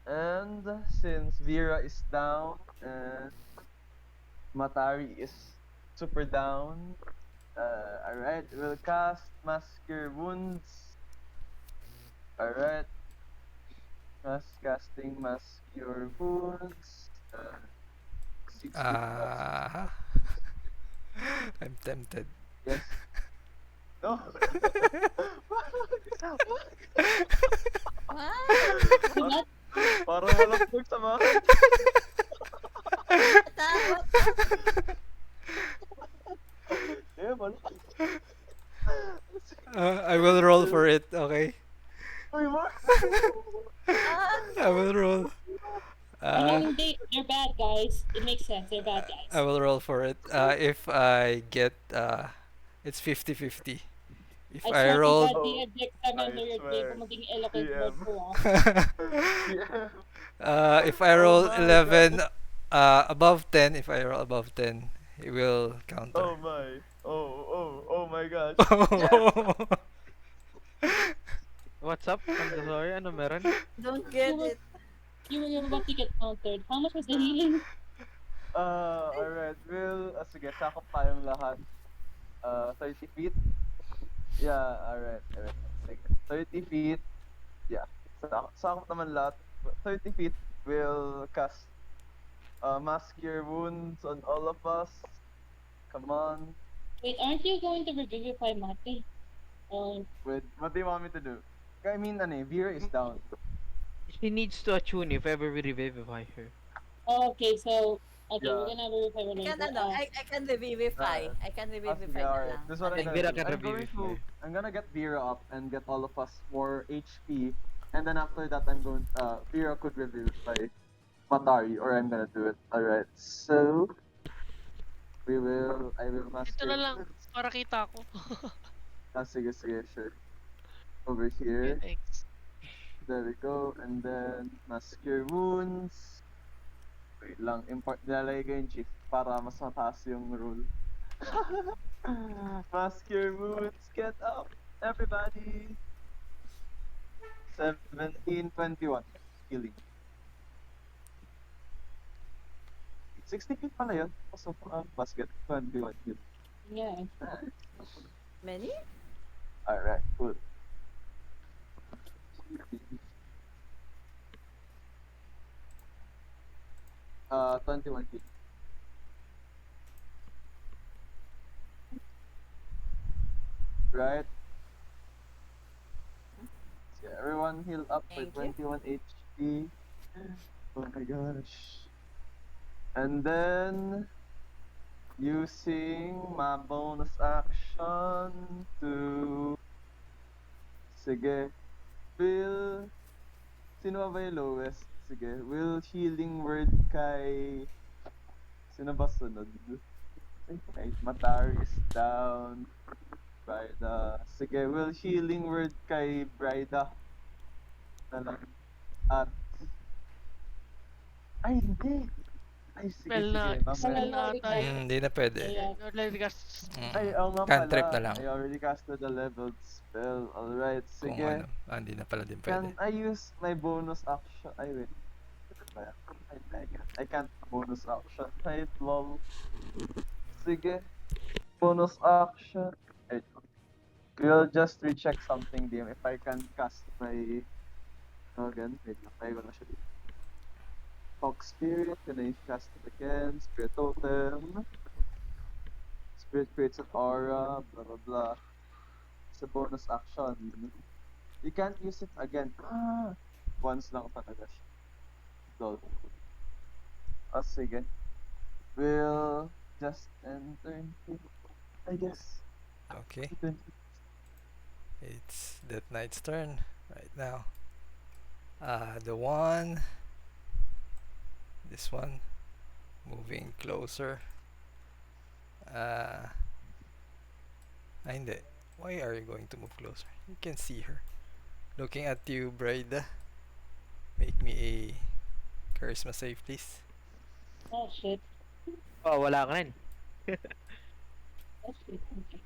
And since Vira is down and Matari is super down, alright, we'll cast Mask Cure Wounds. Alright. Casting Mask Cure Wounds. 60 plus. I'm tempted. Yes. No. What? Parang walang pagsamahan. Takot. Yeah, wala. I will roll for it, okay? Uy, Mark! I will roll. They're bad guys. It makes sense. They're bad guys. I will roll for it. If I get, it's 50-50. If I roll, if I roll 11 above 10, if I roll above 10, it will counter. Oh my. Oh my gosh. What's up? I'm so sorry. Ano meron? Don't get it. You were about to get countered. How much was the healing? Alright. Well, sige, sakop tayong lahat. 30 feet. Yeah, alright. Sige. 30 feet. Yeah. Sakop naman lahat. 30 feet will cast Mass Cure Wounds on all of us. Come on. Wait, aren't you going to revivify Mati? Wait, what do you want me to do? I mean, Vira is down. She needs to attune if ever we revivify her. Oh, okay, so Yeah. we're gonna revivify her later. I can revivify. I can revivify na alright. lang. This is what I'm And gonna Vira do. can revivify. I'm gonna get Vira up and get all of us more HP, and then after that I'm going. Vira could revivify Matari, or I'm gonna do it. Alright, so I will master. Ito na lang, para kita ko. Sige, sure. Over Okay, here, thanks. there we go, and then Mask Cure Wounds. Wait lang, nilalagay ko yung chief para mas mataas yung roll. Mask Cure Wounds, get up, everybody! 17-21, healing. 60 feet pala yun. So, basket, 21 healing. Yeah. Many? Alright, cool. 21 feet. Right? So everyone heal up for Thank you. 21 HP. Oh my gosh. And then using my bonus action to sige, will sino ba yung lowest? Sige, will healing word kay sino ba sunod? Okay, Matari is down. Bryda. Sige, will healing word kay Bryda. Na lang. At ay hindi. Ay, sige, Spell na, sige. spell Mamaya. na already ata cast. eh. Hindi na pwede. Yeah. You already cast Ay, Mm. oo nga Cantrip pala. na lang. I already casted a leveled spell. Alright, Kung sige. ano. Hindi na pala din pwede. Can I use my bonus action? Ay, wait. I can't bonus action. Ay, lol. Sige. Bonus action. Wait. We'll just recheck something, DM, if I can cast my... again. Wait lang. Tayo ko na siya dito. Talk Spirit. Can I cast it again? Spirit Totem. Spirit creates an aura. Blah, blah, blah. It's a bonus action. You can't use it again. Once lang talaga siya. Lol. Sige. We'll just enter into, I guess. Okay. It's Death Knight's turn right now. The one. This one. Moving closer. Hindi. Why are you going to move closer? You can see her. Looking at you, Bryda. Make me a charisma save, please. Oh shit. Oh, wala ka rin. Oh shit. Okay.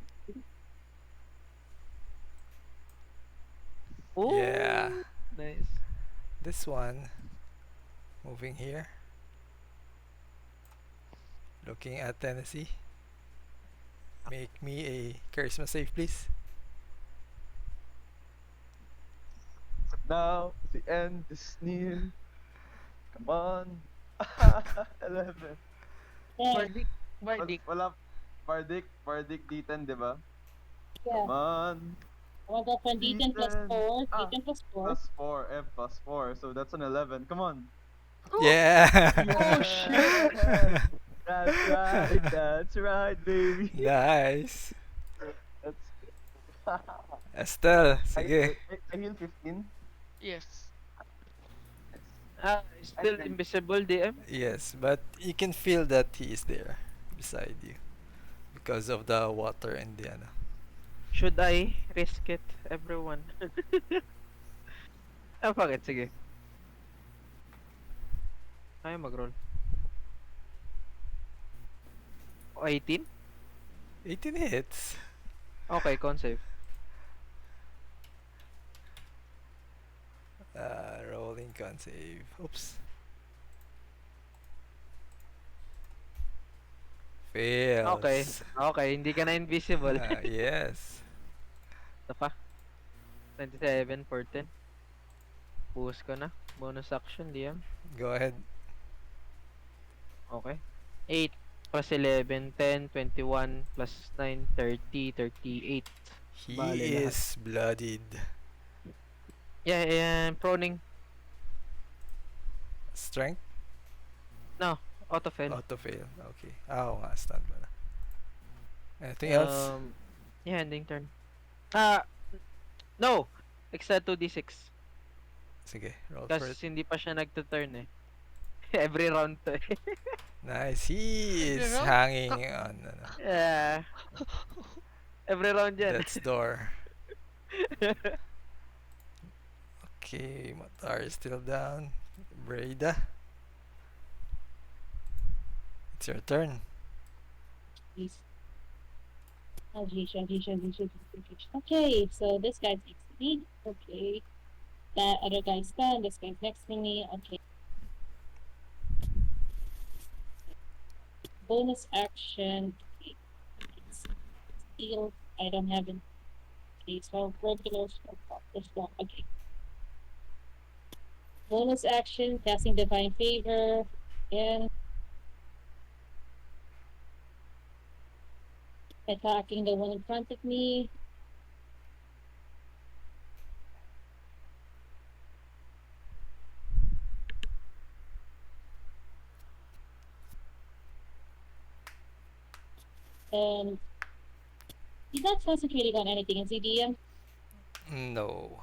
Ooh, Yeah. nice. This one. Moving here. Looking at Tenesy. Make me a charisma save, please. Now, the end is near. Come on. 11. Yeah. Bardic. Bardic. Wala. Bardic D10, di ba? Yeah. Come on. I want to go from D10 plus D10. 4. Ah, D10 plus 4. Plus 4. M plus 4. So that's an 11. Come on. Yeah. Oh, shit. That's right. That's right, baby. Nice. That's Estelle, I, sige. I heal 15. yes. Still can- invisible, DM? Yes, but you can feel that he is there beside you because of the water and the ano. Should I risk it, everyone? Fuck it, sige. Ay, mag-roll. 18? 18 hits. Okay, con save. Rolling con save. Oops. Fails. Okay, hindi ka na invisible. Yes. Ito pa. 27 for 10. Buhos ko na. Bonus action, DM. Go ahead. Okay. 8 plus 11, 10, 21 plus 9, 30, 38. He Bale lahat. is bloodied. Yeah, proning. Strength? No, auto fail. Auto fail. Okay. Oo nga, stand mo na. Anything else? Yeah, ending turn. No! Extra 2d6. Sige, roll for Kasi it. hindi pa siya nagtuturn eh. Every round to eh. Nice. He is round? hanging on Yeah. Every round yan. death's door. Okay, Matari is still down. Breda. It's your turn. Jeez. Oh, geez, oh, geez, oh, geez, oh, geez, oh, geez. Okay, so this guy's next to me. Okay. That other guy's done. This guy's next to me. Okay. Bonus action. Okay. Steal. I don't have any. Okay, so regular this one. Okay. Bonus action, casting Divine Favor. Again. Attacking the one in front of me. And he's not concentrating on anything in CDM. No.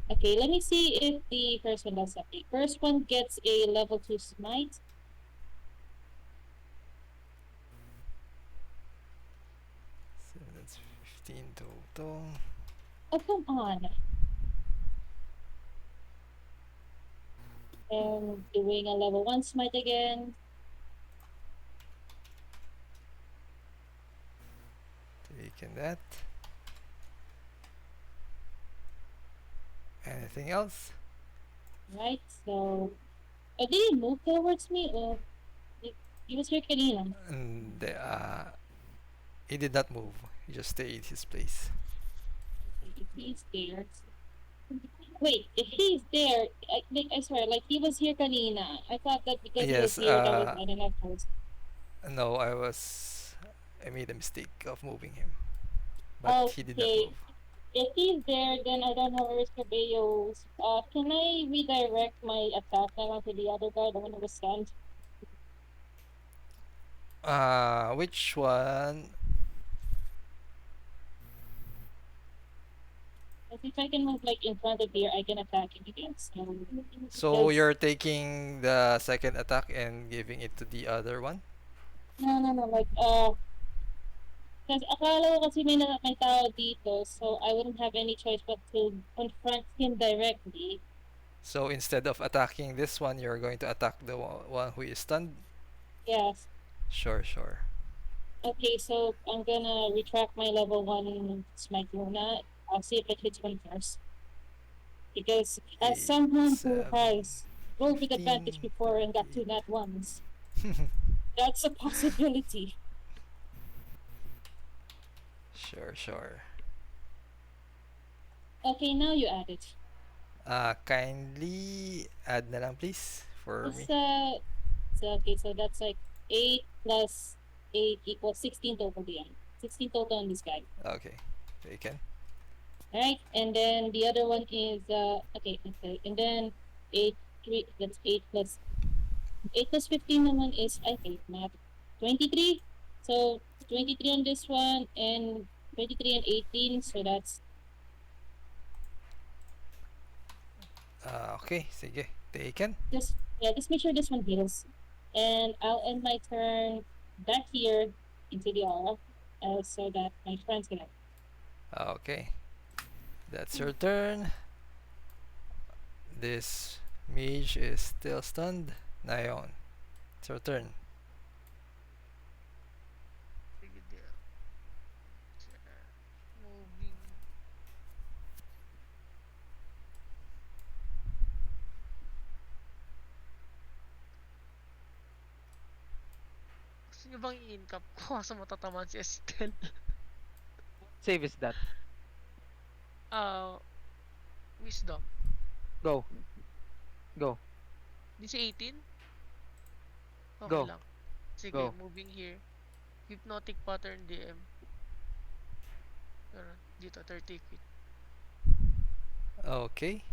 Okay, let me see if the first one does something. First one gets a level 2 smite. So that's 15 total. Oh, come on. And doing a level 1 smite again. Taking that. Anything else? Right, so... did he move towards me? Or he was here kanina? And he did not move. He just stayed his place. If he's there... Wait, if he's there, I swear, like, he was here kanina. I thought that because he was Yes. here, that was not enough host. No, I made a mistake of moving him, but he did not Okay, move. if he's there, then I don't have a risk of Bayo's. Can I redirect my attack now onto the other guy, the one who was stunned? Which one? If I can move like in front of here, I can attack him again. So you're taking the second attack and giving it to the other one? No, like kasi akala ko kasi may tao dito, so I wouldn't have any choice but to confront him directly. So instead of attacking this one, you're going to attack the one who is stunned? Yes. Sure, sure. Okay, so I'm gonna retract my level 1 smite muna. I'll see if it hits one first. Because as 8, someone who 7, has rolled with 15, advantage before and got 2 nat 1s, that's a possibility. Sure, sure. Okay, now you add it. Kindly add na lang please for me. Okay, so that's like 8 plus 8 equals 16 total DM. 16 total on this guy. Okay, taken. Alright, and then the other one is okay, and then that's 8 plus 15 naman is I think math 23. So 23 on this one and 23 and 18, so that's Okay, sige. Taken. just make sure this one heals. And I'll end my turn back here into the aura, so that my friends can. Okay. That's your turn. This mage is still stunned. Nayeon, it's your turn. Sige, di. Moving. Gusto niyo bang i-incap ko sa matatamaan si Estelle? Save is that. Wisdom. Go. Go. Di si 18? Okay Go. lang. Sige, Go. moving here. Hypnotic pattern DM. Pero dito, 30 feet. Okay.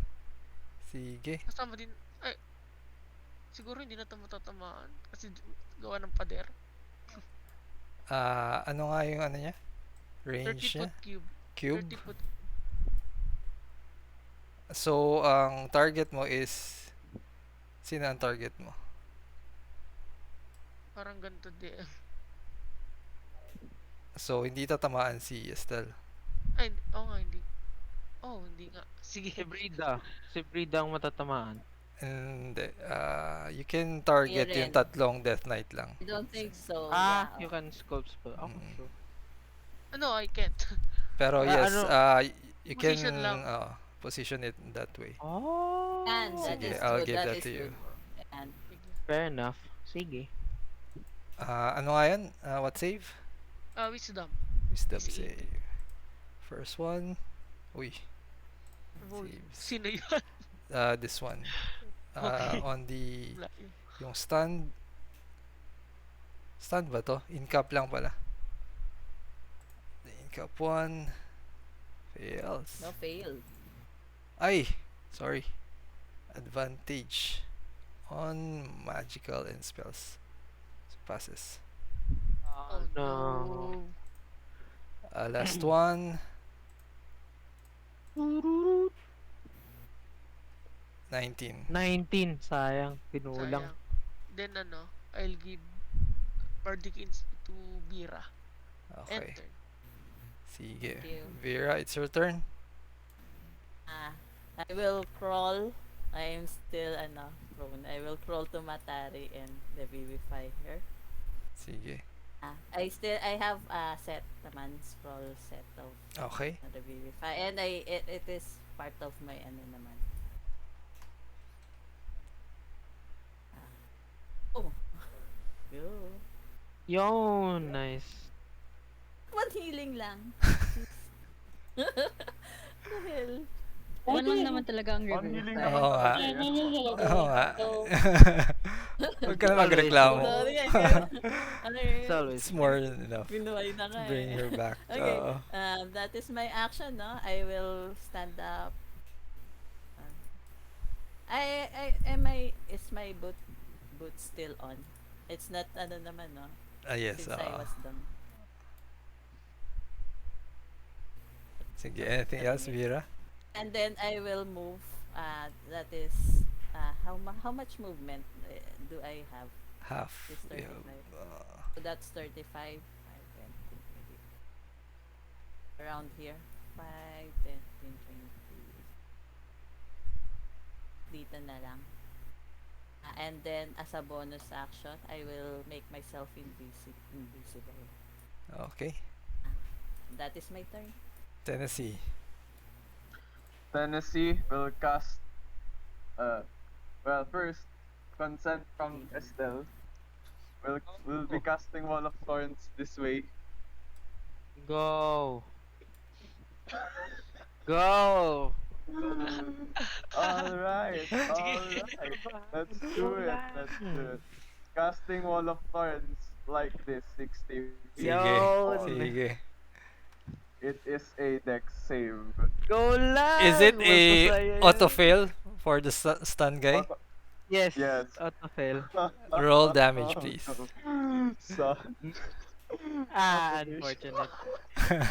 Sige. Kasama din, ay, siguro hindi na ito matatamaan. Kasi gawa ng pader. Ano nga yung ano niya? 30 Range niya? foot cube. Cube? 30 foot. So, ang target mo is... Sino ang target mo? Parang ganito DM. So, hindi tatamaan si Estelle. Ay, oo nga, hindi. Oh, hindi nga. Sige, Si Brida ang matatamaan. And you can target Ayun yung rin. tatlong Death Knight lang. I don't think so. You can sculpt spell. Okay, Mm. sure. Ano, I can't. Pero yes, ano? you can Position lang. position it that way. Oh. And that Sige, is I'll good. give That that is to you. good. And Sige. Fair enough. Sige. Ano nga yun? What save? Wisdom. Wisdom DC. save. First one. Uy. Uy, Saves. sino yun? This one. Okay. On the... Wala. Yung stand... Stand ba to? In-cap lang pala. The in-cap one. Fails. no fail. Ay! Sorry. Advantage. On magical and spells. So passes. Oh no. Last one. 19. 19. Sayang. Pinulang. Sayang. Then ano, I'll give Bardic Instinct to Vira. Okay. Enter. Sige. Thank you. Vira, it's your turn. I will crawl I am still prone. I will crawl to Matari and revivify her. Sige. I have a set naman, scroll set of Okay. revivify, and it is part of my naman. Oh. Go. Yun, nice. One healing lang. The hell? One lang naman talaga ang On healing revivify. naman Oo nga. Yeah, talaga. no, no, no, Oo nga. So, Huwag ka na magreklamo. Sorry, It's always It's more than enough. Pinuhay na to nga bring eh. her back. Okay. Oo. That is my action, no? I will stand up. Is my boot still on? It's not naman, no? Yes. Since I was done. Sige, anything else, Vira? And then I will move. That is how much movement do I have? Half. It's 35. So that's 35. 5, 10, 20. Around here. 5, 10, 15, 20. Dito na lang. And then as a bonus action, I will make myself invisible. Okay. That is my turn. Tennessee. Tenesy will cast. Well, first, consent from Estelle. Will be casting Wall of Thorns this way. Go. Go. Alright. Let's do it. Let's do it. Casting Wall of Thorns like this, 60 feet. Sige. Yun. Sige. It is a dex save. Go lang. Is it Mas a masaya yun. auto fail for the stun guy? Yes. Yes. Auto fail. Roll damage, please. So, Unfortunate.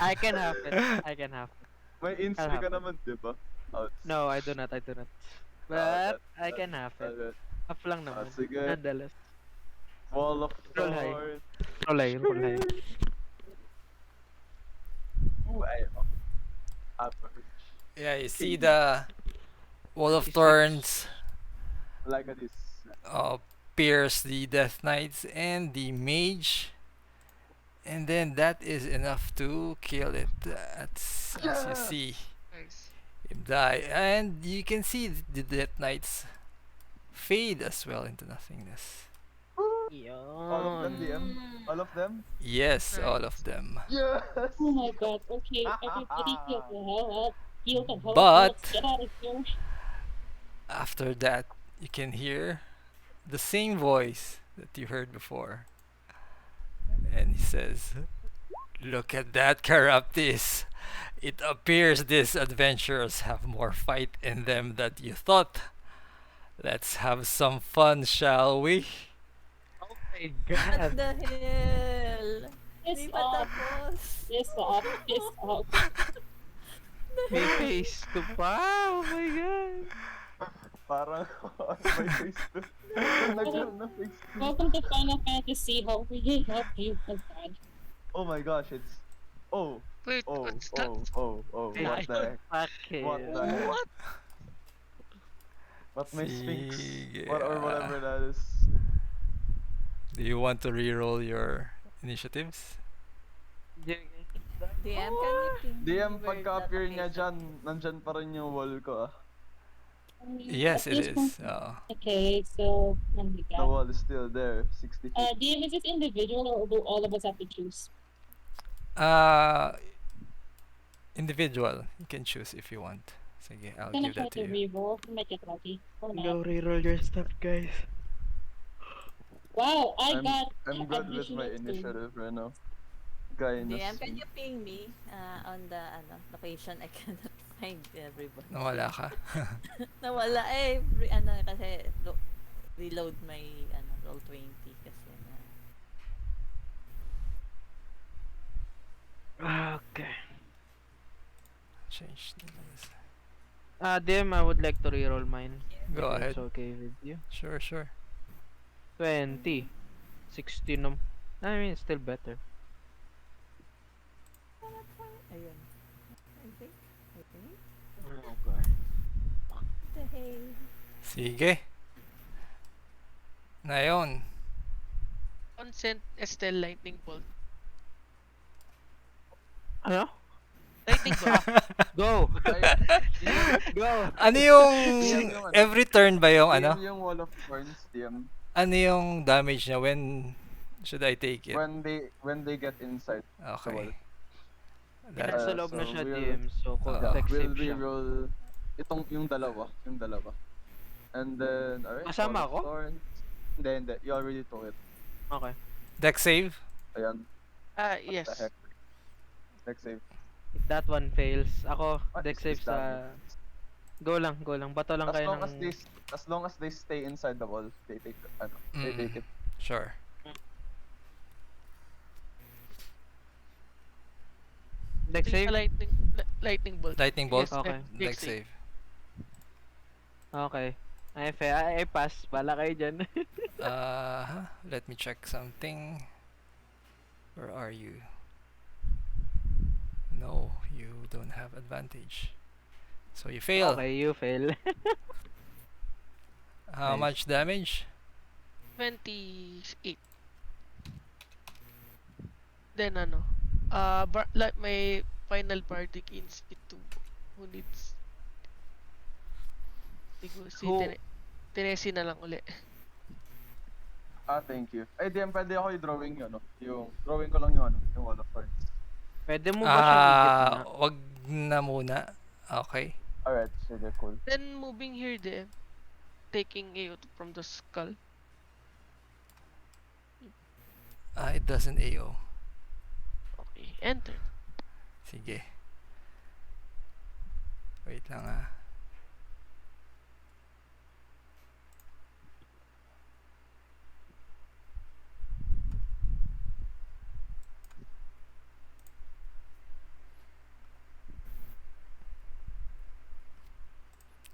I can have it. may I'll inspi have ka it. naman, diba? No, I do not. But I can have it. Up lang naman. sige. Nonetheless. Wall of Roll high. Thorns. Roll high. Ooh, average. Yeah, you see the Wall of Thorns Like this. pierce the Death Knights and the Mage. And then that is enough to kill it. As you see Nice. him die. And you can see the Death Knights fade as well into nothingness. All of them, DM? All of them? Yes, all of them. Yes! oh my god, okay, everybody heal the hell up. Heal the hell But- up. Get out of here. After that, you can hear the same voice that you heard before. And he says, "Look at that Caraptis. It appears these adventurers have more fight in them than you thought. Let's have some fun, shall we?" Oh my What god. the hell? Piss Di pa off. tapos. Piss off. Piss off. May face to pa. Oh my god. Parang may face to. Nagkaroon na face to. Welcome to Final Fantasy. How we help you? Oh god. Oh my gosh, it's. Oh, Wait, oh, what's that? what the heck? Okay. What the heck? What? What my Sphinx? Sige. Or whatever that is. Do you want to reroll your initiatives? DM, can you ping me DM, where pagka-appear that niya location? dyan, nandyan pa rin yung wall ko ah. Yes, At it this is. point- Okay, so what do we The got? wall is still there, 60 feet. DM, is this individual or do all of us have to choose? Individual. You can choose if you want. Sige, I'll I'm gonna give try that to to you. reroll. I might get lucky. Or Go not. reroll your stuff, guys. Wow, I I'm- got I'm good with my additional two. initiative right now. Guy in the DM, can sea. you ping me on the location? I cannot find everybody. Nawala ka. Nawala kasi reload my roll 20 kasi Okay. Change this. DM, I would like to reroll mine. Go If ahead. It's okay with you. Sure, sure. 20. 16. I mean, still better. ayun. I think. Okay. What the hell? Sige. Nayeon. Consent Estelle Lightning Bolt. Ano? Lightning Bolt. Go! Ay, Go! Ano yung DM yung ano? every turn ba yung ano? DM yung Wall of Thorns, DM. Ano yung damage niya when should I take it? When they get inside the Okay. wall. That, Nasa loob na so siya, we'll- DM. So, Yeah, deck We'll save siya. reroll yung dalawa. And then, alright. Kasama Wall of ako? Thorns. Hindi. You already took it. Okay. deck save? Ayan. Ah, What yes. the heck? Deck save. If that one fails, ako, What deck is save this sa... damage? Go lang. Bato lang As kayo long as ng... as long as they stay inside the wall, they take they Mm. take it. Sure. Deck save? Lightning Bolt. Lightning bolt? Yes, Okay. Deck save. Okay. I pass. Bala kayo dyan. Let me check something. Where are you? No, you don't have advantage. So you fail. Okay, you fail. How Nice. much damage? 28. Then like my final bardic inspeed to who needs Siguro si Who? Tenesy na lang uli. Thank you. Ay, DM, pwede ako i-drawing yun, no? Yung drawing ko lang yung Wall of Thorns. Pwede mo ba siyang i-git na? Wag na muna. Okay. Alright, sige, cool. Then moving here then taking AO from the skull. It doesn't AO. Okay, enter. Sige. Wait lang ah.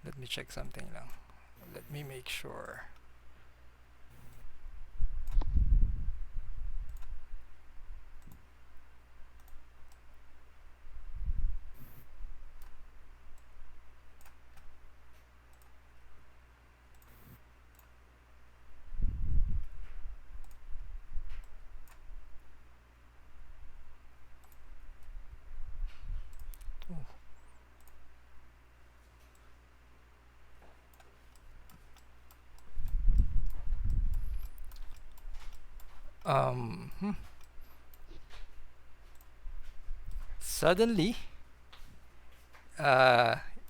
Let me check something lang. Let me make sure. Um, hmm. Suddenly,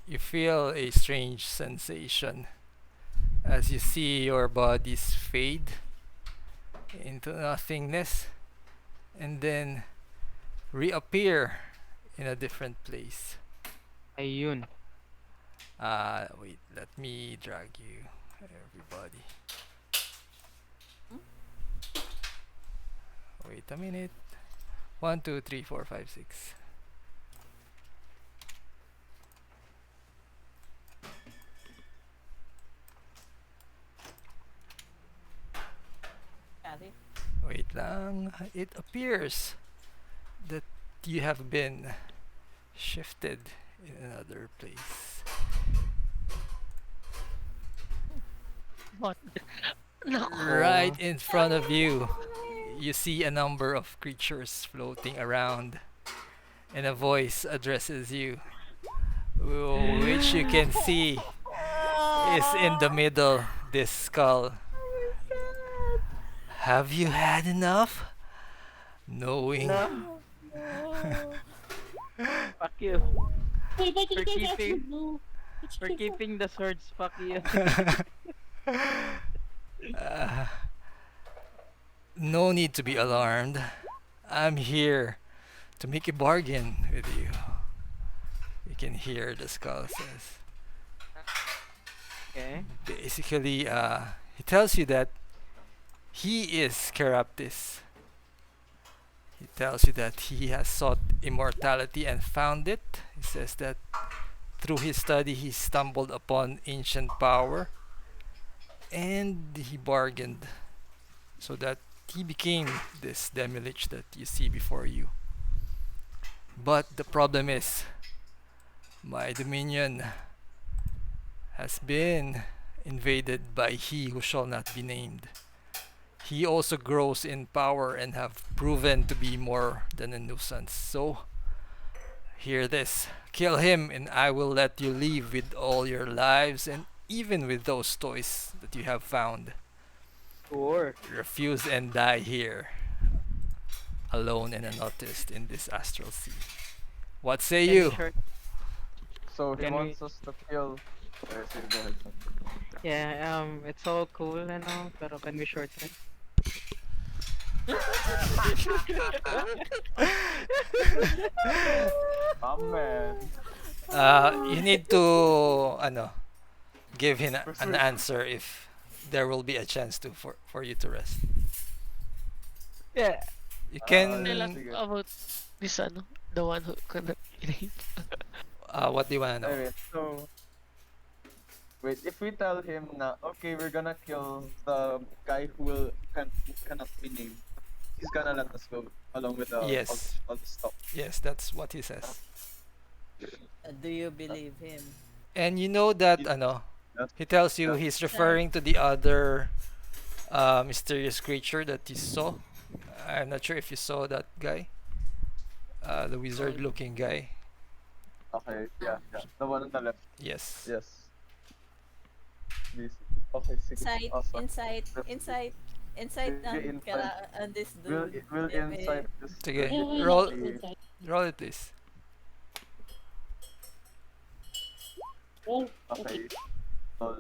you feel a strange sensation as you see your bodies fade into nothingness and then reappear in a different place. Ayun. Wait, let me drag you, everybody. Wait a minute. 1, 2, 3, 4, 5, 6. Ate? Wait lang. It appears that you have been shifted in another place. What? Nako. Right in front of you, you see a number of creatures floating around, and a voice addresses you, which you can see is in the middle. This skull. Have you had enough? Knowing. No. Fuck you. Wait, but you For guys actually keeping- know. For keeping the swords, fuck you. Uh, no need to be alarmed. I'm here to make a bargain with you. You can hear the skull says. Okay. Basically, he tells you that he is Caraptis. He tells you that he has sought immortality and found it. He says that through his study he stumbled upon ancient power and he bargained so that he became this demi-lich that you see before you. But the problem is my dominion has been invaded by he who shall not be named. He also grows in power and have proven to be more than a nuisance. So, hear this. Kill him and I will let you leave with all your lives and even with those toys that you have found. Sure. Refuse and die here, alone and unnoticed in this astral sea. What say Can we you? short? So he Can we? wants us to kill. Sige, go ahead. Yeah. It's all cool and all, pero can we shorten? Man. You need to ano give him an Persuade. answer if there will be a chance to for you to rest. Yeah. You Tell us can Sige. about this ano, the one who cannot relate. what do you wanna know? Anyway, so wait, if we tell him na okay, we're gonna kill the guy who cannot be named, he's gonna let us go along with Yes. all the stuff. Yes, that's what he says. Do you believe him? And you know that It- ano That's, he tells you that's he's referring to the other mysterious creature that he saw. I'm not sure if you saw that guy. The wizard looking guy. okay. Yeah, yeah. The one on the left. Yes. Yes. This. Okay, sige. Insight, Awesome. insight, insight, insight Sige, insight. on this We'll dude. we'll Give me- insight this. Sige, Yeah, why roll not inside? roll it please. Oh, Okay. So,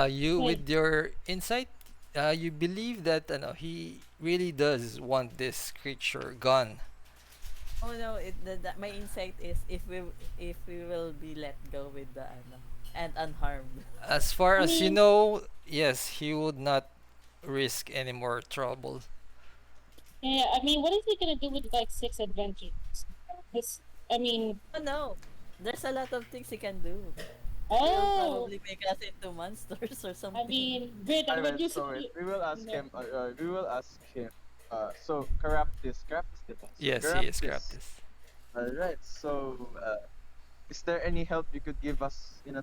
You Wait. with your insight, you believe that he really does want this creature gone. Oh no, my insight is if we will be let go with the ano and unharmed. As far I as you mean, know, yes, he would not risk any more trouble. yeah, I mean, what is he gonna do with like 6 adventures? This, I mean, Oh no, there's a lot of things he can do. He'll oh, probably make us into monsters or I something. mean, Brandon, what alright, you so wait, say? we will ask No. him. We will ask him. So Caraptis, did I say? Yes, he is Caraptis. Craptis. Alright, so is there any help you could give us in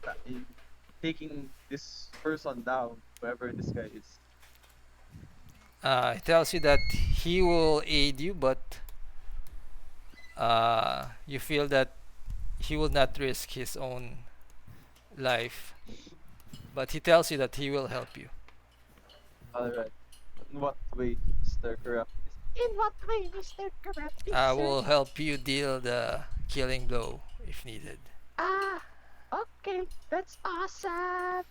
taking this person down, whoever this guy is? He tells you that he will aid you, but you feel that he will not risk his own life. But he tells you that he will help you. Alright. In what way, Mr. Caraptis? In what way, Mr. Karate, I sir? will help you deal the killing blow if needed. Ah, okay, that's awesome.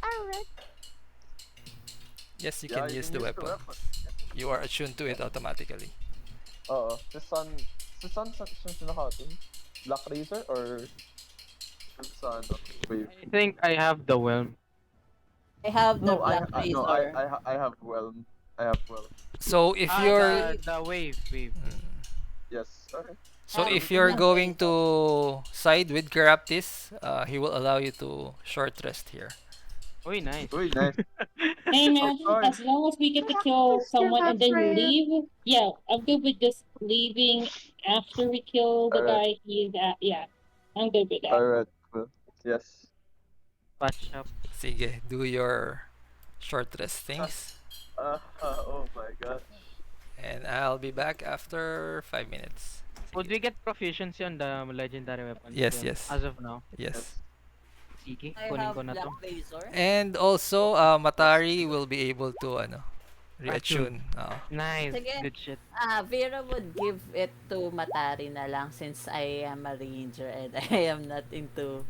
Alright. Yes, you Yeah, can you use can the use the weapon. weapon. You are attuned to it automatically. Si Sun sa nakatin? Black Razor or sa ano? Wave? I think I have the whelm. I have the No, black no, razor. I have Whelm. I have Whelm. So if Ah, you're the wave. Mm. Yes. Okay. so Ah, if we can you're black use going razor. to side with Caraptis, he will allow you to short rest here. Uy, nice. Uy, nice. Hey, Of imagine course. as long as we get to Practice, kill you're someone my and then friend. leave. Yeah, I'm good with just leaving after we kill the Alright. guy. He's at. Yeah, I'm good with that. Alright. Cool. Yes. Patch up. Sige, do your short rest things. Oh my god. And I'll be back after 5 minutes. Would Sige. we get proficiency on the legendary weapons? Yes, then, yes. As of now. Yes. Sige, I kunin have ko na black to. razor. And also, Matari will be able to reattune. Nice. Sige. Good shit. Vira would give it to Matari na lang since I am a ranger and I am not into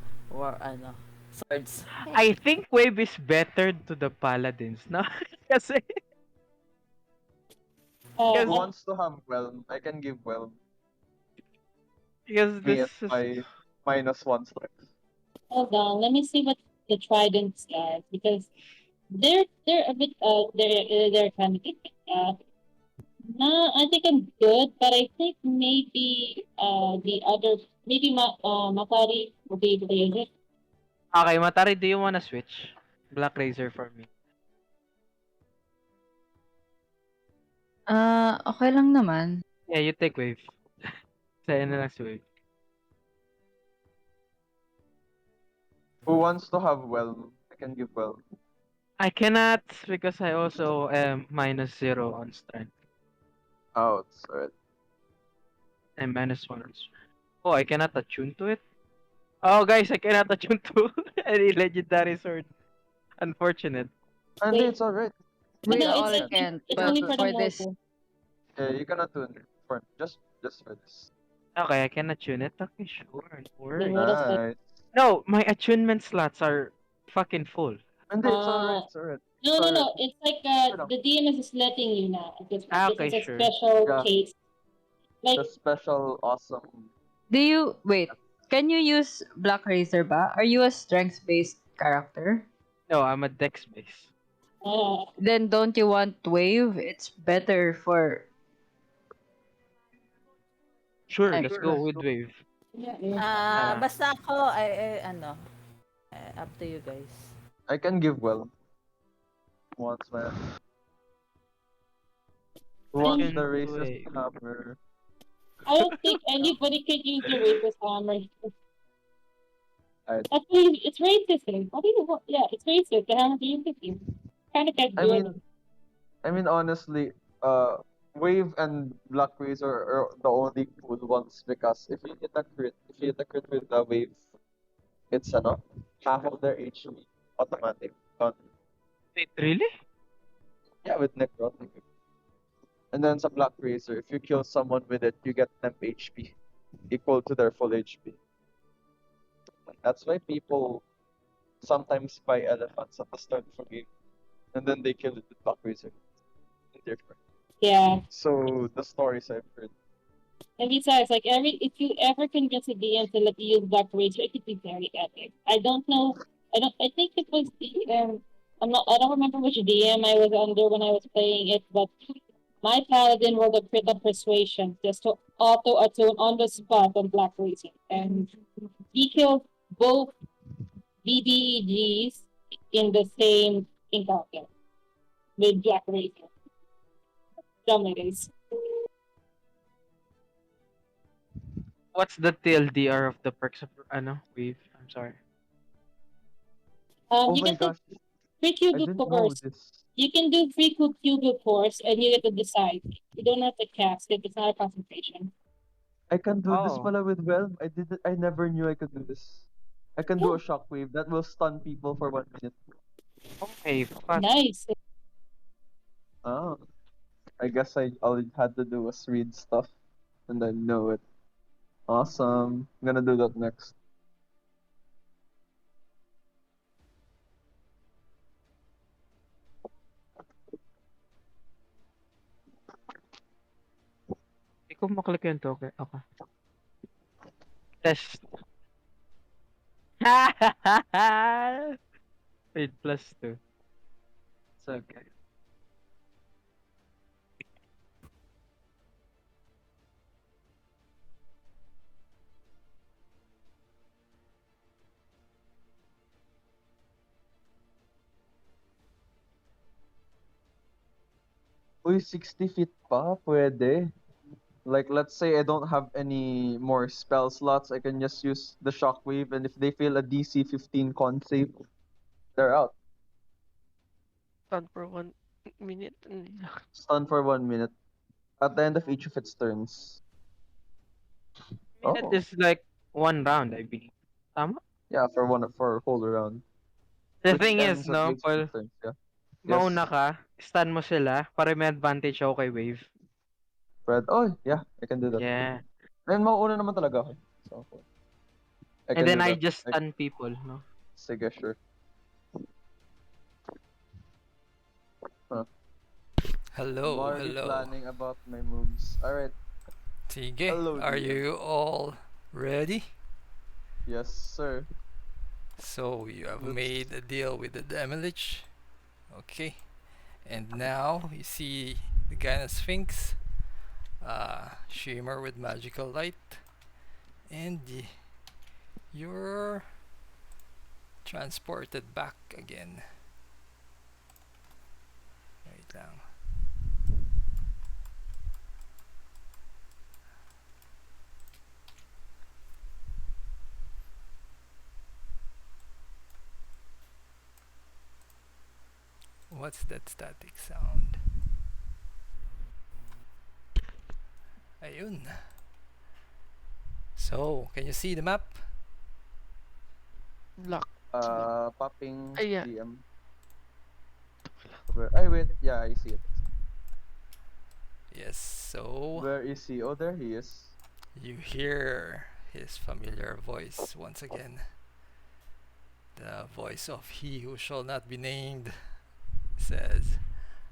swords. I think wave is better to the paladins, no? Kasi, Oh, Who because, wants to have Whelm? I can give Whelm. because Me this at is... my -1 strength. hold on. Let me see what the tridents are because they're a bit they're kind of no, I think I'm good, but I think maybe the other maybe Makari will be able to use it. Okay, Matari, do you wanna switch? Black razor for me. Okay lang naman. Yeah, you take wave. Sa'yo na lang si wave. Who wants to have well? I can give well. I cannot because I also am -0 on strength. Ouch. Alright. And -1 on strength. Oh, I cannot attune to it? Oh, guys, I cannot attune to any legendary sword. Unfortunate. And Wait, it's alright. We no, You it's all like can. can't, You it's cannot but only do for it. the for this, mortal. Yeah, you cannot do it for just for this. Okay, I can attune it. Okay, sure. No The worries. mortal's like, Nice. No, my attunement slots are fucking full. And it's uh, alright. It's alright. no, It's no, alright. no. It's like Hold on. the DM is just letting you now. This Okay, is a sure. special Yeah, case. Like, the special awesome. do you wait? Can you use Black Razor ba? Are you a strength-based character? No, I'm a dex base. uh, Then don't you want wave? It's better for Sure, I'm let's go with wave. Uh, Basta ako, ano, up to you guys. I can give well once, man. Who wants and the attuned to racist wave. hammer? I don't think anybody could use the rapist armor. I, Actually, it's racist. What do you want? Yeah, it's racist. The hell do you think? Kind of get I good. mean, honestly, wave and black razor are the only cool ones because if you hit a crit with the wave, it's half of their HP automatic. Gone. Wait, really? Yeah, with necrotic. And then sa black razor, if you kill someone with it, you get temp HP equal to their full HP. That's why people sometimes buy elephants at the start of a game, and then they kill it with black razor. Different. Yeah. So the stories I've heard. And besides, like if you ever convince a DM to let you use Black Razor, it could be very epic. I don't know. I think it was I don't remember which DM I was under when I was playing it, but my Paladin rolled a crit of persuasion just to auto attune on the spot on Black Razor, and he killed both BDEGs in the same encounter with Black Razor. Dumb it is. What's the TLDR of the perks of wave? I'm sorry. Oh You my get the gosh, free I cube didn't know course. this. You can do free cube course, and you get to decide. You don't have to cast it. It's not a concentration. I can do this Oh, pala with Whelm. I never knew I could do this. I can do Yeah, a shockwave that will stun people for 1 minute. okay, fuck. nice. Oh, I guess all I had to do was read stuff and then know it. Awesome. I'm gonna do that next. Hindi ko maklik yung token. Okay. Test. Wait, +2. It's okay. Uy, 60 feet pa? Pwede. Like, let's say I don't have any more spell slots, I can just use the shockwave, and if they fail a DC 15 con save, they're out. Stun for 1 minute. Stun for 1 minute at the end of each of its turns. Minute Oh, is like 1 round, I believe. Tama? yeah, for a whole round, The which thing is, ends at no, each of Paul, its turns. Yeah. mauna Yes, ka, stun mo sila, para may advantage ako kay wave. Fred. Oh, yeah, I can do that. Yeah. And mauuna naman talaga ako. So, I And can then do I that. just stun people, no? Sige, sure. Huh. I'm Hello, already hello. planning about my moves. Alright. Sige, Hello, are DM. you all ready? Yes, sir. So you have Let's- made a deal with the Demilich. Okay. And now you see the Gyna Sphinx, shimmer with magical light, and you're transported back again. Wait lang. What's that static sound? Ayun. So, can you see the map? Lock. Popping Ay, yeah. DM. Where? Wait. Yeah, I see it. Yes, so Where is he? Oh, there he is. you hear his familiar voice once again. The voice of he who shall not be named says,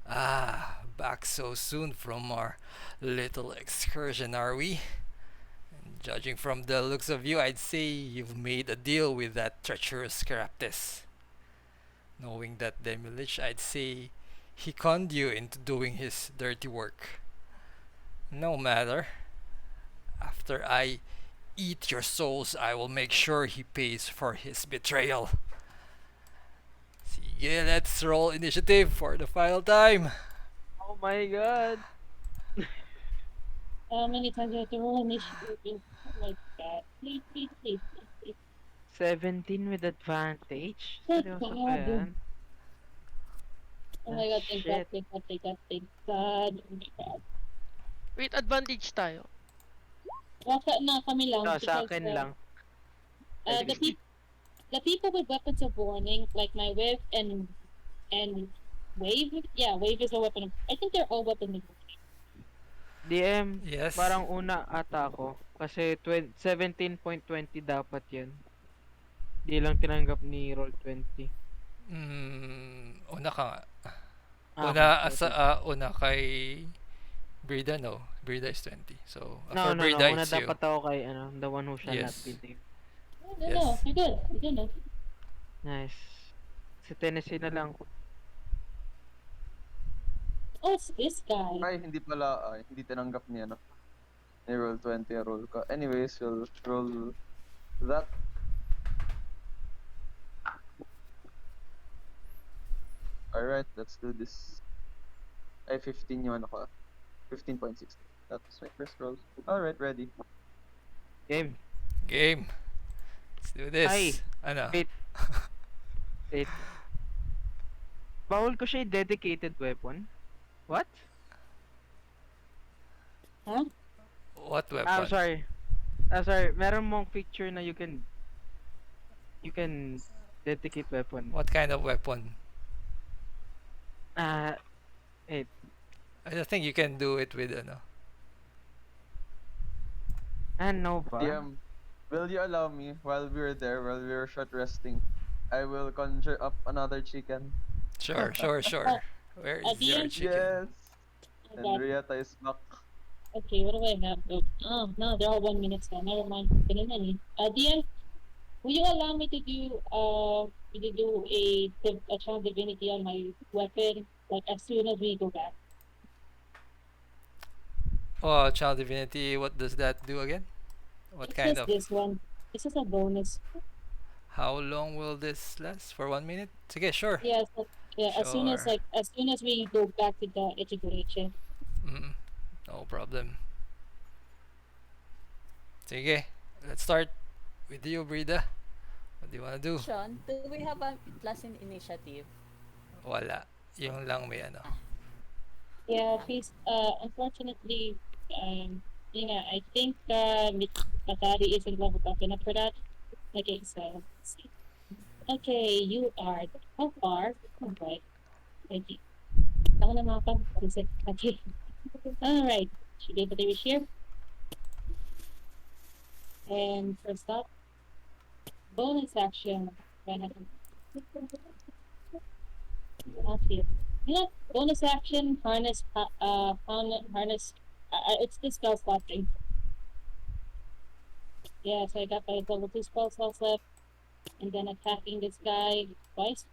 "Ah, back so soon from our little excursion, are we? And judging from the looks of you, I'd say you've made a deal with that treacherous Caraptis. Knowing that Demilich, I'd say he conned you into doing his dirty work. No matter. After I eat your souls, I will make sure he pays for his betrayal. Sige, let's roll initiative for the final time." Oh my god. How many times do I have to roll initiative? Oh my god. Please, please, please, please, please. 17 with advantage? Thank Seryoso ba God. yan? Oh my god, thank God, Shit. thank God, thank God, thank God. Oh my god. Wait, advantage tayo. Waka na kami lang No, sa because akin lang. the people with weapons of warning, like my whip and wave, yeah, wave is a weapon of, I think they're all weapons of warning. DM, Yes. parang una ata ako. Kasi 17.20 dapat yan. Di lang tinanggap ni Roll20. Una ka nga. Okay, so, Una kay Brida, no. Brida is 20. So, no, for no, no. Brida, Una it's you. dapat ako kay, the one who shall not Yes. be named. No, no, Yes. no, you're good, you're good. No. Nice. Si Tenesy na lang. Oh, it's this guy. Ay, hindi pala. Hindi tinanggap niya, no? Ni roll 20 roll ko. Anyways, we'll roll that. Alright, let's do this. Ay, 15 yung ano ko. 15.60. That was my first roll. Alright, ready. Game. Game. Let's do this. Ay. Ano? Wait. Wait. Bawal ko siya dedicated weapon? What? Huh? What weapon? I'm sorry. Sorry. Meron mong feature na you can dedicate weapon. What kind of weapon? Wait. I don't think you can do it with ano. No ba? DM, will you allow me while we were short resting, I will conjure up another chicken. Sure. Where is your DM? chicken? Yes! Okay. And Riata is back. Okay, what do I have? Oh, no, they're all 1 minute, so never mind. DM, will you allow me to do a child divinity on my weapon, like as soon as we go back? Oh, Child Divinity, what does that do again? What It's kind just of... this one. This is a bonus. How long will this last? For 1 minute? Sige, sure. Yeah, so, yeah. As soon as Sure. we go back to the education. No problem. Sige, let's start with you, Brida. What do you wanna do? Sean, do we have a plus in initiative? Wala. Yung lang may ano. Yeah, please. Unfortunately, yeah, I think Matari isn't leveled up enough for that. Okay, so let's see. Okay, you are how far? Oh boy. Okay. Ako na mga pag-isip. Okay. Alright. Should be able to reach here. And first up, bonus action. Okay. You know, bonus action, harness, it's the spell slot thing. Yeah, so I got my level 2 spell slots left, and then attacking this guy twice.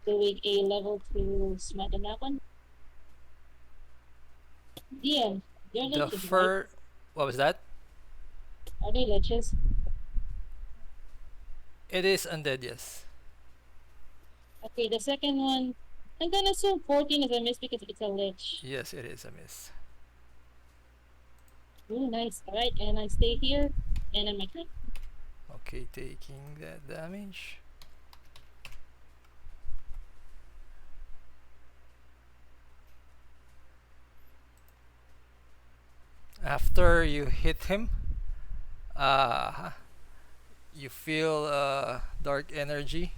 Doing a level 2 smite on that one. DM, they're The liches, right? what was that? Are they liches? It is undead, yes. Okay, the second one, I'm gonna assume 14 is a miss because it's a lich. Yes, it is a miss. Ooh, nice. Alright, and I stay here, and then my turn. Okay, taking that damage. After you hit him, uh, you feel dark energy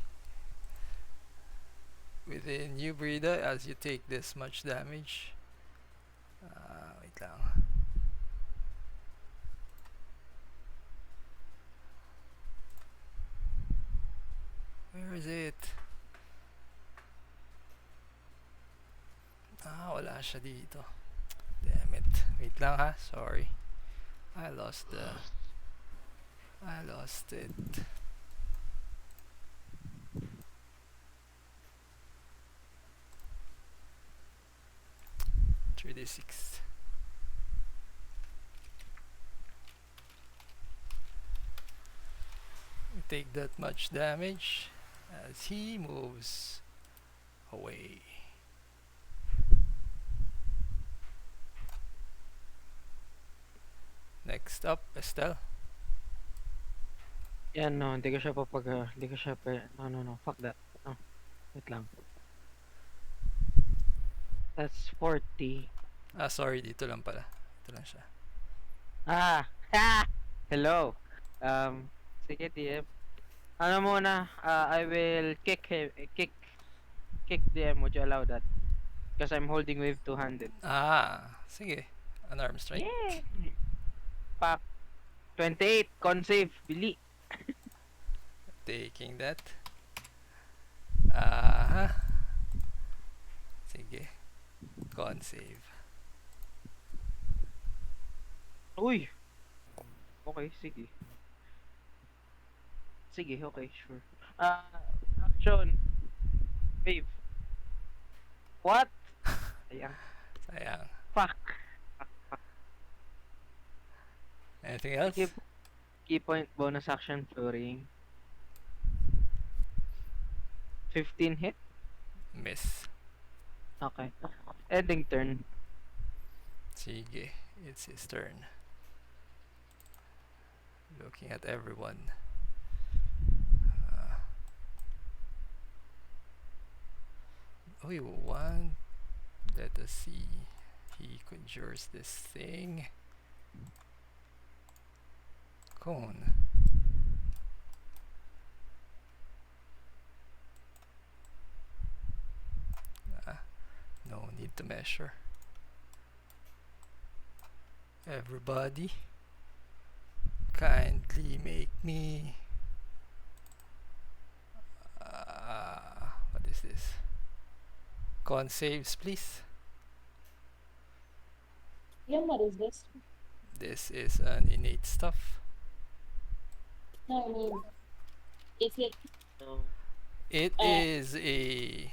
within you, Brida, as you take this much damage. Wait lang. Where is it? Wala siya dito. Damn it. Wait lang ha. Sorry. I lost it. 3d6. You take that much damage as he moves away. Next up, Estelle. Yan, no, hindi ko siya hindi ko siya no, fuck that. No, wait lang. That's 40. Sorry, dito lang pala. Dito lang siya. Ha! Hello. Sige, DM. Ano muna, I will kick DM. Would you allow that? Because I'm holding wave two-handed. Sige. Unarmed strike. Yeah! Pak. 28, con save, bili. Taking that. Sige. Con save. Uy! Okay, sige. Sige, okay, sure. Action. Wave. What? Sayang. Sayang. Fuck. Anything else? Key point bonus action flurrying. 15 hit? Miss. Okay. Ending turn. Sige. It's his turn. Looking at everyone. One. Let us see. He conjures this thing. Cone. No need to measure. Everybody, kindly make me what is this? Con saves, please. Yeah, what is this? This is an innate stuff. No, I mean, is it? No. It is a.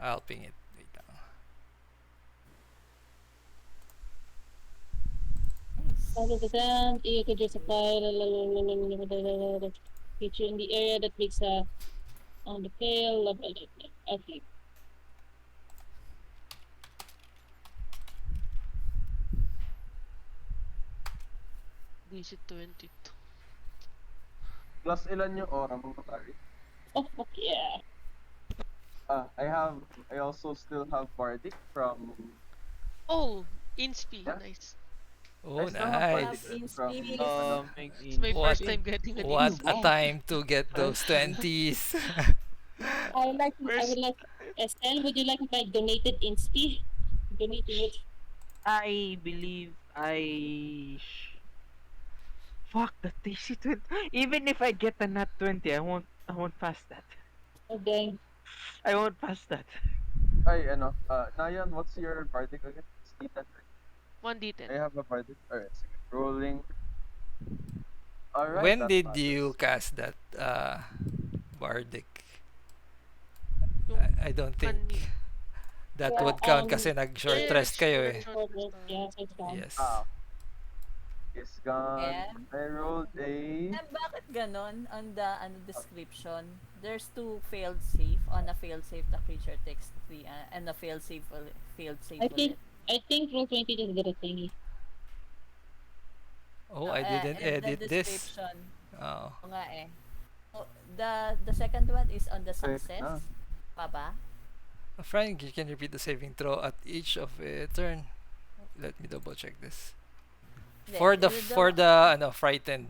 I'll ping it. Wait lang. Out of the ground, you could just apply feature in the area that makes on the fail. Okay. DC 22. Plus ilan yung aura mo, Matari? Oh, fuck yeah. I also still have Bardic from... Oh, inspi. Yeah. Nice. Oh, I still have Bardic nice. from... It's my What- first time getting an What inspi. a time to get those 20s. I would like, Estelle, would you like my donated inspi? Donating it. I believe fuck the TC20. Even if I get a nat 20, I won't pass that. Okay. I won't pass that. Ay, Nayeon, what's your Bardic again? It's D10. 1d10. I have a Bardic. Alright, sige. Rolling. Alright, When that did passes. you cast that Bardic? Yung I don't think Ani. that Yeah, would count kasi yeah, nag-short yeah, rest kayo eh. short rest. Yeah, so it's fine. Yes. It's gone. Yeah. I rolled a... Bakit ganon? On the description, there's two failed save. On a failed save, the creature takes 3, and a failed save ulit. I think Roll20 just did a thingy. Oh, I didn't In the edit this. description, Oh. Oo nga eh. Oh, the second one is on the Wait, success. Pa ba? Frank, you can repeat the saving throw at each of a turn. Let me double check this. Hindi, For the ano, frightened.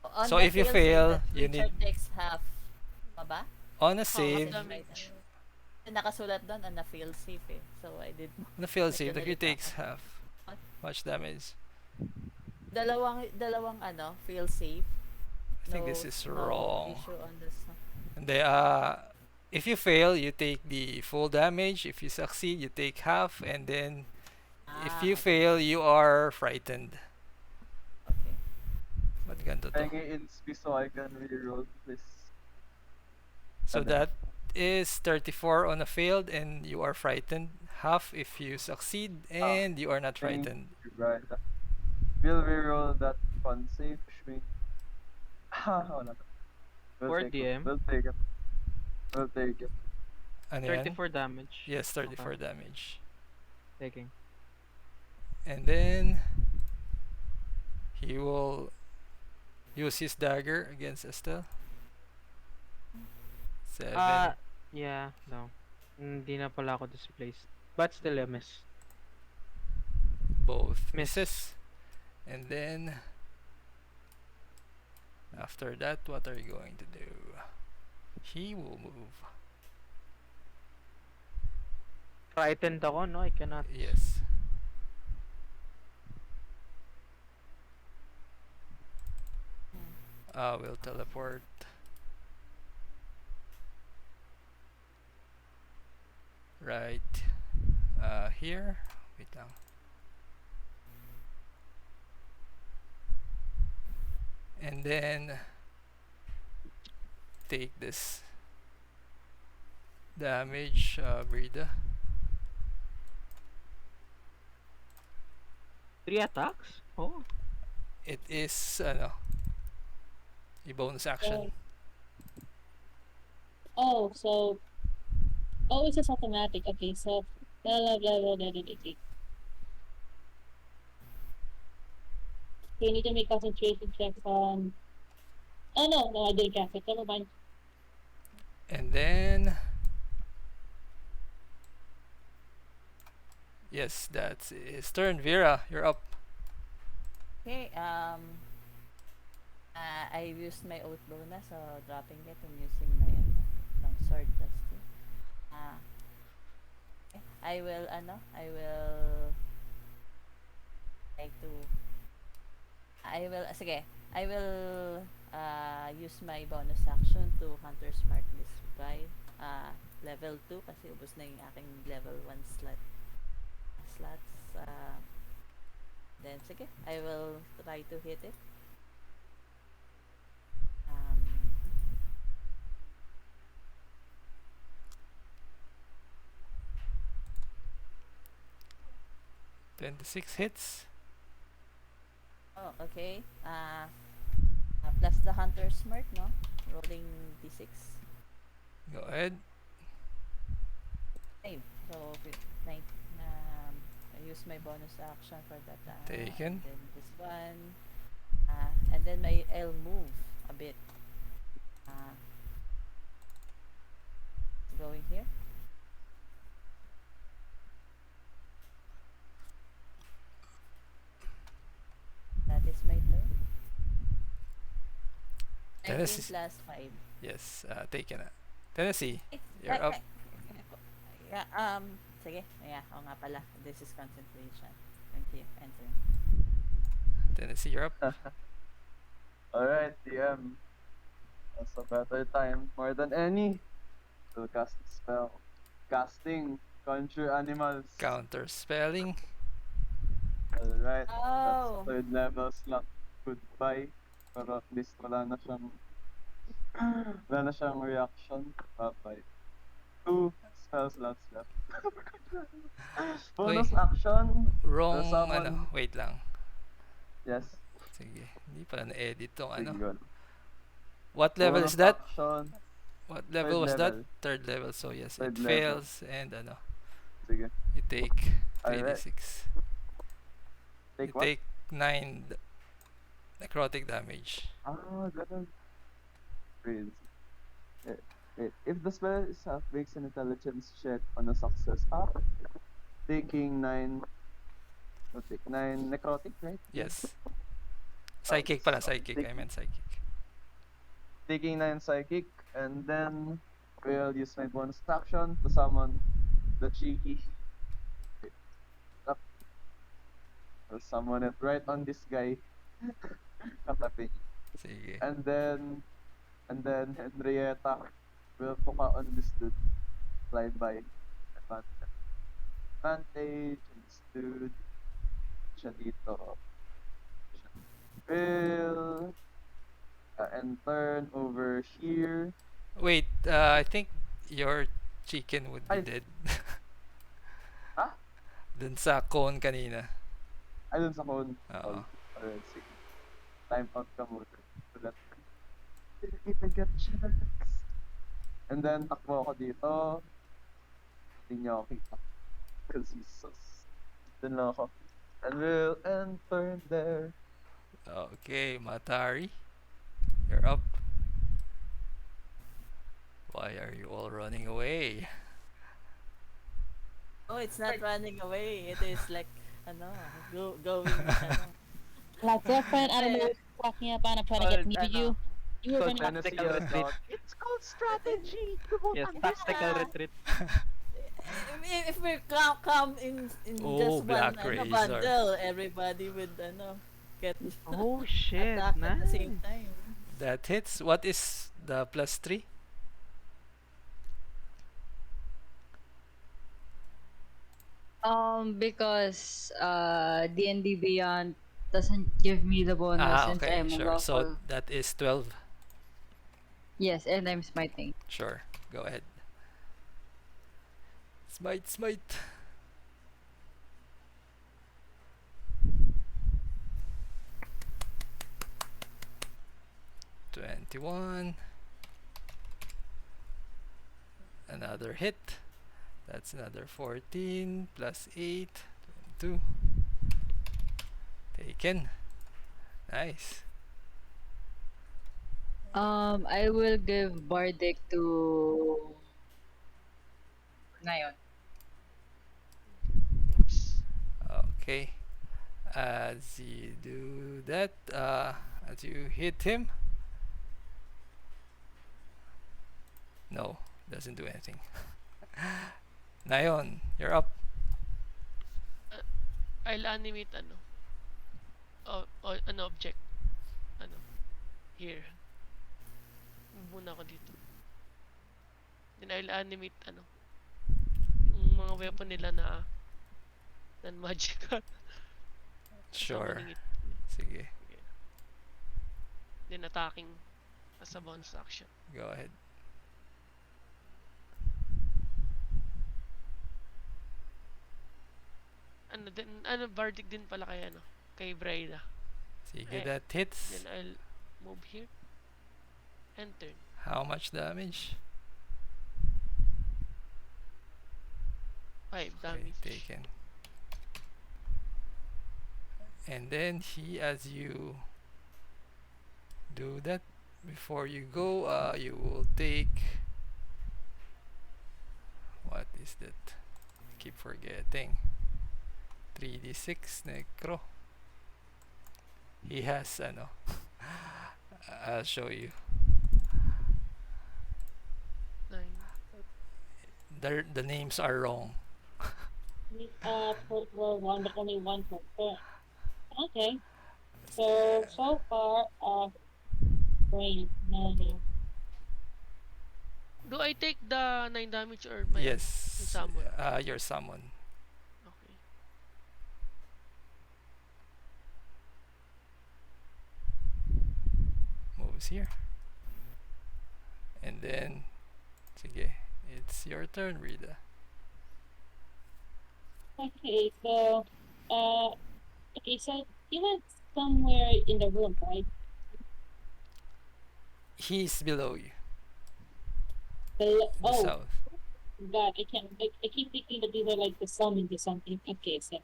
on So the if you fail save, fail, that you creature need takes half. Pa ba? on a Half save, damage. Nakasulat doon on the fail safe eh. So I did on a fail save, the nagkamali creature pa takes ako. half. Much damage. Dalawang ano, fail safe. I think this is No wrong. issue on this. And they if you fail, you take the full damage. If you succeed, you take half, and then if you Okay. fail, you are frightened. Okay. Ba't ganito to? Pengi inspi so I can reroll, please. So Ano? that is 34 on a failed, and you are frightened. Half if you succeed, and you are not Thank frightened. you, Brida. Will reroll that con save, which means... wala na. We'll For take it. DM, We'll take it. We'll take it. Ano yan? 34 damage. Yes, 34 Okay. damage. Taking. And then he will use his dagger against Estelle. 7. Yeah, no. Hindi na pala ako displaced. But still a miss. Both Miss. misses. And then after that, what are you going to do? He will move. Frightened ako, no? I cannot. Yes. We'll teleport. Right here. Wait lang. And then take this damage, Brida. 3 attacks? Oh. It is ano, a bonus action. Oh, so it's just automatic. Okay, so blah blah blah blah blah blah. Blah. You need to make concentration checks on. Oh no, I didn't cast it. Never mind. And then yes, that's his turn. Vira, you're up. Okay, I used my oath bonus, so dropping it and using my long sword dusty. Okay. I will sige, I will use my bonus action to Hunter's Mark this by level 2 kasi ubos na yung aking level 1 slots. Then sige, I will try to hit it. 26 hits. Oh, okay. Plus the Hunter's Mark, no? Rolling d6. Go ahead. Same. So, I use my bonus action for that. Taken. Then this one. And then I'll move a bit. Going here. That is my turn. 19 Tenesy. plus 5. Yes, taken. Tenesy, Eh, you're up. Yeah, sige. Yeah, oo nga pala. This is concentration. Thank you. Entering. Tenesy, you're up. Alright, DM. That's a better time. More than any. Will cast a spell. Casting. Conjure animals. Counter spelling. Alright. Oh! That's 3rd level slot. Goodbye. Pero at least wala na siyang reaction. Bye-bye. 2 spell slots left. Bonus action. Wrong, Summon. wait lang. Yes. Sige, hindi pala na-edit tong Sige, good. What level Bonus is that? Action. What level Third was level. that? 3rd level, so yes, Third it level. fails, and Sige. you take Alright. 3d6. Take You what? take 9 necrotic damage. Ganun. Wait. If the spell itself makes an intelligence check on a success, taking 9 necrotic, right? Yes. Psychic pala, psychic. I meant psychic. Taking 9 psychic, and then we'll use my bonus action to summon the cheeky. Up. I'll summon it right on this guy. Katabi. Sige. And then Henrietta will puka on this dude. Fly by. Advantage. This dude. Siya dito. Will and turn over here. Wait, I think your chicken would be Ay. dead. Ha? Dun sa cone kanina. Ayun sa phone. Oo. Alright, sige. Time out ka muna. Ulat. Even get checks. And then, takbo ako dito. Hindi niyo ako kita. Because he's so... Dun lang ako. And we'll enter there. Okay, Matari. You're up. Why are you all running away? Oh, it's not running away. It is like, going, Like different. I don't know what you're talking about. I'm trying to get near you. You were Called running up. tactical retreat. It's called strategy. You won't Yes, tactical understand. retreat. If we come in Oh, just Black one Razor. bundle, everybody would get Oh shit, attack at the nice. same time. That hits. What is the +3? Because D&D Beyond doesn't give me the bonus since Okay, I'm a sure. So local. that is 12. Yes, and I'm smiting. Sure, go ahead. Smite, smite. $21. Another hit. That's another 14 plus 8, 22. Taken. Nice. I will give Bardic to Nayeon. Oops. Okay. As you do that, as you hit him. No, doesn't do anything. Nayeon, you're up. I'll animate an object. Here. Muna ako dito. Then I'll animate yung mga weapon nila na non-magical. Sure. Summoning it. Sige, Then attacking as a bonus action. go ahead. Bardic din pala kay Bryda. Sige, Okay. that hits. Then I'll move here and turn. How much damage? 5 Okay, damage. taken. And then as you do that, before you go, you will take, what is that? I keep forgetting. 3d6 necro. He has I'll show you. 9. The names are wrong. Only one per turn. Okay. So far, brain. No. Do I take the 9 damage or my Yes. summon? Your summon. Okay. Moves here. And then, sige, it's your turn, Rita. Okay, so, you went somewhere in the room, right? He's below you, The, the south. God, I keep thinking that these are like the summon to something. Okay, so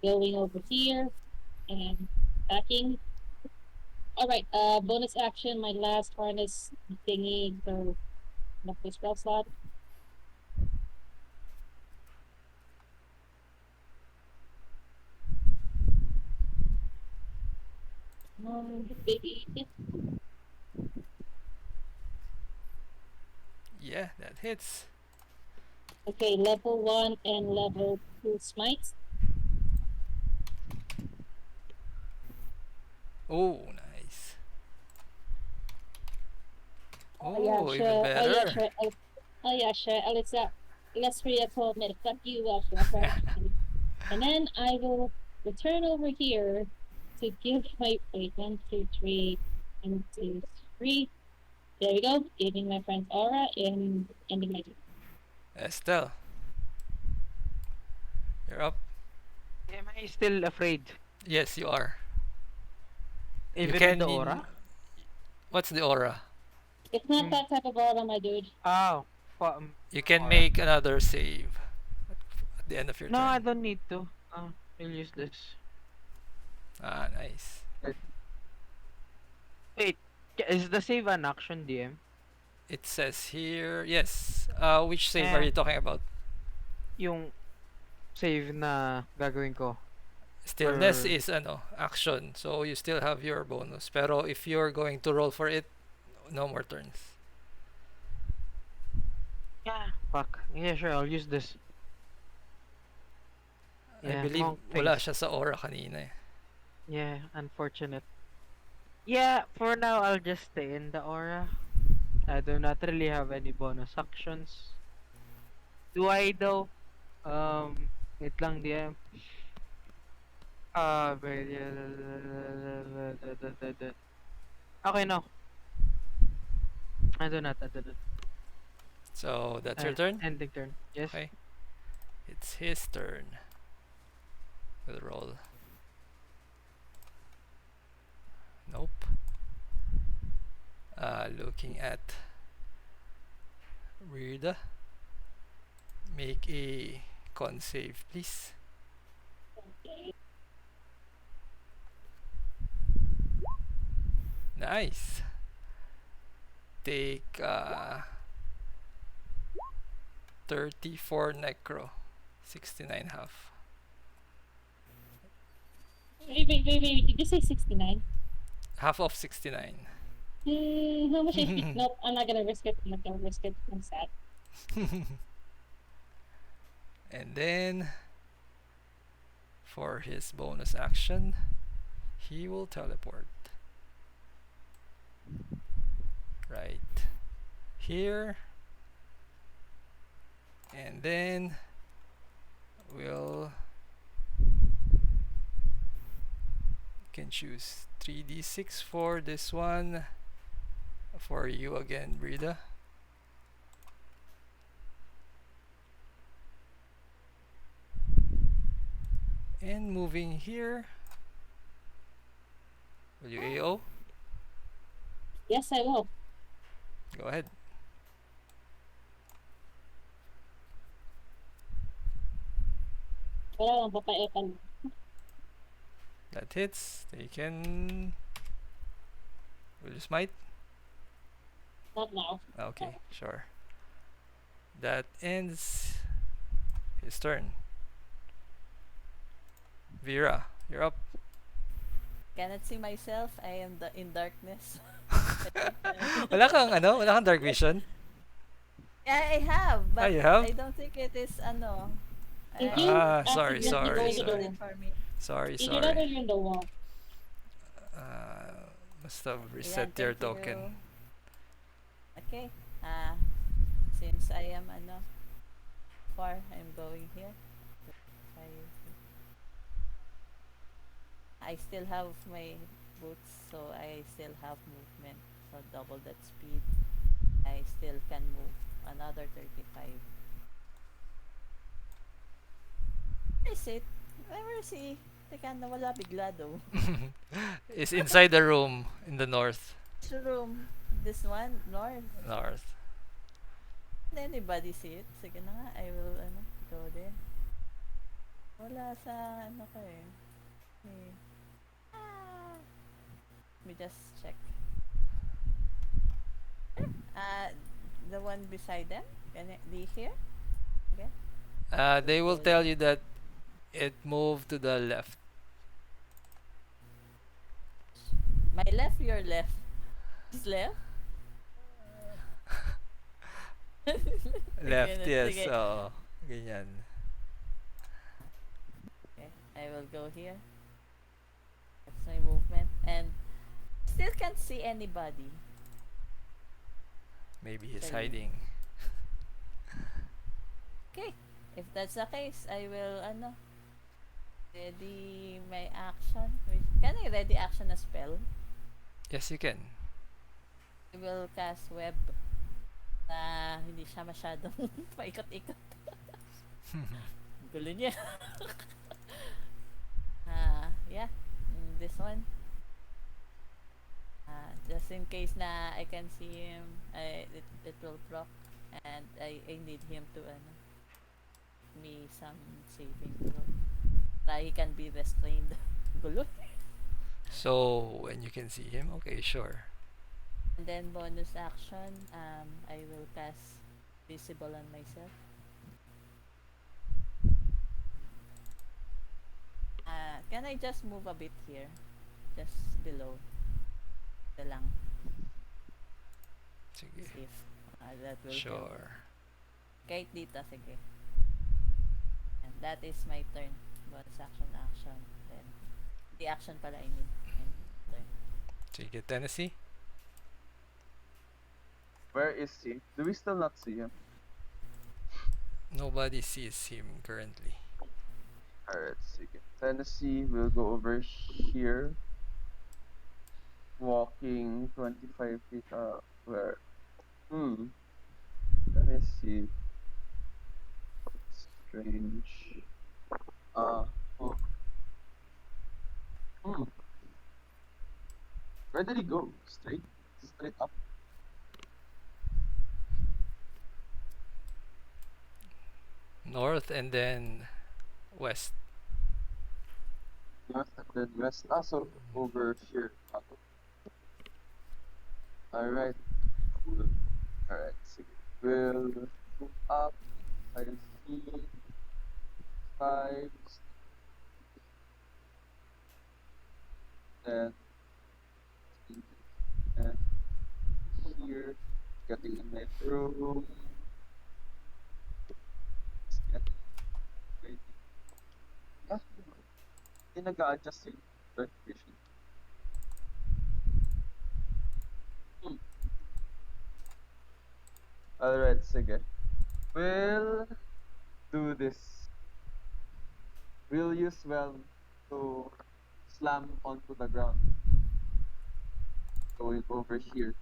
going over here and attacking. Alright, bonus action, my last harness thingy for the spell slot. Baby. Yeah, that hits. Okay, level 1 and level 2 smites. Oh, nice. Yeah, Oh, even sure. Oh, yeah, better. sure. Oh, yeah, sure. Alexa, let's free a 12 minute. Fuck you, Walter. And then I will return over here to give my wait, 1, 2, 3, 1, 2, 3. There we go. Giving my friend's aura and ending my turn. Estelle, you're up. Am I still afraid? Yes, you are. You Even with can. the aura? What's the aura? It's not that type of aura, my dude. Oh. You can Aura. make another save at the end of your No, I turn. don't need to. I'll use this. Ah, nice. Wait, is the save an action, DM? It says here, yes. Which save are Eh, you talking about? yung save na gagawin ko. Stillness is action, so you still have your bonus. Pero if you're going to roll for it, no more turns. Yeah, fuck. Yeah, sure, I'll use this. I Yeah, believe monk wala face. siya sa aura kanina eh. Yeah, unfortunate. Yeah, for now, I'll just stay in the aura. I do not really have any bonus actions. Do I though? Wait lang, DM. Wait, okay, no. I do not. So that's your turn? Ending turn. Yes. Okay. It's his turn. We'll roll. Nope. Looking at Rida. Make a con save, please. Nice. Take 34 necro. 69 half. Wait. Did you say 69? Half of 69. How much HP? Nope, I'm not gonna risk it. I'm not gonna risk it. I'm sad. And then for his bonus action, he will teleport right here, and then we'll can choose 3d6 for this one. For you again, Brida. And moving here, will you AO? Yes, I will. Go ahead. Wala lang, papaitan. That hits. They can. Will you smite? Not now. Okay, sure. That ends his turn. Vira, you're up. Cannot see myself. I am in darkness. Wala kang dark vision? Yeah, I have, but you have? I don't think it is If you sorry. it's not sorry. visible for me. Sorry. You do that when you're in the wall. Must have Ayan, reset your thank you. token. Okay. Since I am far, I'm going here. I still have my boots, so I still have movement. So double that speed. I still can move another 35. Where is it? Where is he? Teka, nawala bigla though. It's inside the room in the north. Which room? This one? North? North. Can anybody see it? Sige na nga, I will go there. Wala sa ko eh. Okay. me just check. Uh, the one beside them. Do you hear? Okay. They will Go tell you that it moved to the left. my left, your left. Is left? Left, Sige, yes. sige. Oo. Ganyan. Okay, I will go here. That's my movement. And still can't see anybody. Maybe he's Sorry. hiding. Okay. If that's the case, I will, ready my action. Can I ready action a spell? Yes, you can. I will cast web na hindi siya masyadong paikot-ikot. Gulo niya. Yeah. This one. Just in case na I can see him, it will proc. And I need him to, me some saving throw. Para he can be restrained. Gulo. So, when you can see him, okay, sure. And then bonus action, I will cast visible on myself. Can I just move a bit here? Just below. Ito lang. Sige. See if that will help. Sure. Kahit dito, sige. And that is my turn. Bonus action. Then, the action pala I need. And turn. Sige, Tenesy. Where is he? Do we still not see him? Nobody sees him currently. Alright, sige. Tennessee will go over here. Walking 25 feet where? Let me see. Strange. Oh. Where did he go? Straight up. North and then west. North and then west. So over here. Alright. Cool. Alright, sige. We'll move up. I can see 5. Then here. Getting in my room. Hindi nag-a-adjust yung vertification. Alright, sige. We'll do this. We'll use to slam onto the ground. Going over here.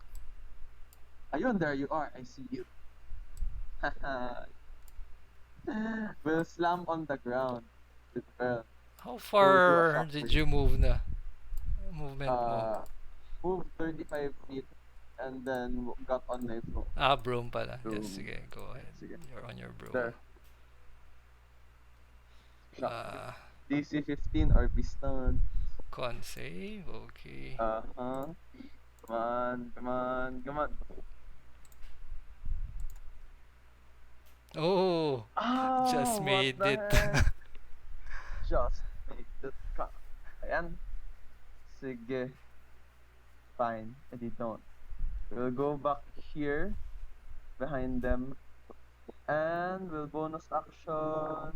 Ayun, there you are. I see you. We'll slam on the ground with Bell. How far did you move na? Movement mo? Move 35 feet and then got on my floor. Broom pala. Broom. Yes, sige, go ahead. Sige. You're on your broom. There. DC 15 or be stunned. Con save, okay. Come on. Oh! Just made it. Just made it. Ayan. Sige. Fine. Edi don't. We'll go back here. Behind them. And we'll bonus action.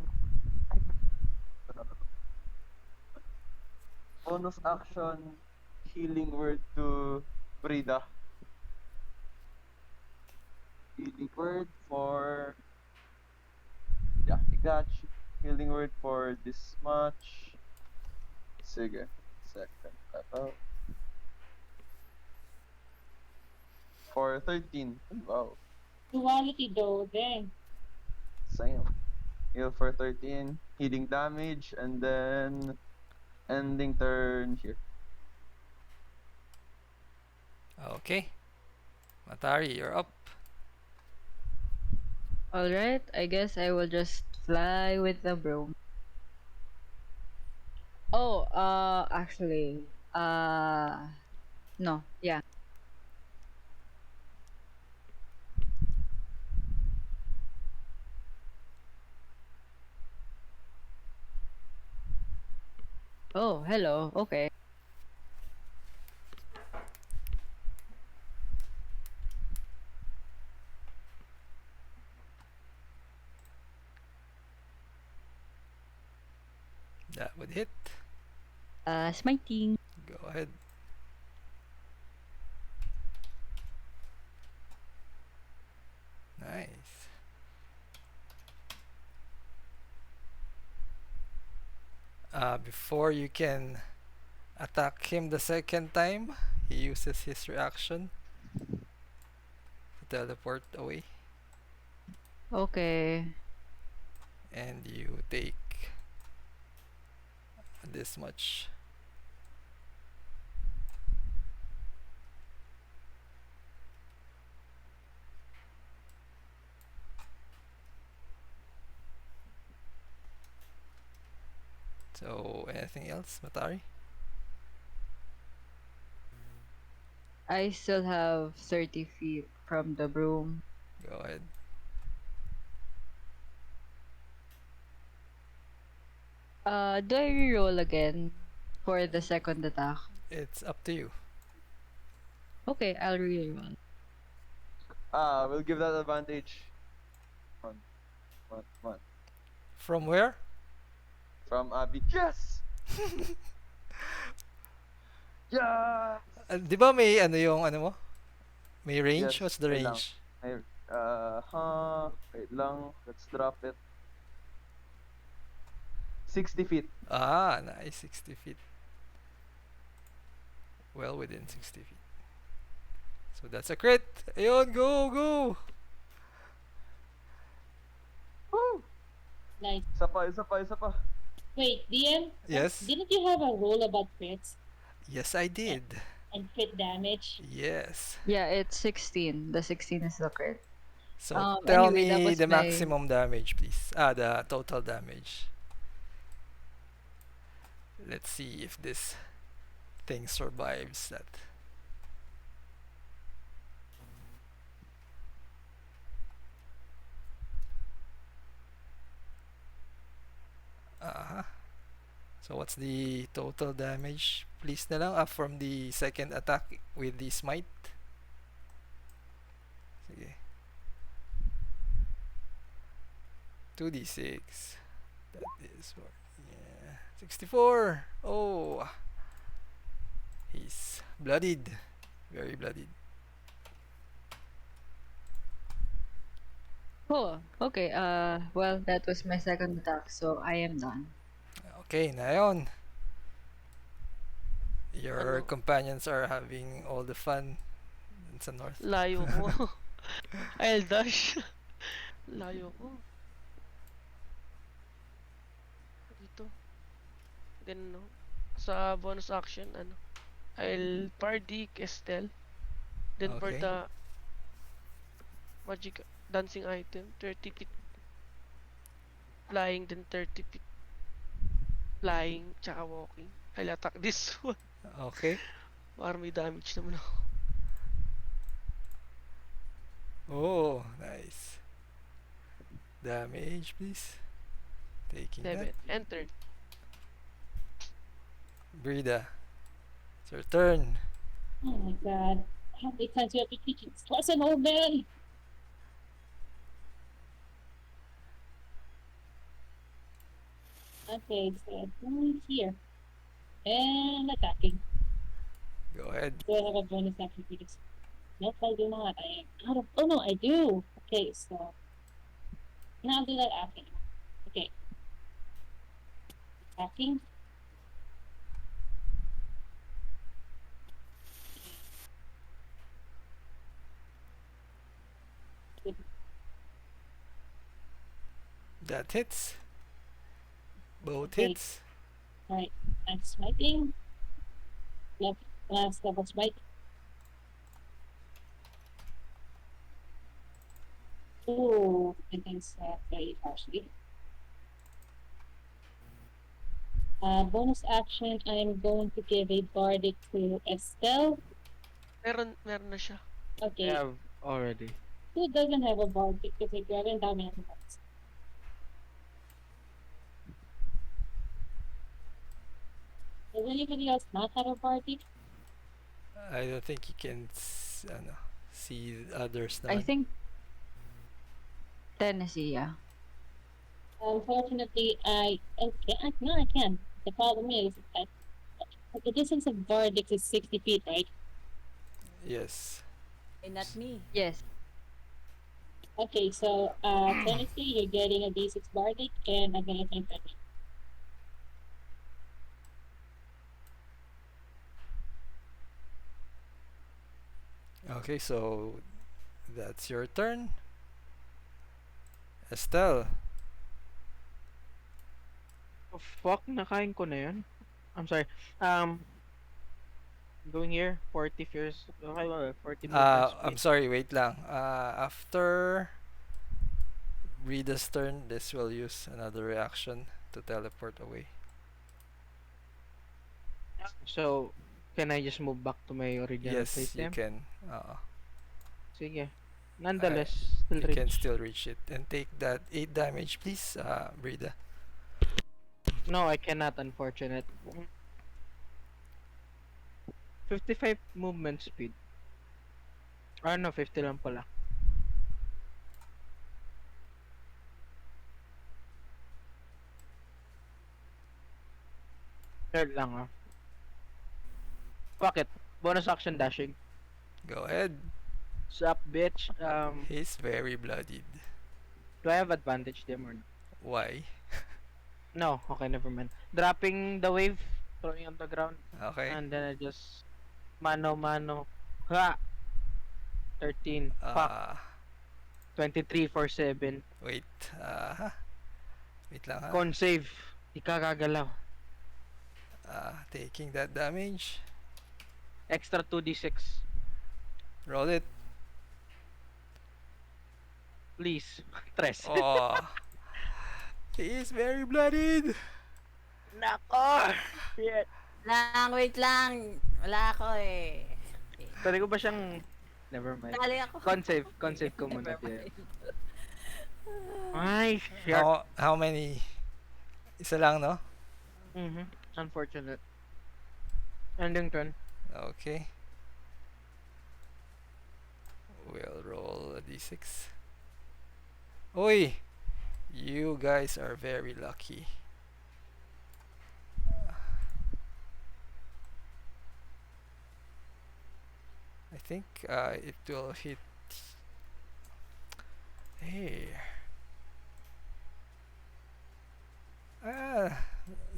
Bonus action. Healing word to Brida. Healing word for... Yeah, I got you. Healing word for this much. Sige. Second level. For 13. Wow. Duality though, then. Same. Heal for 13. Healing damage. And then... ending turn here. Okay. Matari, you're up. Alright, I guess I will just fly with the broom. Oh, actually, No, yeah. Oh, hello. Okay. That would hit. Smiting. Go ahead. Nice. Before you can attack him the second time, he uses his reaction to teleport away, Okay. and you take this much. So, anything else, Matari? I still have 30 feet from the broom. Go ahead. Do I reroll again for the second attack? It's up to you. Okay, I'll reroll. We'll give that advantage. One. From where? From Abby. Yes! Yeah! Di ba may ano yung ano mo? May range? Yes, What's the wait lang. range? Wait lang. Let's drop it. 60 feet. Ah, nice. 60 feet. Well within 60 feet. So that's a crit. Ayun, go! Woo! Nice. Isa pa. Wait, DM? Yes? Didn't you have a rule about crits Yes, I did. and crit damage? Yes. Yeah, it's 16. The 16 is the crit. So tell Anyway, that me was the my- maximum damage, please. The total damage. Let's see if this thing survives that. Uh-huh. So what's the total damage? Please na lang from the second attack with the smite. Sige. 2d6. That is what? Yeah. 64. Oh. He's bloodied. Very bloodied. Oh, okay. Well, that was my second attack, so I am done. Okay, Nayeon. Your Ano? companions are having all the fun sa north. Layo ko. I'll dash. Layo ko. Dito. Then, no. Sa bonus action, ano. I'll pardic Estelle. Then for Okay. the magic dancing item, 30 feet flying, then 30 feet flying, tsaka walking. I'll attack this one. Okay. Para may damage naman ako. Oh, nice. Damage, please. Taking 7. that. Enter. Brida. It's your turn. Oh my god. How many times do you have to teach this lesson, old man? Okay, so going here. And attacking. Go ahead. Do I have a bonus action for this? Nope, I do not. I am out of. Oh no, I do. Okay, so. No, I'll do that after. Okay. Attacking. That hits. Both Okay. hits. Alright, I'm smiting. Last level smite. Ooh, against very harshly. Bonus action, I'm going to give a bardic to Estelle. Meron na siya. I Okay. have already. Who doesn't have a bardic? Kasi grabe ang dami ng cards. Does anybody else not have a bardic? I don't think you can see others I naman. think Tennessee, yeah. Unfortunately, no, I can. The problem is that the distance of bardics is 60 feet, right? Yes. Not me. Yes. Okay, so Tennessee, you're getting a D6 bardic, and I'm gonna think that. Okay, so that's your turn. Estelle. Oh, fuck, nakain ko na yun. I'm sorry. Going here, 40 fears. Okay, 40 movement I'm speed. sorry, wait lang. After Brida's turn, this will use another reaction to teleport away. So, can I just move back to my original Yes, place you then? can. Sige. I, Nonetheless, still you can reach. still reach it. And take that 8 damage, please, Brida. No, I cannot, unfortunate. 55 movement speed. Ah, no, 50 lang pala. Third lang, ah. Fuck it. Bonus action dashing. Go ahead. Sup, bitch. He's very bloodied. Do I have advantage them or no? Why? No, okay, never mind. Dropping the wave, throwing on the ground, Okay. and then I just mano. Ha! 13. Fuck. Uh, 23 for 7. wait. Wait lang ha. Con save. Di ka gagalaw. Taking that damage. Extra 2d6. Roll it. Please. Tres. Oh. He is very bloodied. Nako! Shit. Wait lang. Wala ako eh. Tari ko ba siyang... Never mind. Dali ako. Con save ko muna. Never mind. Ay, shit. How many? Isa lang, no? Unfortunate. Ending turn. Okay. We'll roll a d6. Oi! You guys are very lucky. I think it will hit. Hey.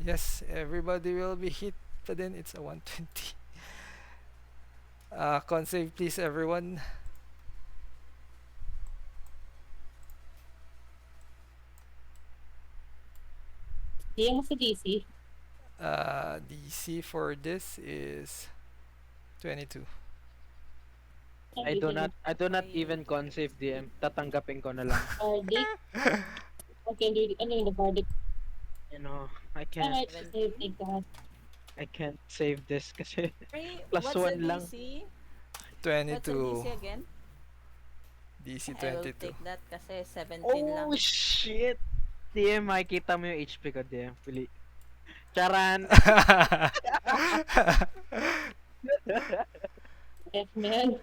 Yes, everybody will be hit, but then it's a 120. Con save, please, everyone. DM of the DC. DC for this is 22. I do not even con save DM. Tatanggapin ko na lang. Bardic. Okay, ano yung the bardic? You know, I can't Alright, thank God. I can't save this kasi plus What's 1 the lang. DC? 22. What's the DC again? DC I will 22. take that kasi 17 lang. Oh shit! DM, makikita mo yung HP ko, DM. Pili. Charan! F man.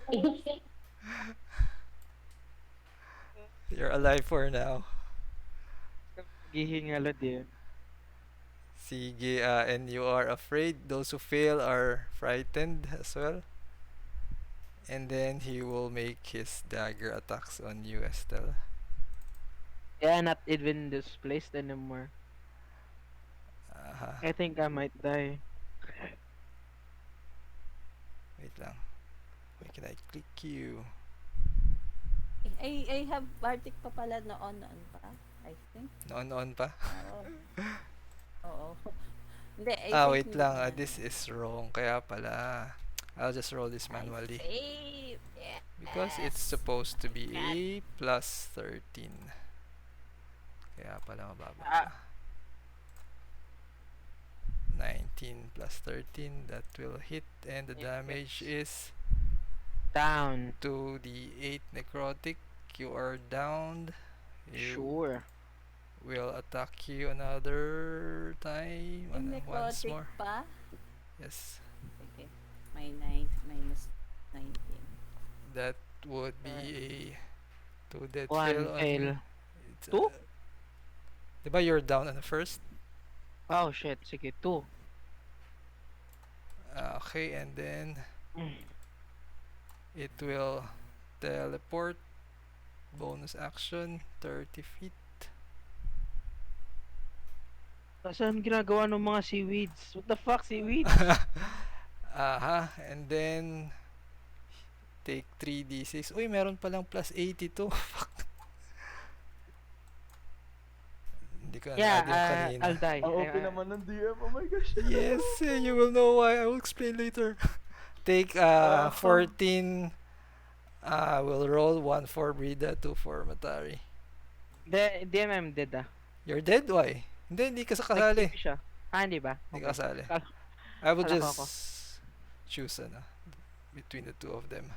You're alive for now. Gihingalo, DM. Sige, and you are afraid. Those who fail are frightened as well. And then he will make his dagger attacks on you, Estelle. Yeah, not even displaced anymore. I think I might die. Wait lang. Where can I click you? I have Bardic pa pala noon pa. I think. Noon pa? Oo. Hindi, I Wait think lang. This is wrong. Kaya pala. I'll just roll this manually. Save. Yes. Because it's supposed to be a plus 13. Kaya pala mababa. 19 plus 13. That will hit. And the damage is Down. 2d8 necrotic. You are downed. You Sure. will attack you another time. Yung Once necrotic more. pa? Yes. Sige. May 9 minus 19. That would be a 2 dead One fail on fail. you. It's, Two? Diba you're down on the first? Oh shit, sige, 2. Okay, and then Mm. it will teleport. Bonus action, 30 feet. Saan ginagawa ng mga seaweeds? What the fuck, seaweeds? Aha, and then take 3d6. Uy, meron palang plus 82. Fuck. Hindi ko Yeah, na-add yung kanina. I'll die. Ang OP naman ng DM, oh my gosh. Yes, you will know why. I will explain later. Take 14. We'll roll 1 for Brida, 2 for Matari. DMM dead ah. You're dead? Why? Hindi ka kasali. Nag-TP siya. Hindi ba? Hindi ka kasali. Kal- I will kala ko just ako. choose between the two of them.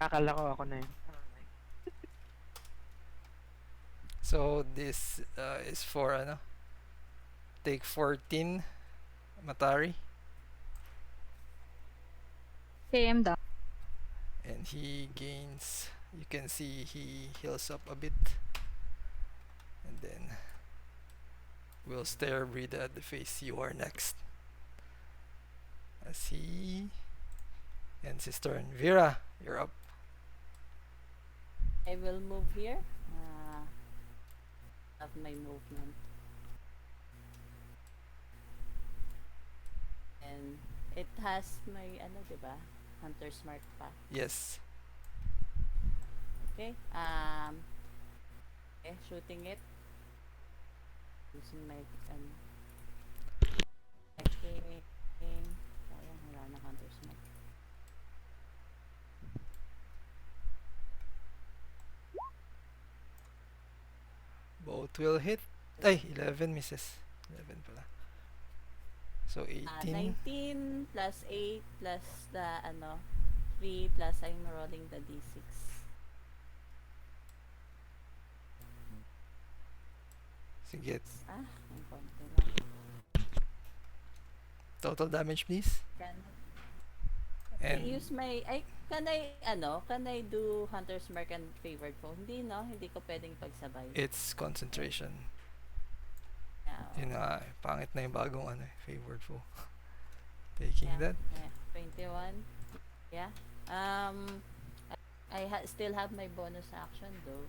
Akala ko ako na yun. So this is for take 14 Matari, Okay, I'm down. and he gains, you can see he heals up a bit, and then we'll stare Brida at the face. You are next. As he ends his turn. Vira, you're up. I will move here. Of my movement. And it has my diba? Hunter's mark pa. Yes. Okay. Shooting it. Using my sayang wala na hunter's mark. Both will hit. Ay, 11 misses. 11 pala. So 18. 19 plus 8 plus the 3 plus I'm rolling the d6. Sige. Ang konti lang. Total damage, please. Can And I use my can I do Hunter's Mark and Favored Foe? Hindi no, hindi ko pwedeng pagsabay. it's concentration. Yeah, Yun nga, pangit na yung bagong favored foe. Taking that. 21. Yeah. I still have my bonus action though,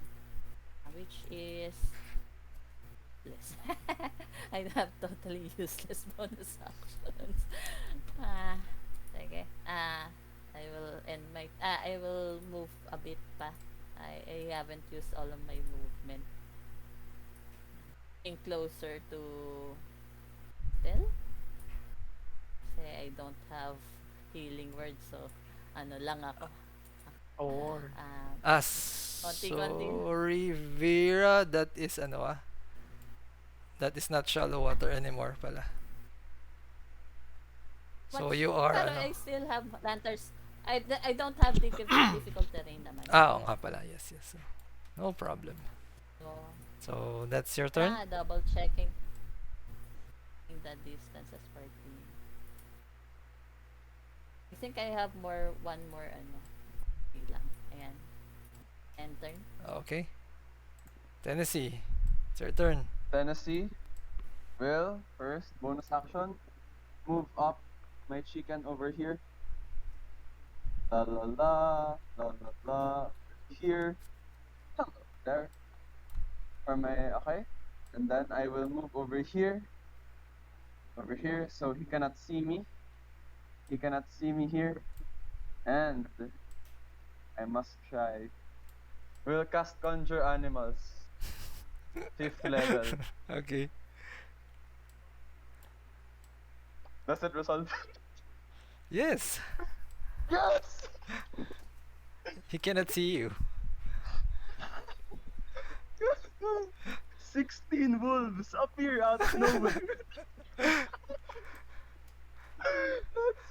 which is useless. I have totally useless bonus actions. Sige. I will end my I will move a bit pa. I haven't used all of my movement. In closer to Estelle. Kasi I don't have healing words, so lang ako. Or Konti-konti. Sorry, Vira, that is that is not shallow water anymore pala. So you are Pero I still have lanterns. I don't have difficult terrain naman. oo nga pala, yes. No problem. So, So that's your turn. double checking the distance as per the. I think I have one more lang. Ayan. End turn. Okay. Tenesy, it's your turn. Tennessee will first bonus action move up my chicken over here. La la la la la la here. There. For my okay. And then I will move over here. Over here so he cannot see me. He cannot see me here. And I must try. We'll cast Conjure Animals. 5th level. Okay. Does it resolve? Yes. Yes! He cannot see you. 16 wolves appear out of nowhere. Let's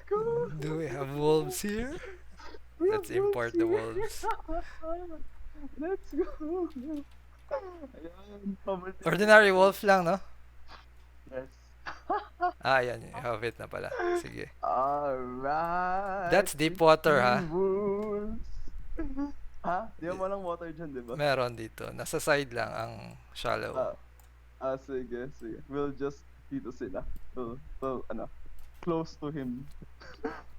go! Do we have wolves here? We have Let's wolves import the here! wolves. Let's go! Ayan, pa-multiply Ordinary tayo. wolf lang, no? Yes. Ah, yan. You have it na pala. Sige. Alright! That's deep water, 16 ha? wolves! Ha? Di mo walang water dyan, di ba? Meron dito. Nasa side lang ang shallow. Sige, sige. We'll just dito sila. Ano, close to him.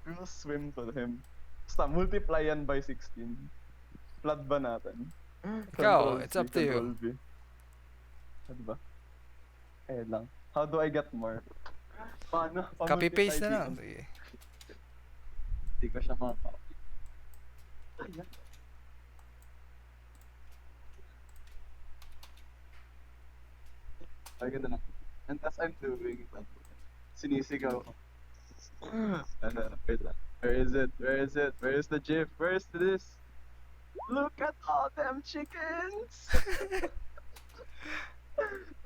We'll swim to him. Basta, multiply yan by 16. Flood ba natin? Ikaw, Control it's C, up to you. Control V. Ano ba? Lang. How do I get more? Paano? Copy-paste na Pa-multiply lang. dito. Sige. Hindi ko siya makakopy. Ayan. Ay, ganda na. And as I'm doing that, sinisigaw ko. Wait lang. Where is it? Where is it? Where is the GIF? Where is this? Look at all them chickens!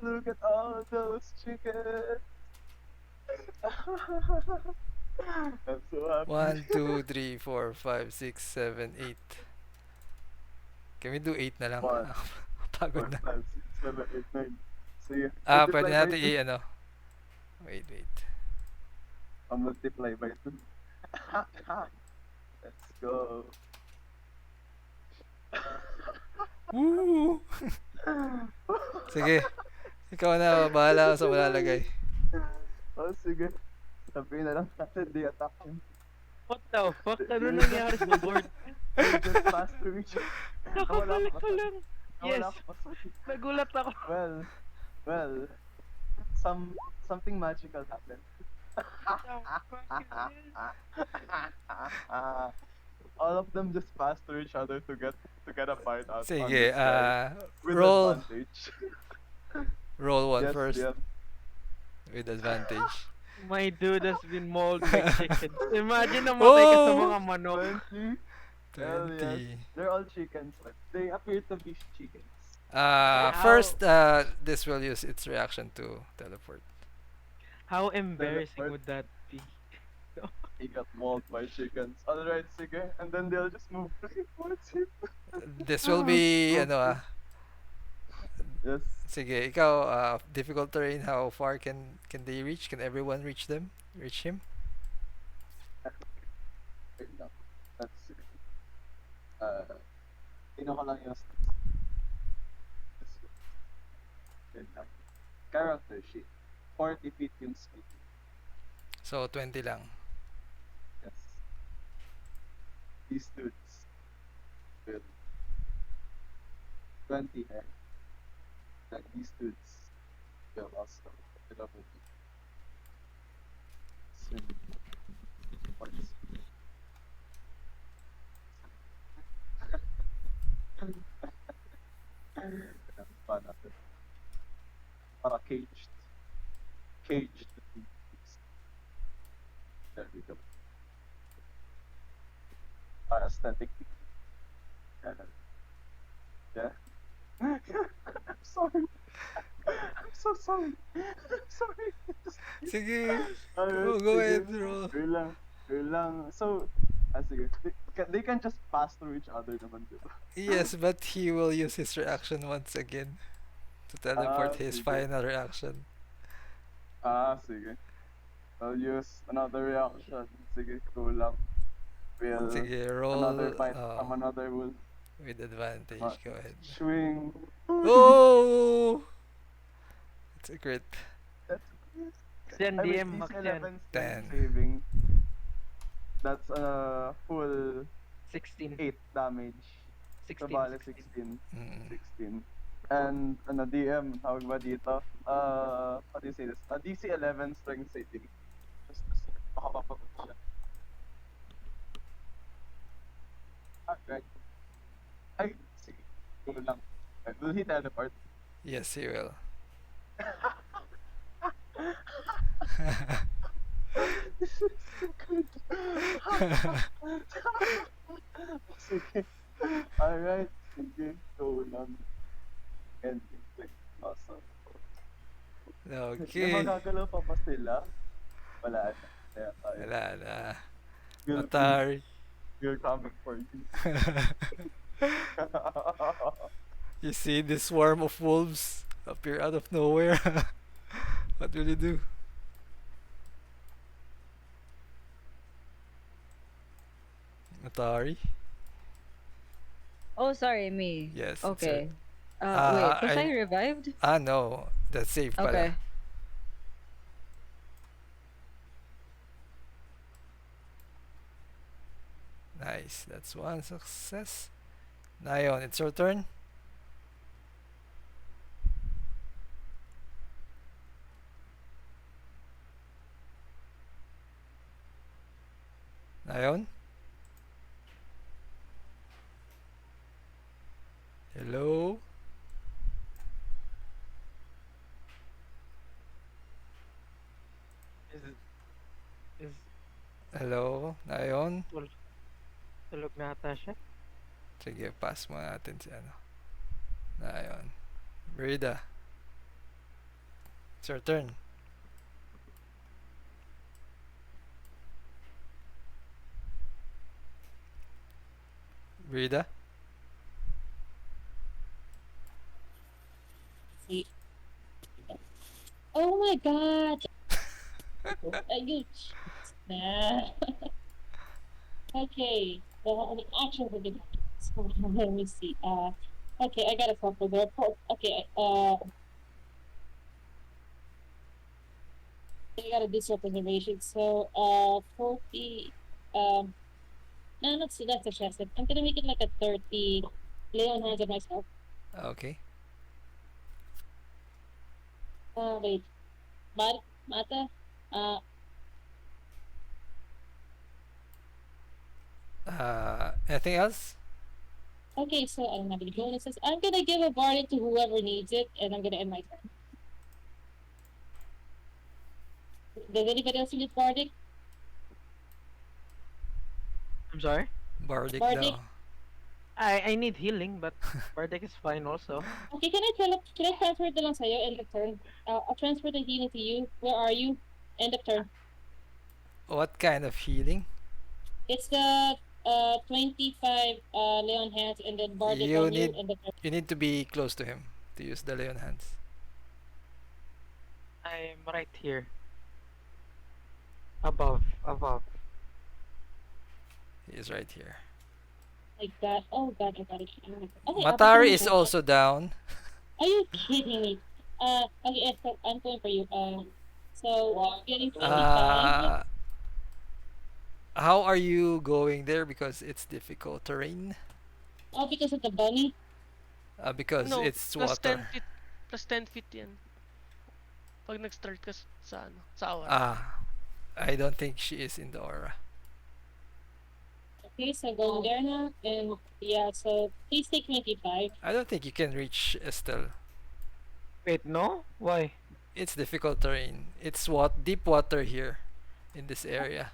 Look at all those chickens! I'm so happy. 1, 2, 3, 4, 5, 6, 7, 8. Can we do 8 na lang? One. Pagod 4, na. 5, 6, 7, 8, 9. Sige. Pwede multiply by natin two. ano. Wait. Multiply by 2. Let's go. Woo! Sige. Ikaw na, bahala ka sa malalagay. Oh, sige. Sabihin na lang natin, di attack him. What the fuck? Ano nangyari sa board? They just pass through each other. Nakabalik ko lang. Yes. Nawala ko pa, sorry. Nagulat ako. Well, something magical happened. All of them just passed through each other to get a bite out. on Sige, this guy with roll advantage. 1 Yes, first yeah. with advantage. My dude has been mauled by chickens. Imagine namatay ka sa Oh! mga manok. 20. Hell 20. yes. They're all chickens. But they appear to be chickens. First, this will use its reaction to teleport. How embarrassing Teleport. would that be? He got mauled by chickens. Alright, sige. And then they'll just move towards him. This will be, Yes. sige, ikaw, difficult terrain, how far can they reach? Can everyone reach them? Reach him? Wait lang. Let's see. Tingnan ko lang yung wait lang. Character sheet. 40 feet yung speed. So, 20 lang. Yes. These dudes will 20 hair. And these dudes will also double swim. Points. Fun natin. Para caged. Caged. There we go. Aesthetic. Yeah. I'm sorry. I'm so sorry. I'm sorry. Sige, Alright, go sige. ahead, roll. Wait lang. So, sige. They can just pass through each other naman, diba? Yes, but he will use his reaction once again to teleport his sige. final reaction. Sige. I'll use another reaction. Sige, go lang. We'll Sige, roll another bite from another wolf. with advantage. Go ahead. Swing. Oh! It's a crit. That's Yan, I mean, DM, max yan. DC-11 10. saving. That's full 16. 8 damage. 16. So, bale 16. Mm. 16. And DM, tawag ba dito? How do you say this? DC-11 strength saving. Just baka mapagod siya. Right. Ay, sige. Go lang. Will he teleport? Yes, he will. This is so good. Sige. Alright. Sige. Go lang. And awesome. Okay. Magagalaw pa ba sila? Wala na. Yeah, Wala na. we'll, Matari. we're coming for you. You see this swarm of wolves appear out of nowhere. What will you do? Matari? Oh, sorry, me. Yes, it's her. Okay. Wait, was I I revived? no, that's safe pala. Okay. Nice, that's one success. Nayeon, it's your turn. Nayeon? Hello? Is Hello? Nayeon? tul tulog na ata siya? Sige, pass mo natin si ano. Nayeon. Brida, it's your turn. Brida? See. Oh my god! You nah. Okay. Well, the action will be so let me see. Okay, I got a couple there. Okay, I gotta do some reservation. So, 40, no, not so that's a chest. I'm gonna make it like a 30 Leon hands of myself. Okay. Wait. Mata, uh, Anything else? okay, so I don't have any bonuses. I'm gonna give a bardic to whoever needs it, and I'm gonna end my turn. Does anybody else need bardic? I'm sorry? Bardic Bardic? daw. I need healing, but Bardic is fine also. Okay, can I transfer it lang sa'yo? End of turn. I'll transfer the healing to you. Where are you? End of turn. What kind of healing? It's the 25 Leon hands and then bardic You on you need and the turn. you need to be close to him to use the Leon hands. I'm right here. Above. He is right here. Like that. Oh god, I got it. Okay, Matari is also down. Are you kidding me? Okay, Estelle, I'm going for you. So getting 25. How are you going there? Because it's difficult terrain. Oh, because of the bunny. Because No, it's plus 10 water. feet. Plus 10 feet yan. Pag nag-start ka sa ano, sa aura. I don't think she is in the aura. Okay, so going there now, and yeah, so please take 25. I don't think you can reach Estelle. Wait, no? Why? It's difficult terrain. It's what deep water here in this area.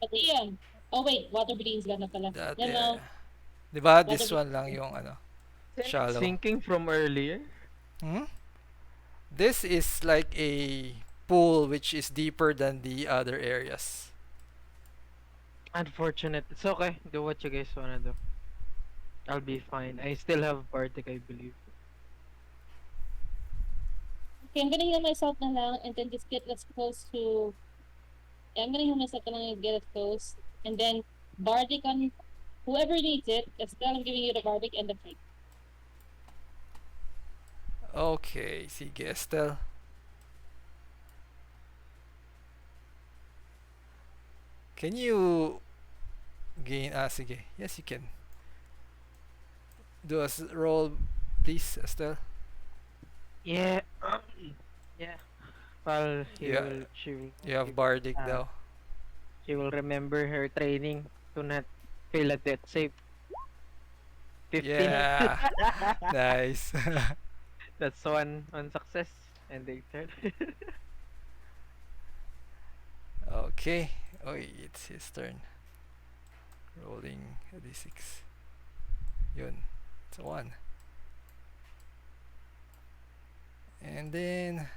But yeah. Oh wait, water breathing's gonna pala. That No, no. area. Diba this Water one lang yung ano, shallow. Sinking from earlier? Hmm? This is like a pool which is deeper than the other areas. Unfortunate. It's okay. Do what you guys wanna do. I'll be fine. I still have Bardic, I believe. Okay, I'm gonna heal myself na lang and then just get as close to. Yeah, I'm gonna heal myself na lang and get as close. And then bardic on whoever needs it. Estelle, I'm giving you the bardic and the fight. Okay, sige Estelle. Can you gain sige. Yes, you can. Do a roll please, Estelle. Yeah. Yeah. Well, Yeah. she You have bardic uh, daw. she will remember her training to not fail a death save. 15. Yeah. Nice. That's one success and they turn. Okay. Oh, it's his turn. Rolling a d6. Yun. It's a 1. And then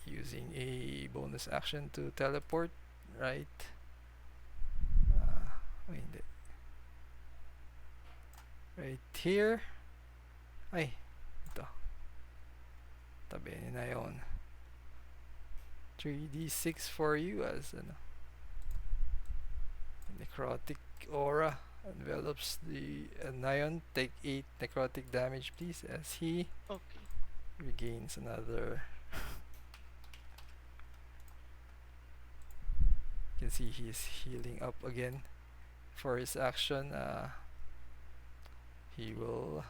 using a bonus action to teleport, right? Ay, hindi. Right here. Ay, ito. Tabi ni Nayeon. 3d6 for you as ano. Necrotic aura envelops the Nayeon. Take 8 necrotic damage, please, as he Okay. regains another. You can see he's healing up again. For his action, he will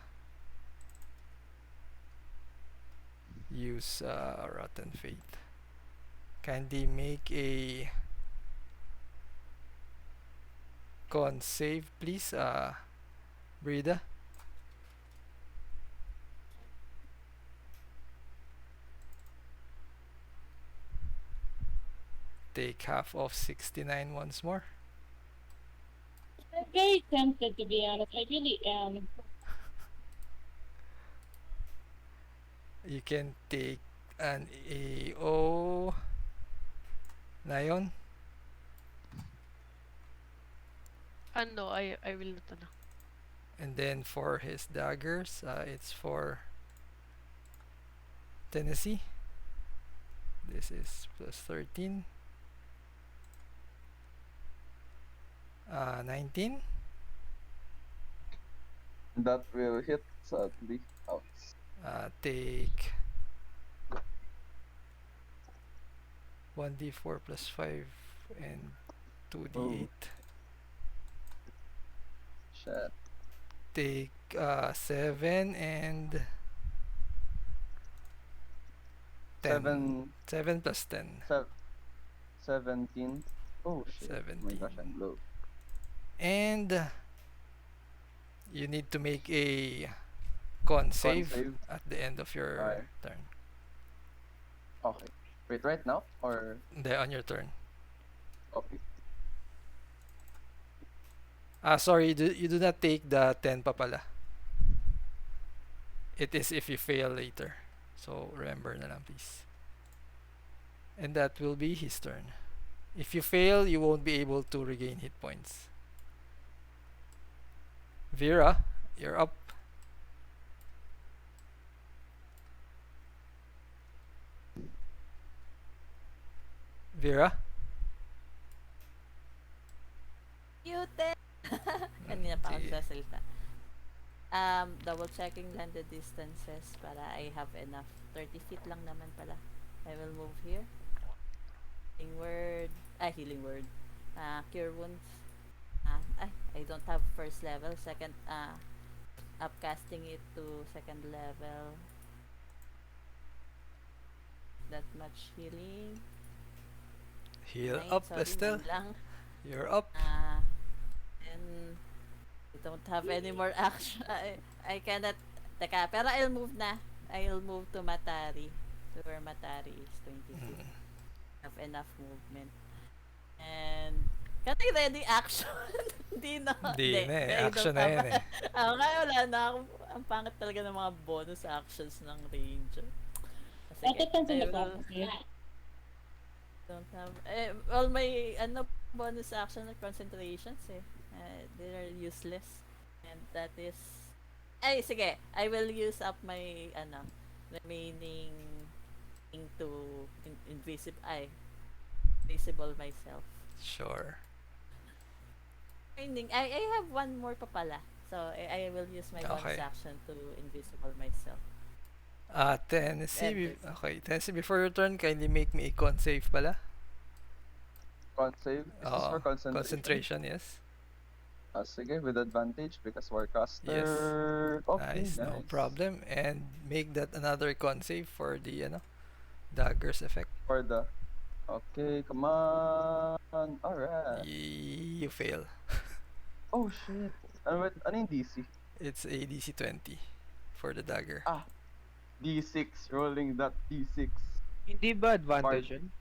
use Rotten Fate. Kindly make a con save, please, Brida. Take half of 69 once more. I'm very tempted, to be honest. I really am. You can take an AO. Nayeon. No, I will not ano. And then for his daggers, it's for Tenesy. This is plus 13. 19. That will hit, sadly. Ouch. Take 1d4 plus 5 and 2d8. Shit. Take 7 and 10. 7 plus 10. 17. Oh shit. 17. Oh my gosh, I'm low. And you need to make a con save save. at the end of your Alright. turn. Okay. Wait, right now? Or Hindi, on your turn. okay. Sorry, you do not take the 10 pa pala. It is if you fail later. So remember na lang, please. And that will be his turn. If you fail, you won't be able to regain hit points. Vira, you're up. Vira? Muted! Kanina pa ako Sige. sasalita. Double checking landed distances para I have enough. 30 feet lang naman pala. I will move here. Healing word. Cure wounds. I don't have first level. Second, upcasting it to second level. That much healing. Heal Nine, up, sorry, Estelle. 9 lang. You're up. And I don't have any more action. I cannot. Teka, pero I'll move na. I'll move to Matari. To where Matari is 20 feet. Have enough movement. And can I ready action? Hindi na. Hindi na eh. I Action don't na have- yan eh. Kaya wala na ako. Ang pangit talaga ng mga bonus actions ng ranger. Sige, That depends on I the will- class. don't have well my bonus action at concentrations they're useless and that is sige I will use up my remaining thing to invisible myself. Sure. I have one more pa pala, so I will use my bonus Okay. action to invisible myself. Tennessee. Okay, Tennessee, before your turn, kindly make me a con save pala. Con save. Is this for concentration? Concentration, yes. Sige, with advantage because Warcaster. Okay, Nice, no nice. problem. And make that another con save for the daggers effect. For the. Okay, come on. Alright. You fail. Oh shit. Ano yung DC? It's a DC 20 for the dagger. D6, rolling that D6. Hindi ba advantage yun?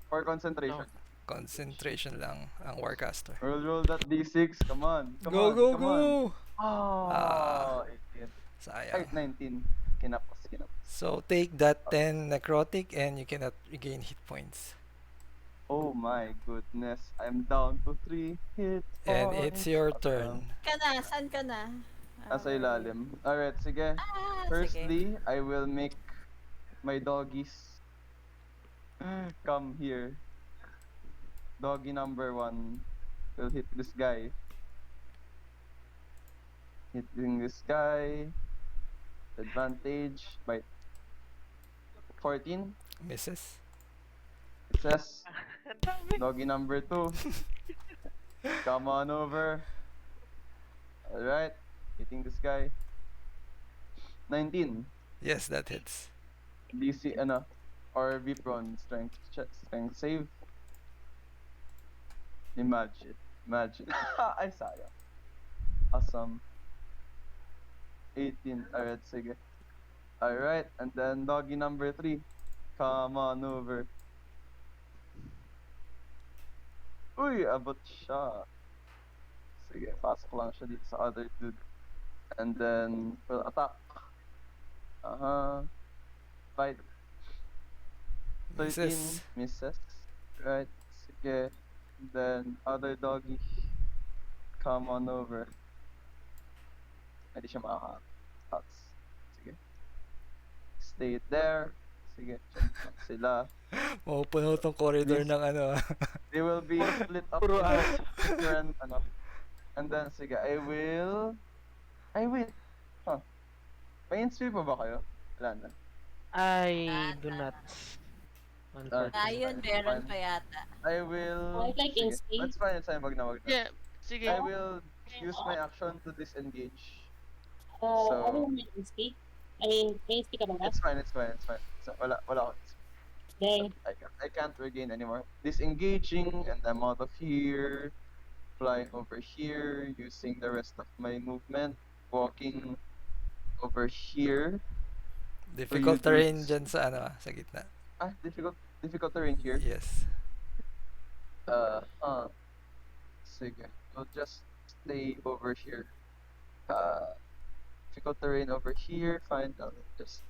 For concentration. Concentration lang ang Warcaster. Roll that D6. Come on. Come Go, on. go, come go! On. Oh, 18. Sayang. Ay, 19. Kinapos. So take that 10 necrotic and you cannot regain hit points. Oh my goodness. I'm down to 3 hit And it's points. your Awesome. turn. Ka na? Saan ka na? Nasa Where are you? ilalim. Alright, sige. Sige. Firstly, I will make my doggies come here. Doggy number 1 will hit this guy. Hitting this guy. Advantage. Bite. 14. Misses. It says, Ang dami. doggy number 2. Come on over. Alright. Hitting this guy. 19. Yes, that hits. DC, or prone strength save. Imagine. Ay, sayang. Awesome. 18. Alright, sige. Alright, and then doggy number 3. Come on over. Uy, abot siya. Sige, pasok lang siya dito sa other dude. And then, will attack. Fight. 13 Misses. misses. Right, sige. Then, other doggy. Come on over. Hindi siya makaka-touch. Sige. Stay there. Sige, check lang sila. Mapupuno tong corridor Miss. ng ano. They will be split up Puro into as. different, And then, sige, I wait. Huh. May inspi pa ba kayo? Wala na. I do not. Nayeon, meron pa yata. I will... I like sige. inspi. That's fine, it's fine. Wag na. Yeah, sige. I will use my action to disengage. I will make speak. I mean, may speak ka ba? It's fine. So, wala ako. Dang. I can't regain anymore. Disengaging, and I'm out of here. Flying over here, using the rest of my movement. Walking over here. Difficult you terrain dudes- dyan sa ano, sa gitna. Difficult terrain here. Yes. Sige. We'll just stay over here. Difficult terrain over here. Fine. I'll just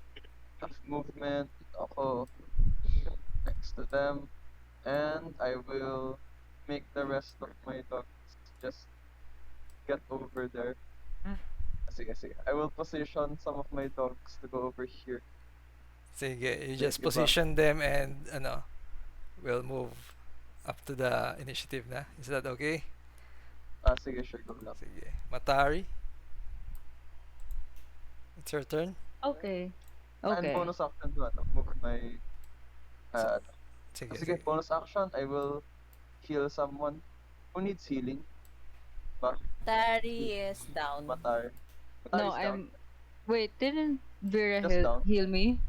have movement. Ako next to them. And I will make the rest of my dogs just get over there. Sige. I will position some of my dogs to go over here. Sige, you just Sige ba? position them and ano, we'll move up to the initiative na. Is that okay? Sige, sure, go lang. Sige. Matari? It's your turn? Okay. And Okay. bonus action to move my... Sige, sige, sige. bonus action, I will heal someone who needs healing. Tari is down. Matari. No, Matari's down. I'm. Wait, didn't Vira Just down. heal me?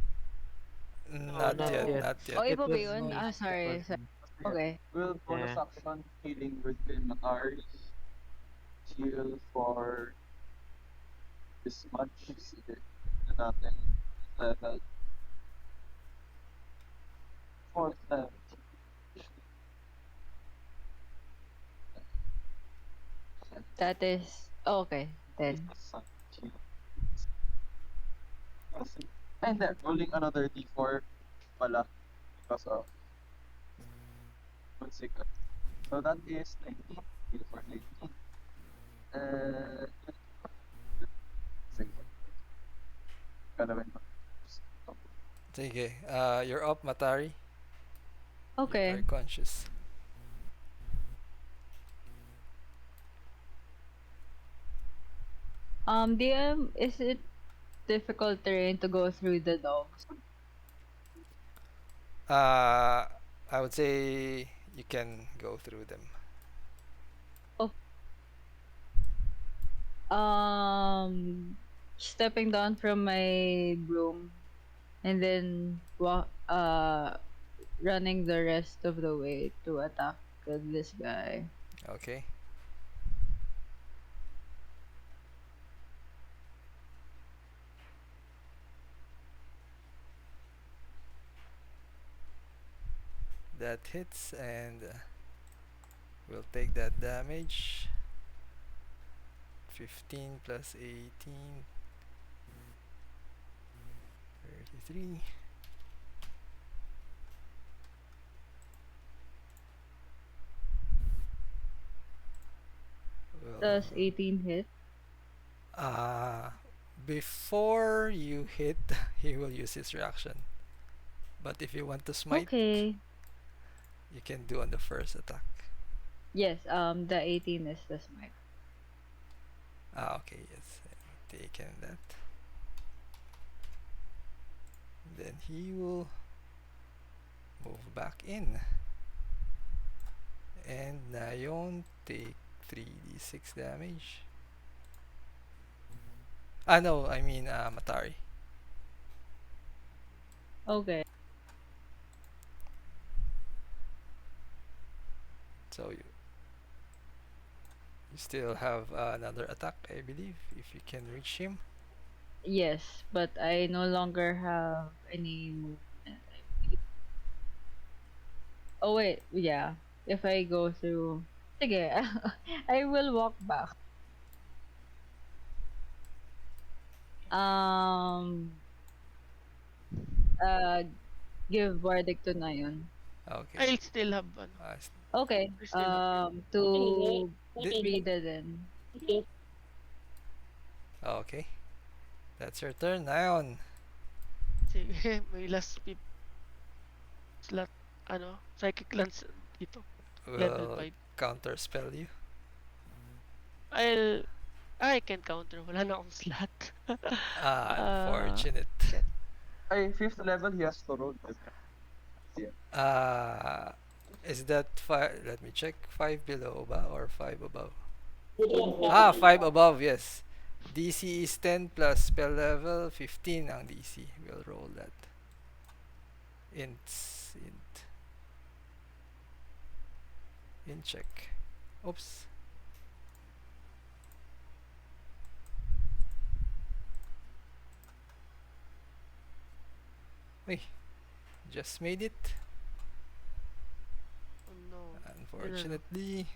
Not not yet, yet. not yet. Oh, It iba ba was yun? me. Ah, sorry. It was me. Sige. Okay. Will bonus Yeah. action healing with kay Matari. Heal for this much. Sige. Ito natin. Level. 4th level. That is. Oh, okay. Then. And then rolling another d4 pala because of 1 second. So that is 19. Heal for 19. Sige. Galawin ko. Sige. You're up, Matari. Okay. Very conscious. DM, is it difficult terrain to go through the dogs? I would say you can go through them. Stepping down from my broom, and then running the rest of the way to attack this guy. Okay. That hits and we'll take that damage. 15 plus 18. 33. Well, Does 18 hit? uh, before you hit, he will use his reaction. But if you want to smite, Okay. you can do on the first attack. Yes, the 18 is the smite. Okay, yes, taken that. Then he will move back in. And Nayeon take 3d6 damage. No, I mean Matari. Okay. So you still have another attack, I believe, if you can reach him. Yes, but I no longer have any movement. I believe. Oh wait, yeah. If I go through, sige, I will walk back. Um, uh, give Bardic to Nayon. Okay. I'll still have ano. Okay. I still have To Di- Brida then. Okay. Okay. That's your turn, Nayeon. Sige, may last pip slot ano, psychic lance dito. Level Will 5. counter spell you. I can counter. Wala na akong slot. Unfortunate. Ay, 5th level, he has to roll. Is that five? Let me check. 5 below ba or 5 above? Ah, 5 above. Yes. DC is 10 plus spell level 15 ang DC. We'll roll that. Int. Check. Oops. Wait. Just made it. Oh no. Unfortunately.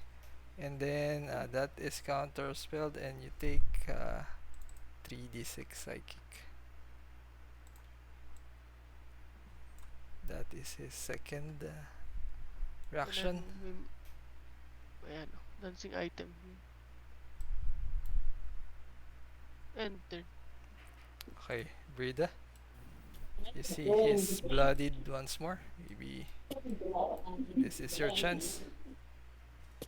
And then that is counter spelled and you take 3d6 psychic. That is his second reaction. Ayan, dancing item. Enter. Okay, Brida. You see he's bloodied once more. Maybe this is your chance.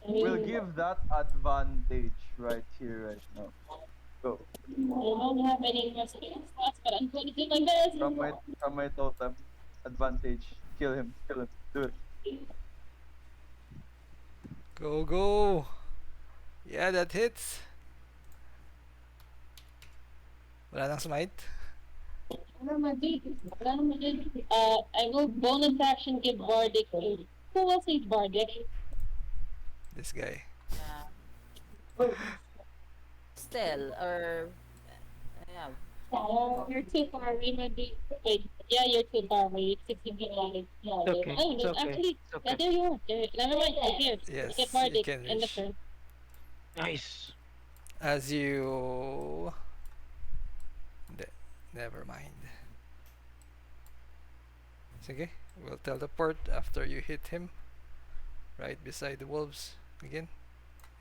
We'll give that advantage right here, right now. Go. I don't have any resistance spots, but I'm going to do my best. From my totem. Advantage. Kill him. Do it. Go, go! Yeah, that hits. Wala nang smite. I will bonus action give Bardic aid. Who else is Bardic? This guy. Yeah. Estelle or yeah. You're too far away, maybe. Wait, yeah, you're too far away. 16 feet away. Yeah, It's okay. oh, It's okay. actually, It's okay. yeah, there you are. Never mind. Here, Yes, get you Bardic can in the reach. turn. Nice. As you... Never mind. Sige, we'll teleport after you hit him. Right beside the wolves again.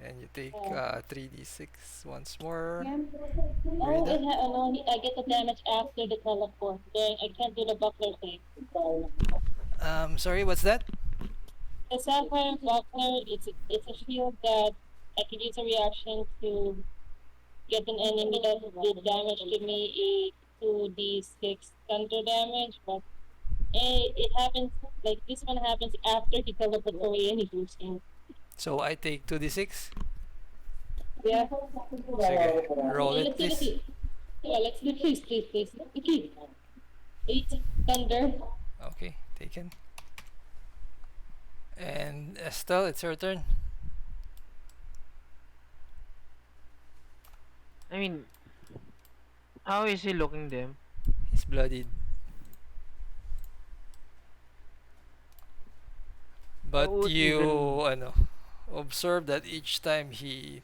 And you take 3d6 once more. Oh, I get the damage after the teleport. Then I can't do the buckler thing. Sorry, what's that? The Sapphire Buckler, it's a shield that I can use a reaction to get an enemy that did damage to me a 2d6 thunder damage, but it happens, like this one happens after he teleports away and he boosts in. So I take 2d6. Yeah. Sige, roll it please. Yeah, let's do please. Okay. 8 thunder. Okay, taken. And Estelle, it's your turn. I mean, how is he looking them? He's bloodied. But would you observe that each time he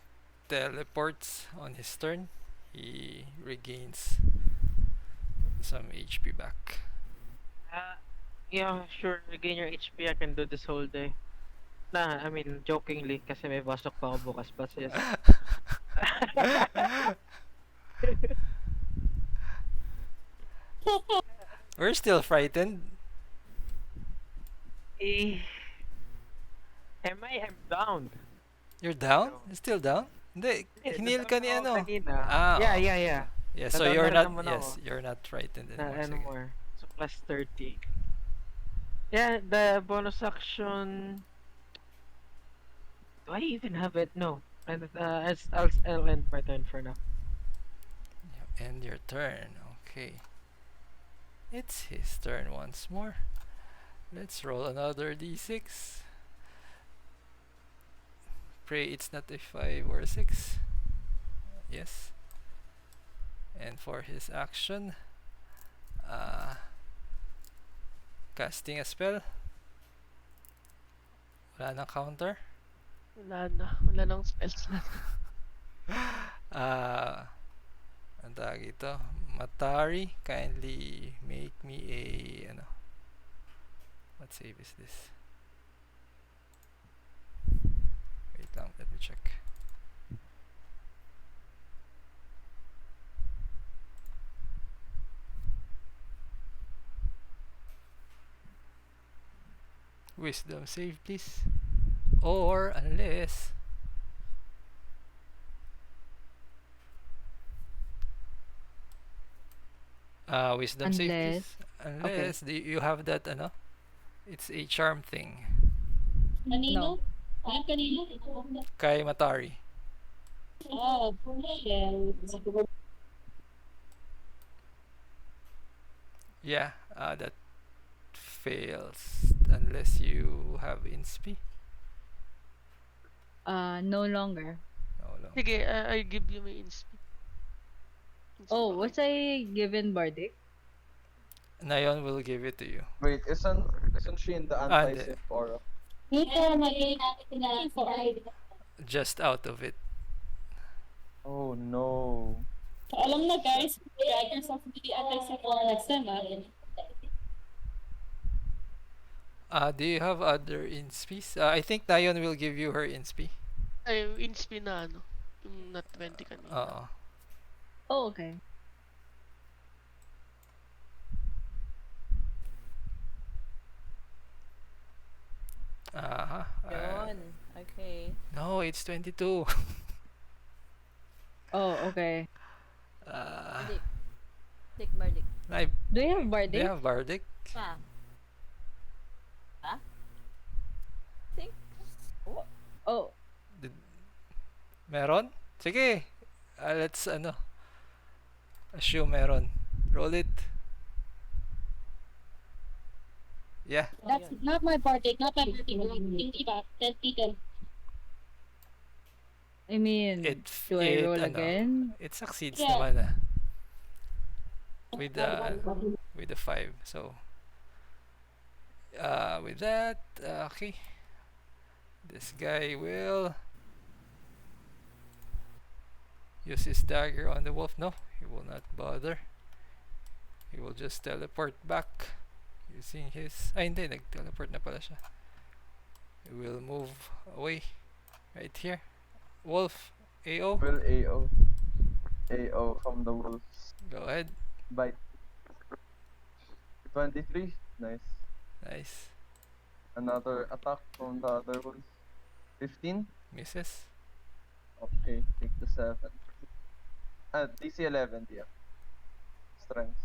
teleports on his turn, he regains some HP back. Yeah, sure. Regain your HP. I can do this whole day. Nah, I mean, jokingly, kasi may pasok pa ako bukas. But yes. We're still frightened. Eh, I'm down. You're down? You're still down? Hindi, hinil ka ni ano. Kanina. Ah, Yeah, oo. yeah, yeah. Yeah, so Nadown you're na not, naman yes, ako. you're not frightened Not anymore. Sige. anymore. So, plus 30. Yeah, the bonus action... Do I even have it? No. And I'll end my turn for now. You end your turn. Okay. It's his turn once more. Let's roll another d6. Pray it's not a 5 or a 6. Yes. And for his action, casting a spell. Wala nang counter. Wala na. Wala nang spells na. Ang tawag ito, Matari, kindly make me a, ano, what save is this? Wait lang, let me check. Wisdom save, please. Or unless wisdom save, please. Unless you have that, ano? It's a charm thing. Kanino? Alam kanino? Kay Matari. Oh, shell. Yeah, that fails unless you have inspi. No longer. No lang. Sige, I give you my insp. Oh, was I given Bardic? Nayeon will give it to you. Wait, isn't she in the anti-sip aura? Dito, mag-i for Just out of it. Oh no. So, alam na guys, drag yourself to the anti-sip for next time, Do you have other inspis? I think Nayeon will give you her inspi. Ay, insp na ano. Yung nat 20 kanina. Oo. Oh, okay. Yun. Okay. No, it's 22. Oh, okay. Bardic. Do you have Do Bardic? you have Bardic? Pa. Ha? Think. Oh, Meron? Sige. Let's assume meron. Roll it. Yeah. That's not my party, not my party. Hindi ba? 10 people. I mean, do I roll again? It succeeds Yeah. naman with the 5. So with that, okay. This guy will use his dagger on the wolf. No, he will not bother. He will just teleport back using his... hindi, nag-teleport na pala siya. He will move away right here. Wolf, AO. Will AO. AO from the wolves. Go ahead. Bite. 23. Nice. Nice. Another attack from the other wolves. 15. Misses. Okay, take the 7. DC 11, yeah. Strength.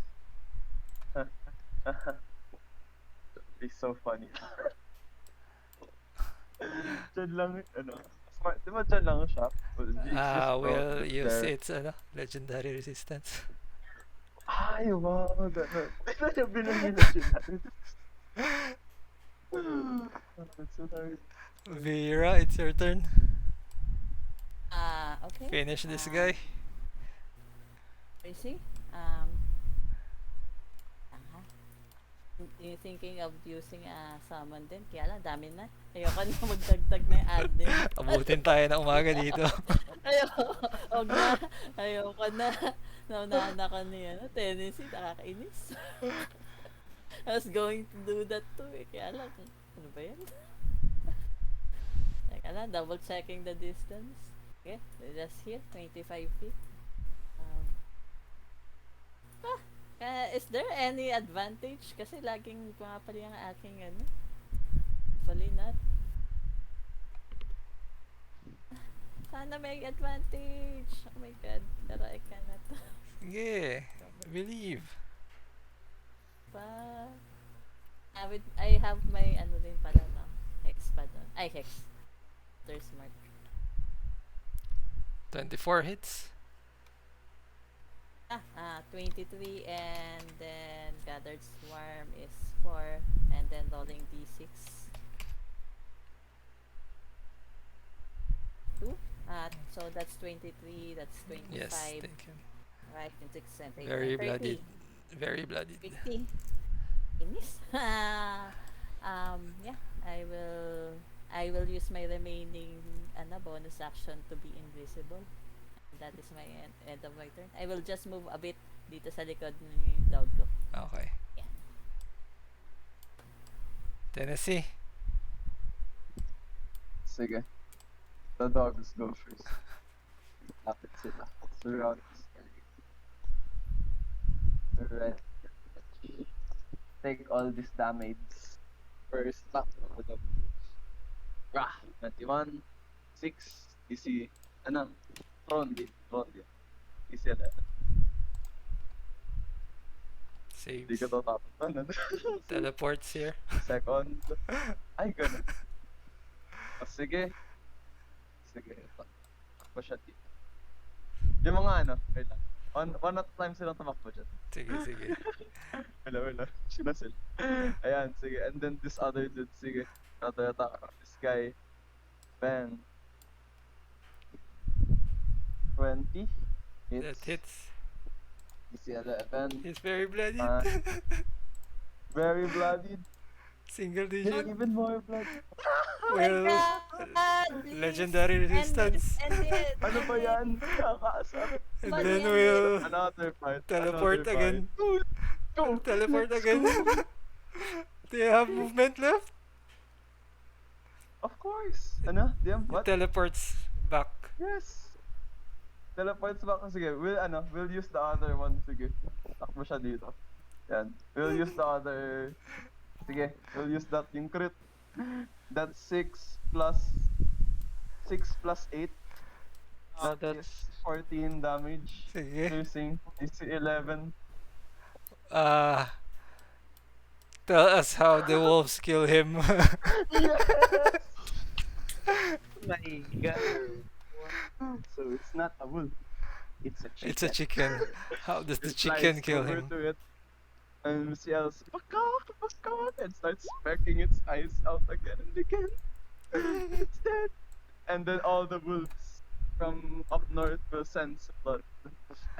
Be so funny. Diyan lang, smart. Di ba dyan lang siya? Will use its legendary resistance. Ay, wow, ganun. Ito niya binigyan na siya. That's so nice. Vira, it's your turn. Okay. Finish this guy. Crazy. You thinking of using a summon din? Kaya lang, dami na. Ayoko na magdagdag na yung add din. Abutin tayo ng umaga dito. Ayoko na. Naunahan ako ni Tenesy, nakakainis. I was going to do that too eh. Kaya lang, ano ba yan? Teka lang, double checking the distance. Okay, just here, 25 feet. Um, is there any advantage? Kasi laging pumapali ang aking Hopefully not. Sana may advantage. Oh my god, pero I cannot. Sige, believe. Pa. I have my din pala no. Hex pa doon. Ay, hex. There's mark. 24 hits. 23 and then gathered swarm is 4 and then rolling d6. 2. So that's 23, that's 25. Yes, thank you. Right, 26 and 30. Very bloodied. Very bloodied. 50. Inis. Yeah, I will use my remaining bonus action to be invisible. That is my end of my turn. I will just move a bit dito sa likod ni dog ko. Okay. Yeah. Tennessee. Sige. The dogs go first. Lapit sila. Surround this area. Alright. Take all this damage. First stop with the 21, 6, DC, Ron din. DC 11. Di ka Saves. to tapos. Teleports here. Second. Ay, ganun. Sige. Takbo siya dito. Yung mga wait lang. One at a time silang tumakbo dyan. Sige. Wala. Sinasil. Ayan, sige. And then this other dude, sige. Another attack. This guy. Bang. 20. That hits. DC 11. He's very bloodied. Very bloodied. Single digit. Even more bloody. Well, please. legendary resistance. End it. Ano ba yan? Nakakaasar. And But then yeah. we'll Another fight. teleport another again. Go. Teleport Let's again. go. Do you have movement left? Of course. Diyan, what? Teleports back. Yes. Teleports back. Sige, we'll use the other one. Sige. Takbo siya dito. Yan. We'll use the other. Sige, we'll use that yung crit. That's 6 plus 8. That That's is 14 damage. Sige. Piercing. DC 11. Tell us how the wolves kill him. Yes! my god. So it's not a wolf. It's a chicken. It's a chicken. How does the It chicken flies kill over him? to it, and she yells, "Baka!" and starts specking its eyes out again and again. It's dead. And then all the wolves from up north will sense blood,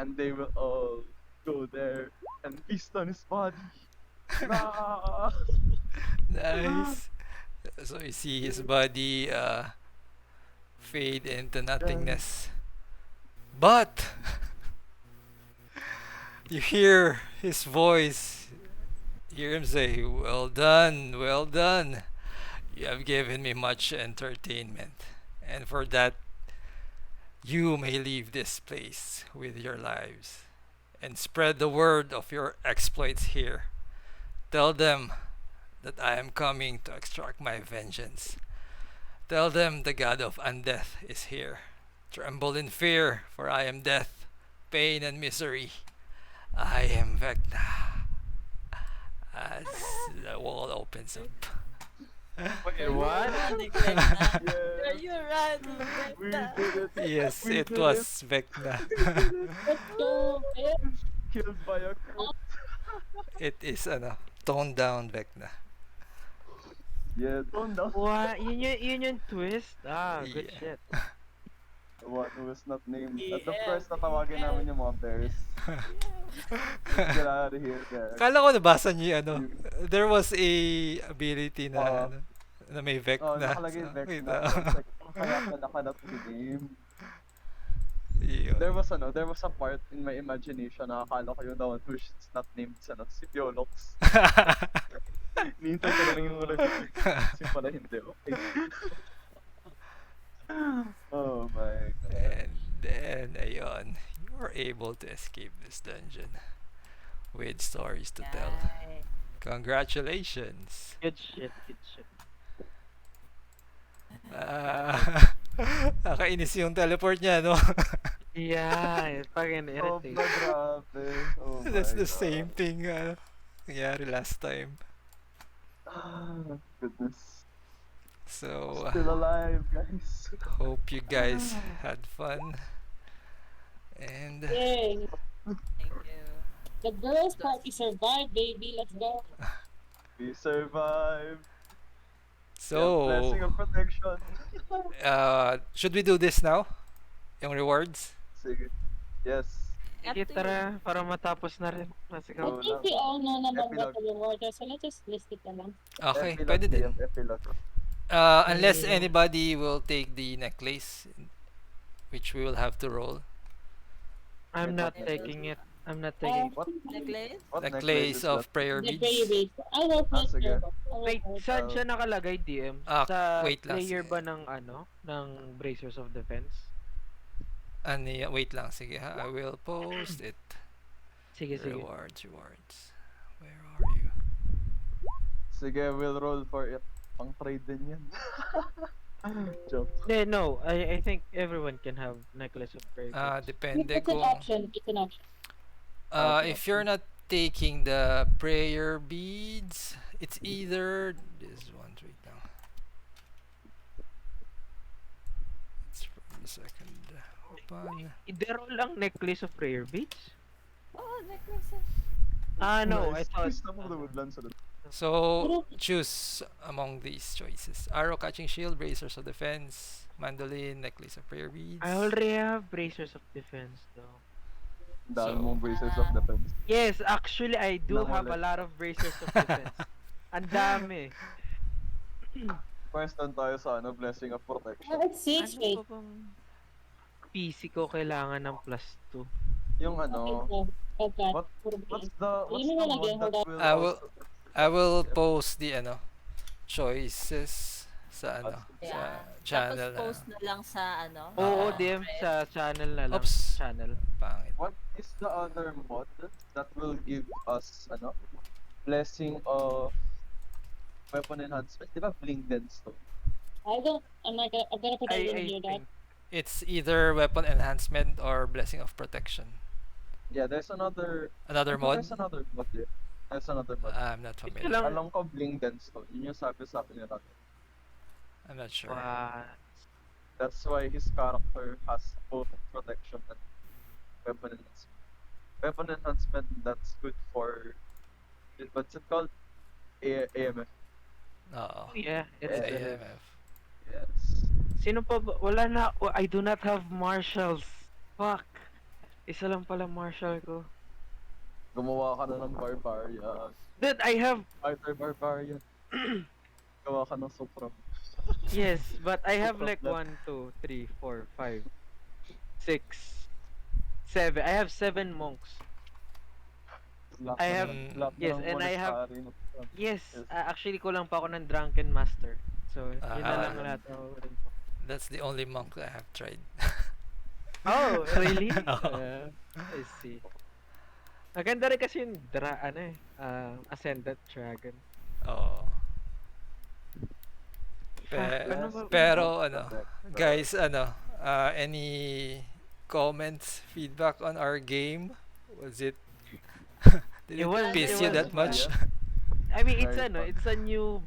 and they will all go there and feast on his body. Rah! Nice. So you see his body fade into nothingness. But you hear his voice. You hear him say, "Well done, well done. You have given me much entertainment. And for that, you may leave this place with your lives and spread the word of your exploits here. Tell them that I am coming to extract my vengeance. Tell them the god of undeath is here. Tremble in fear, for I am death, pain, and misery. I am Vecna." As the wall opens up. Wait, what? Running right now. Are Yes, you running right we now? did it. Yes, We it did was Vecna. Let's go, man. Killed by a crit. It is toned down Vecna. Yeah, don't know. What? Yun yung twist? Good Yeah. shit. What was not named. At the Yeah, first tatawagin yeah. namin yung mga bears. Let's get out of here, guys. Kala ko nabasa niyo yung there was a ability na Oo. na may Oh, Vecna. nakalagay So, Vex wait, na. It's like, kaya pala ka na to the game. Yun. There was a part in my imagination na akala ko yung the one who's not named si Piolox. Nihintay ko na lang yung reveal. Kasi pala hindi, okay. Oh my god. And then, ayun, you were able to escape this dungeon with stories to tell. Yay. Congratulations! Good shit, good shit. Nakainis yung teleport niya, no? Yeah, it's fucking irritating. Grabe. Oh my That's the god. same thing nangyari last time. Goodness. So, Still alive, guys. hope you guys had fun. And Yay. Thank you. The girls' party survived, baby. Let's go. We survived. so, Blessing of protection. should we do this now? Yung rewards? Sige. Yes. Up Sige, to you. tara, para matapos na rin. Kasi I Go think lang. we all know naman what Epilogue. the reward is, so let's just list it na lang. Okay, Epilogue, pwede din. Epilogue. Unless Yeah. anybody will take the necklace, which we will have to roll. I'm Wait, not what? taking it. I'm not taking it. What? Necklace? What Necklace is of that? prayer The beads. baby. I will put sige. it. Wait, saan siya nakalagay, DM? Sa wait lang, player sige. ba ng Bracers of Defense? Ano yun? Wait lang, sige ha. I will post it. Sige, sige. Rewards. Where are you? Sige, we'll roll for it. Pang trade din yan. Joke. No, I think everyone can have Necklace of Prayer. Beads. Depende It's an kung... option. It's an option. If you're not taking the prayer beads, it's either this one. Wait now. It's from the second one. Idero lang Necklace of Prayer Beads? Oh, necklaces. No, I Nice. thought... Wisdom of the Woodlands. So choose among these choices: arrow catching shield, bracers of defense, mandolin, necklace of prayer beads. I already have Bracers of Defense though. Dami So- mong braces of defense. Yes, actually I do Lang have a ulit. lot of Bracers of Defense. Ang dami. First doon tayo sa blessing of protection. Oh, it's 6, Ano pa bang PC ko kailangan ng +2? Yung Oh god. What- what's the Yun na lang mod yan, that hold on. will I also... will post the choices sa Yeah. sa channel Tapos post na lang sa Oo, Ah. DM sa channel na lang. Oops. Channel. Pangit. What is the other mod that will give us blessing of weapon enhancement? Di ba Blink Deadstone? I'm gonna put it in I here, that. think. It's either weapon enhancement or blessing of protection. Yeah, there's another... Another mod? There's another mod there. There's another mod. I'm not familiar. lang- Alam ko Blink Deadstone. Yun yung sabi sa akin nila. I'm not sure. That's why his character has both protection and weapon enhancement. Weapon enhancement, that's good for... What's it called? AMF. Oo. Yeah, it's It's Yeah. AMF. Yes. Sino pa ba? Wala na. I do not have marshals. Fuck. Isa lang pala marshal ko. Gumawa ka na ng barbarian. Dude, I have... Fighter barbarian. Gawa ka ng Supra. Yes, but I have Super like flat. 1, 2, 3, 4, 5, 6, 7. I have 7 monks. Black I na have- ng- black na yes, ng and I have- monastery na- Yes, Yes. actually kulang pa ako ng Drunken Master. So, yun na Ah. lang lahat ako rin. That's the only monk that I have tried. Oh, really? Oo. I see. Maganda rin kasi yung Ascendant Dragon. Oo. Ano ba- Pero guys, any comments, feedback on our game? Was it did it piss you that much? I mean, it's Very fun. it's a new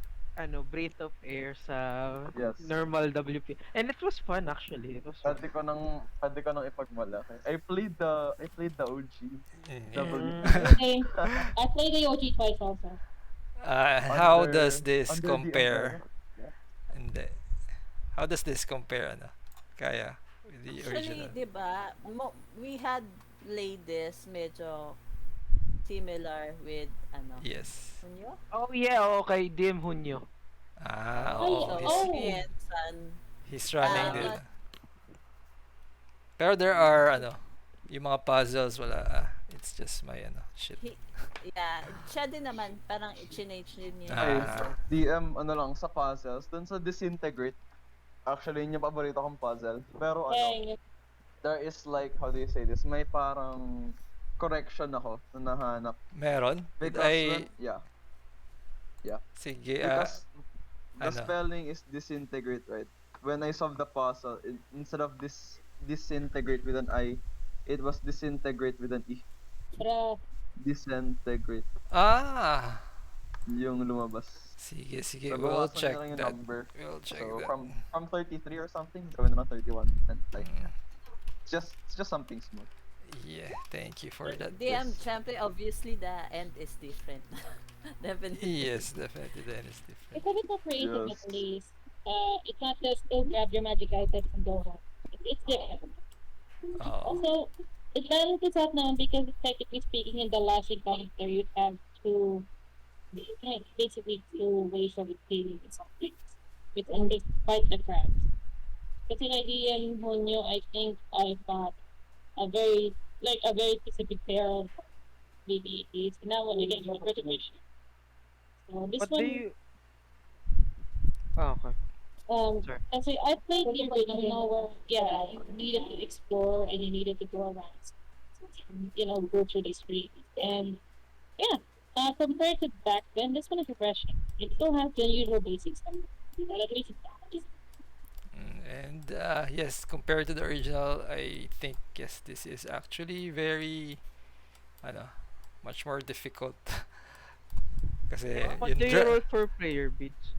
breath of air sa Yes. normal WP. And it was fun actually. It was fun. Pwede ko nang ipagmalaki. I played the OG. Mm. Okay. I played the OG twice also. How Under- does this under the compare? Empire. Hindi. How does this compare Kaya with the Actually, original? di ba, we had played this medyo similar with Yes. Hunyo? Oh yeah, okay, DM Hunyo. Ah, Oh, oo. oh. Yes, and He's running Ah, the Pero there are, yung mga puzzles, wala, it's just my, shit. Yeah, siya din naman, parang i-change din yung Ay, Ah. puzzle. DM, ano lang, sa puzzles, dun sa Disintegrate, actually, yun yung paborito kong puzzle. Pero Kaya, there is like, how do you say this? May parang correction ako na nahanap. Meron? Did Because I... yeah. Sige, Because the ano? spelling is Disintegrate, right? When I solved the puzzle, instead of disintegrate with an I, it was disintegrate with an E. pero, Disintegrate. Ah! Yung lumabas. Sige, So, we'll bawasan check na lang yung that. number. We'll check So that. from 33 or something, gawin na lang 31. And like, Mm, it's just something small. yeah, thank you for that. DM Yes. champion, obviously the end is different. Definitely. Yes, definitely, that is different. it's a bit more creative Yes. at least. It's not just, oh, grab your magic items and go home. It's different. Oh. Also, it balances out now because technically speaking, in the last encounter, you have two, like, basically two ways of dealing with something. It's only quite the crabs. Kasi in idea in Honyo, I think I got a very specific pair of BBEs. And now when I get your vertebrae. So this What do one, you... Oh, okay. Sorry. actually, I played the original where, yeah, you needed to explore and you needed to go around, go through the streets. And yeah, compared to back then, this one is refreshing. It still has the usual basics, but at least it's And yes, compared to the original, I think yes, this is actually very, ano, much more difficult. Kasi What yung do you roll for player beats?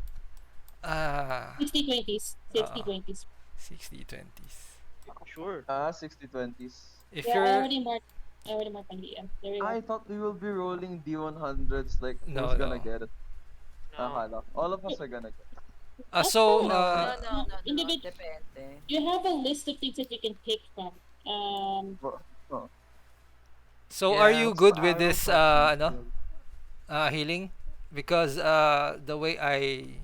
60-20s, 60-20s. 60-20s. Sure. 60-20s. If Yeah, you're I already marked on the end. There you I go. thought we will be rolling D100s, like, No, who's gonna no. get it? No. Akala. All of us are gonna get it. So No, no, Individ- depende. You have a list of things that you can pick from. Oh, so Yeah, are you good with arrow this fucking healing? Because the way I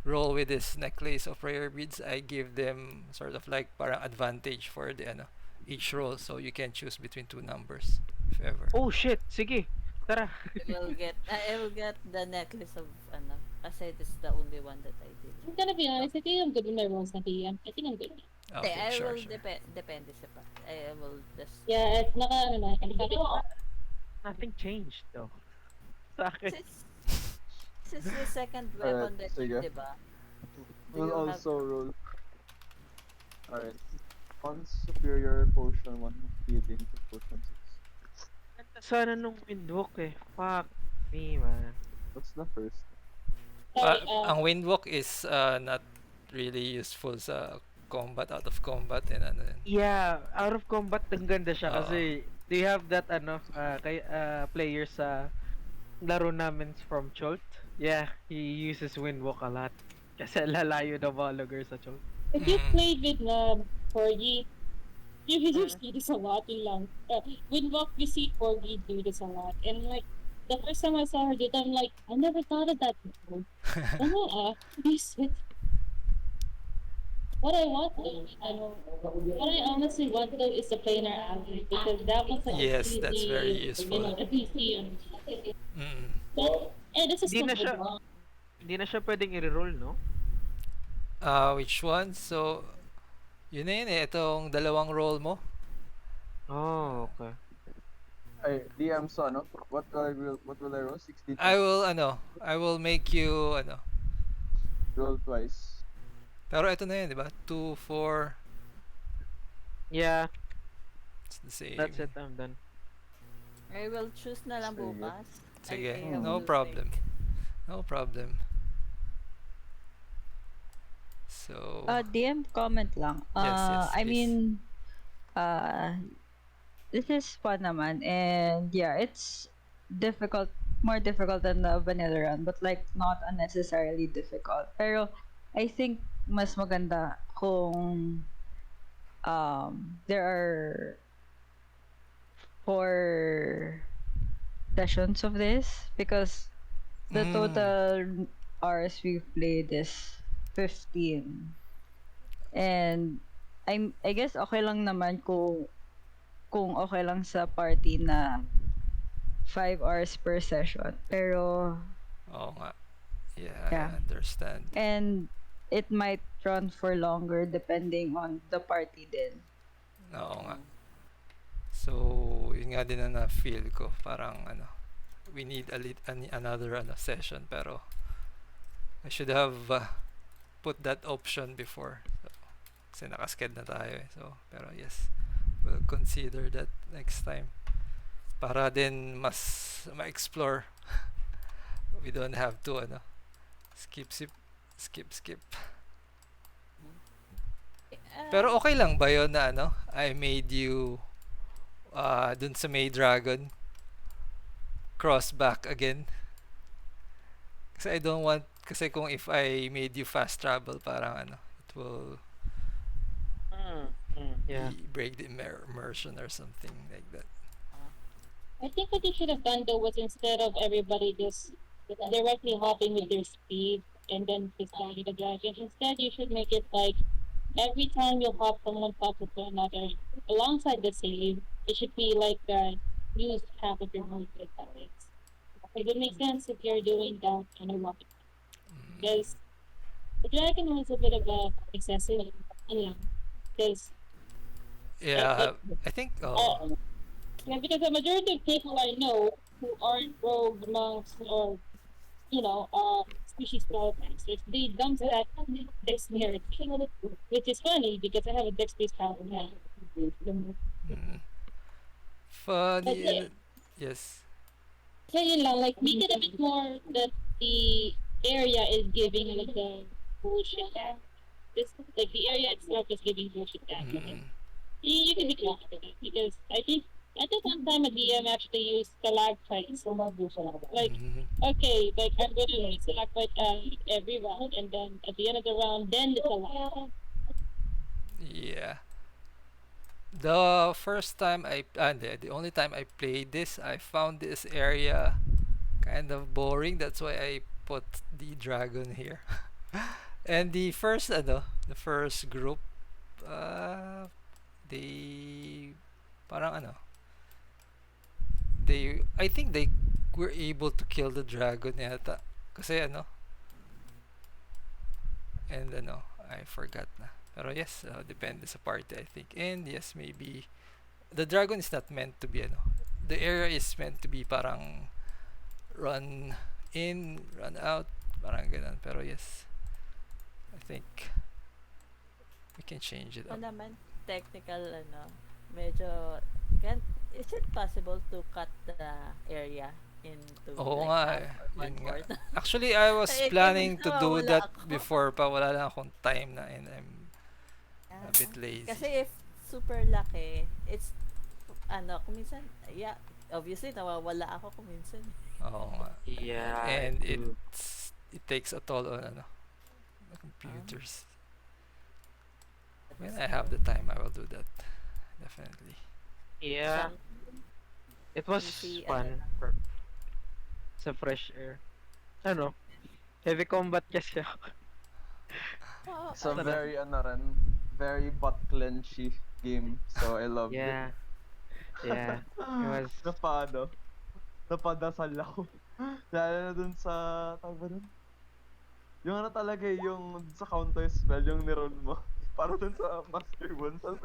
roll with this necklace of rare beads, I give them sort of like parang advantage for the each roll, so you can choose between two numbers if ever. Oh shit, sige. Tara. I will get the necklace of kasi this is the only one that I did. I'm gonna be honest, I think I'm good with my rolls na PM. I think I'm good. Okay, I sure, will sure. depende sa pa. I will just Yeah, at Nothing changed though. Sa akin. since the second weapon that you, sige. diba? We'll you have- also roll. Alright. One superior potion, one healing to potion 6. Ganda sana nung windhook eh. Fuck me, man. What's the first? Ang windwalk is not really useful sa combat, out of combat, and ano yun. Yeah, out of combat ang ganda siya Oo. kasi they have that players sa laro namin from Cholt. Yeah, he uses windwalk a lot. Kasi lalayo na mga lugar sa Cholt. If you Mm. played with Corgi, you see this a lot in lang. Windwalk, you see Corgi do this a lot. And like, the first time I saw her do it, I'm like, I never thought of that before. This it. What I want, what I honestly want though is the planar alley because that was like Yes, that's very useful. Mm. So, and this is Di still na siya- good long. Hindi na siya pwedeng i-roll, no? Which one? So, yun na yun eh. Itong dalawang roll mo. Oh, okay. Ay, DM so ano? What will I roll? 16. I will make you, Roll twice. pero ito na yun, di ba? 2, 4, Yeah, it's the same. that's it. I'm done. I will choose na lang Sige. bukas. Sige, I no will problem. make- No problem. So, DM comment lang. Yes, I please. mean, this is fun naman, and yeah, it's more difficult than the vanilla run, but like not unnecessarily difficult. Pero I think mas maganda kung there are 4 sessions of this because the Mm. total hours we've played is 15. And I guess okay lang naman kung okay lang sa party na 5 hours per session. Pero Oo nga. Yeah, yeah. I understand. And it might run for longer depending on the party din. Oo nga. So, yun nga din ang na-feel ko. Parang we need another session, pero I should have put that option before. So, kasi nakasked na tayo eh. So, pero yes, we'll consider that next time. Para din mas ma-explore. We don't have to skip. Pero okay lang ba yun na I made you dun sa May Dragon cross back again? Kasi I don't want, kasi kung if I made you fast travel, parang it will Yeah. break the immersion or something like that. I think what you should have done though was instead of everybody just directly hopping with their speed and then discarding the dragon, instead you should make it like every time you hop from one platform to another, alongside the save, it should be like use half of your movement points. It would make sense if you're doing that on a rocket. Because the dragon was a bit of a excessive, because Yeah, I think yeah, because the majority of people I know who aren't rogue monks or species spellcasters, they dump that dexterity, which is funny because I have a dex based power now. But funny and yes. yeah, yun lang, like make it a bit more that the area is giving like the bullshit that this like the area itself is giving bullshit that. You can be close to that because I think one time a DM actually used stalactites. Like, okay, like I'm gonna use stalactite every round, and then at the end of the round, then the stalactite. Yeah. The first time the only time I played this, I found this area kind of boring. That's why I put the dragon here. And the first group, they parang I think they were able to kill the dragon yata. Kasi and I forgot na. Pero yes, depende sa party I think. And yes, maybe the dragon is not meant to be the area is meant to be parang run in, run out, parang ganun. Pero yes, I think we can change it Ako up. naman, technical, medyo, is it possible to cut the area into Oo like nga half eh. or Yun one nga. fourth? Actually, I was Kasi planning to do nawawala that ako. before pa wala lang akong time na and I'm Ah, a bit lazy. Kasi if super laki, it's, kung minsan, yeah, obviously, nawawala ako kung minsan. Oo nga. Yeah. And true. it takes a toll on the computers. When I have the time, I will do that. Definitely. Yeah. Siyang It was easy, fun. Sa fresh air. Heavy combat kasi ako. It's a Sarap. very butt clenchy game. So I loved it. Yeah. Yeah. It was Napadasal ako. Lalo na dun sa, tawag ba dun? Yung talaga yung sa counter spell, yung niroll mo. Para dun sa Master Bone sa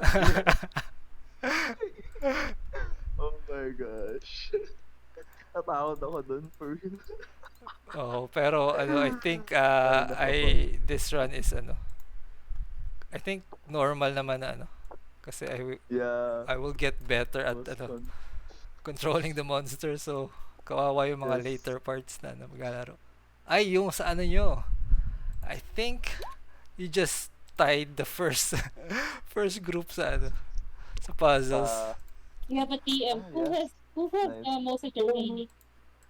Oh my gosh. Natakot ako dun for real. Oh, pero I think this run is I think normal naman na kasi Yeah. I will get better at Was fun. controlling the monster, so kawawa yung mga Yes. later parts na maglalaro. Ay, yung sa nyo. I think you just tied the first first group sa sa puzzles. You have a TM. Yes. Who has Nice. most entertaining?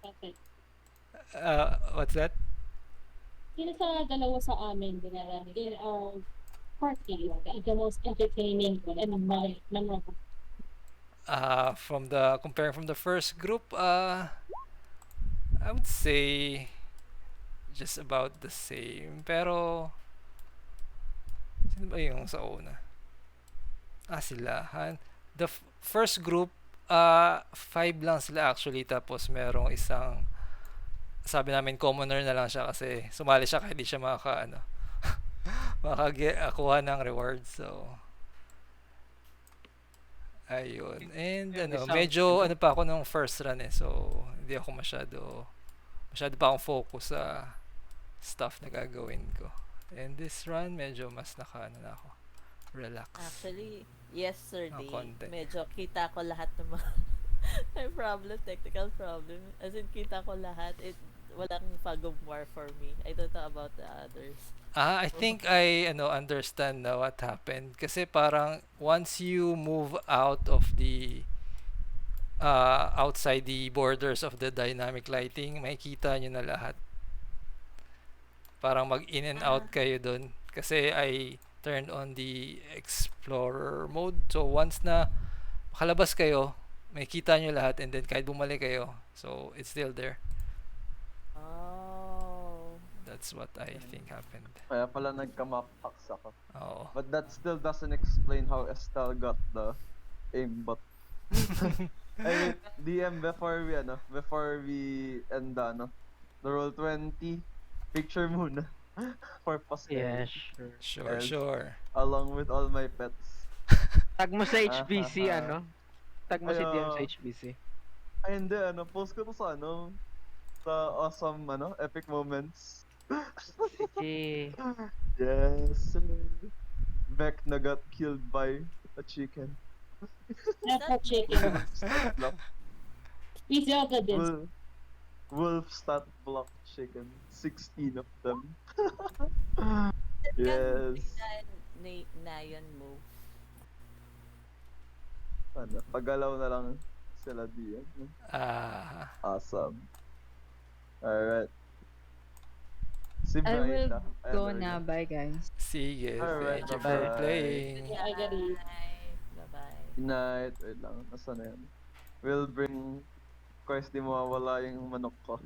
Okay. What's that? Sino sa dalawa sa amin in our party is the most entertaining and memorable? Comparing from the first group, I would say just about the same. Pero sino ba yung sa una? Silahan. The first group, 5 lang sila actually. Tapos merong isang, sabi namin commoner na lang siya kasi sumali siya kahit di siya ano, makakuha ng reward. So, ayun. And Yung ano, isang, medyo ano pa ako nung first run eh. So, hindi ako masyado pa akong focus sa stuff na gagawin ko. And this run, medyo mas ano na ako. Relax. Actually, Ng yesterday, konti. medyo kita ko lahat ng mga may problem, technical problem. As in, kita ko lahat. Walang fog of war for me. I don't know about the others. I think I understand na what happened. Kasi parang once you move out of the outside the borders of the dynamic lighting, makikita nyo na lahat. Parang mag-in and out Ah, kayo dun. Kasi I turned on the explorer mode. So once na makalabas kayo, makikita nyo lahat and then kahit bumalik kayo, so it's still there. oh. That's what I think happened. Kaya pala nagka-map hacks ako. Oo. But that still doesn't explain how Estelle got the aimbot. I mean, DM before we end the roll 20, picture muna for yeah, posterity. sure. Sure. Along with all my pets. Tag mo sa HBC, Ahaha. Tag mo si DM sa Ayo. HBC. Ay hindi, post ko to sa sa awesome, epic moments. Sige. Yes. Beck na got killed by a chicken. Not that a chicken. Wolf stat block. Please out of this. Wolf stat block chicken. 16 of them. That can be Yes. the Nayeon move. Pagalaw na lang sila diyan. Awesome. Alright. Si I will Bryda. go na. Bye, guys. Sige, Alright, thank you for bye-bye. playing. I get it. Bye-bye. Good night. Wait lang. Nasaan na yan? We'll bring... Of course, di mawawala yung manok ko.